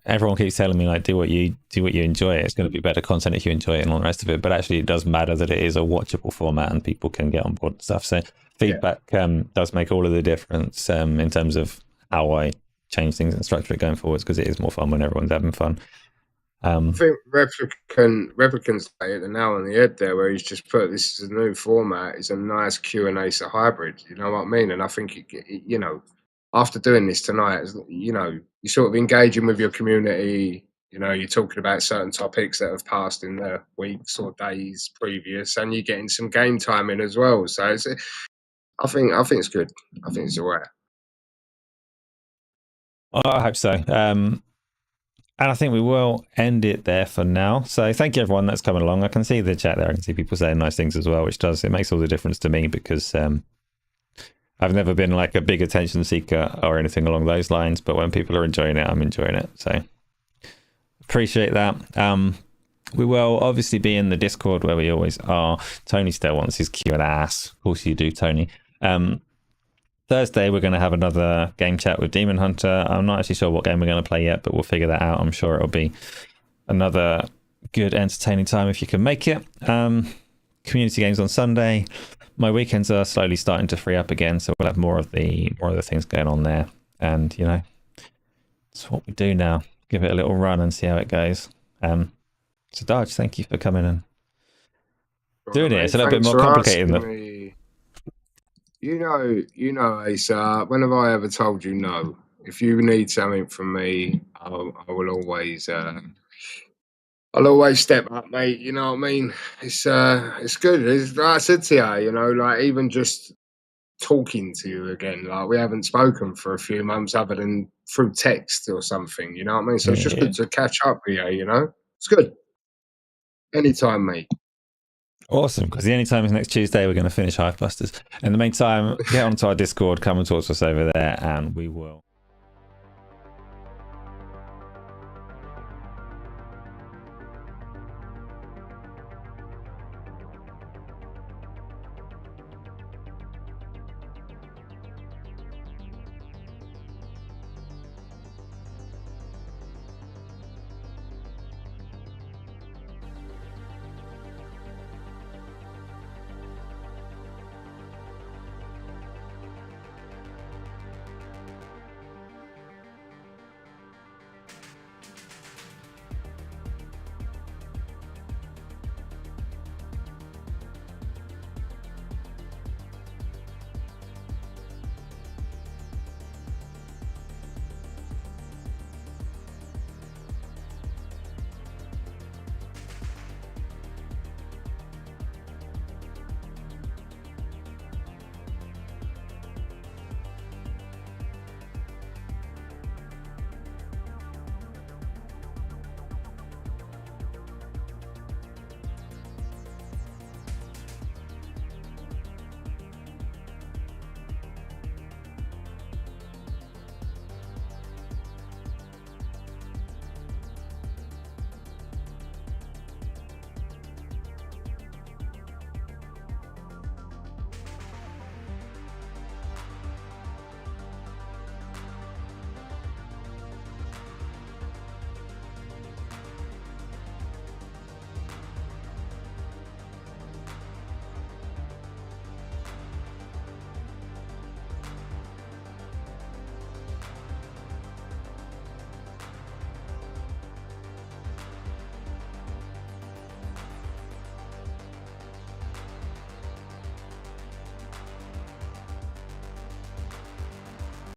everyone keeps telling me like, do what you enjoy. It's going to be better content if you enjoy it and all the rest of it. But actually, it does matter that it is a watchable format and people can get on board and stuff. So feedback does make all of the difference in terms of how I change things and structure it going forwards, because it is more fun when everyone's having fun. I think Replicant's hit the nail on the head there, where he's just put, this is a new format. It's a nice Q&A hybrid. You know what I mean? And I think after doing this tonight, you're sort of engaging with your community. You're talking about certain topics that have passed in the weeks or days previous, and you're getting some game time in as well. So I think it's good. I think it's all right. I hope so. And I think we will end it there for now. So thank you, everyone that's coming along. I can see the chat there. I can see people saying nice things as well, which it makes all the difference to me, because I've never been like a big attention seeker or anything along those lines. But when people are enjoying it, I'm enjoying it. So appreciate that. We will obviously be in the Discord where we always are. Tony still wants his Q&A. Of course you do, Tony. Thursday, we're going to have another game chat with Demon Hunter. I'm not actually sure what game we're going to play yet, but we'll figure that out. I'm sure it'll be another good, entertaining time if you can make it. Community games on Sunday. My weekends are slowly starting to free up again, so we'll have more of the things going on there. And it's what we do now. Give it a little run and see how it goes. So Darge, thank you for coming and doing it. It's a little bit more complicated than that. You know, Asa, when have I ever told you no? If you need something from me, I will always I'll always step up, mate. You know what I mean? It's good. It's, like I said to you, like even just talking to you again, like we haven't spoken for a few months other than through text or something, you know what I mean? So it's just good to catch up with you, It's good. Anytime, mate. Awesome, because the only time is next Tuesday. We're going to finish Hivebusters. In the meantime, get onto our Discord, come and talk to us over there, and we will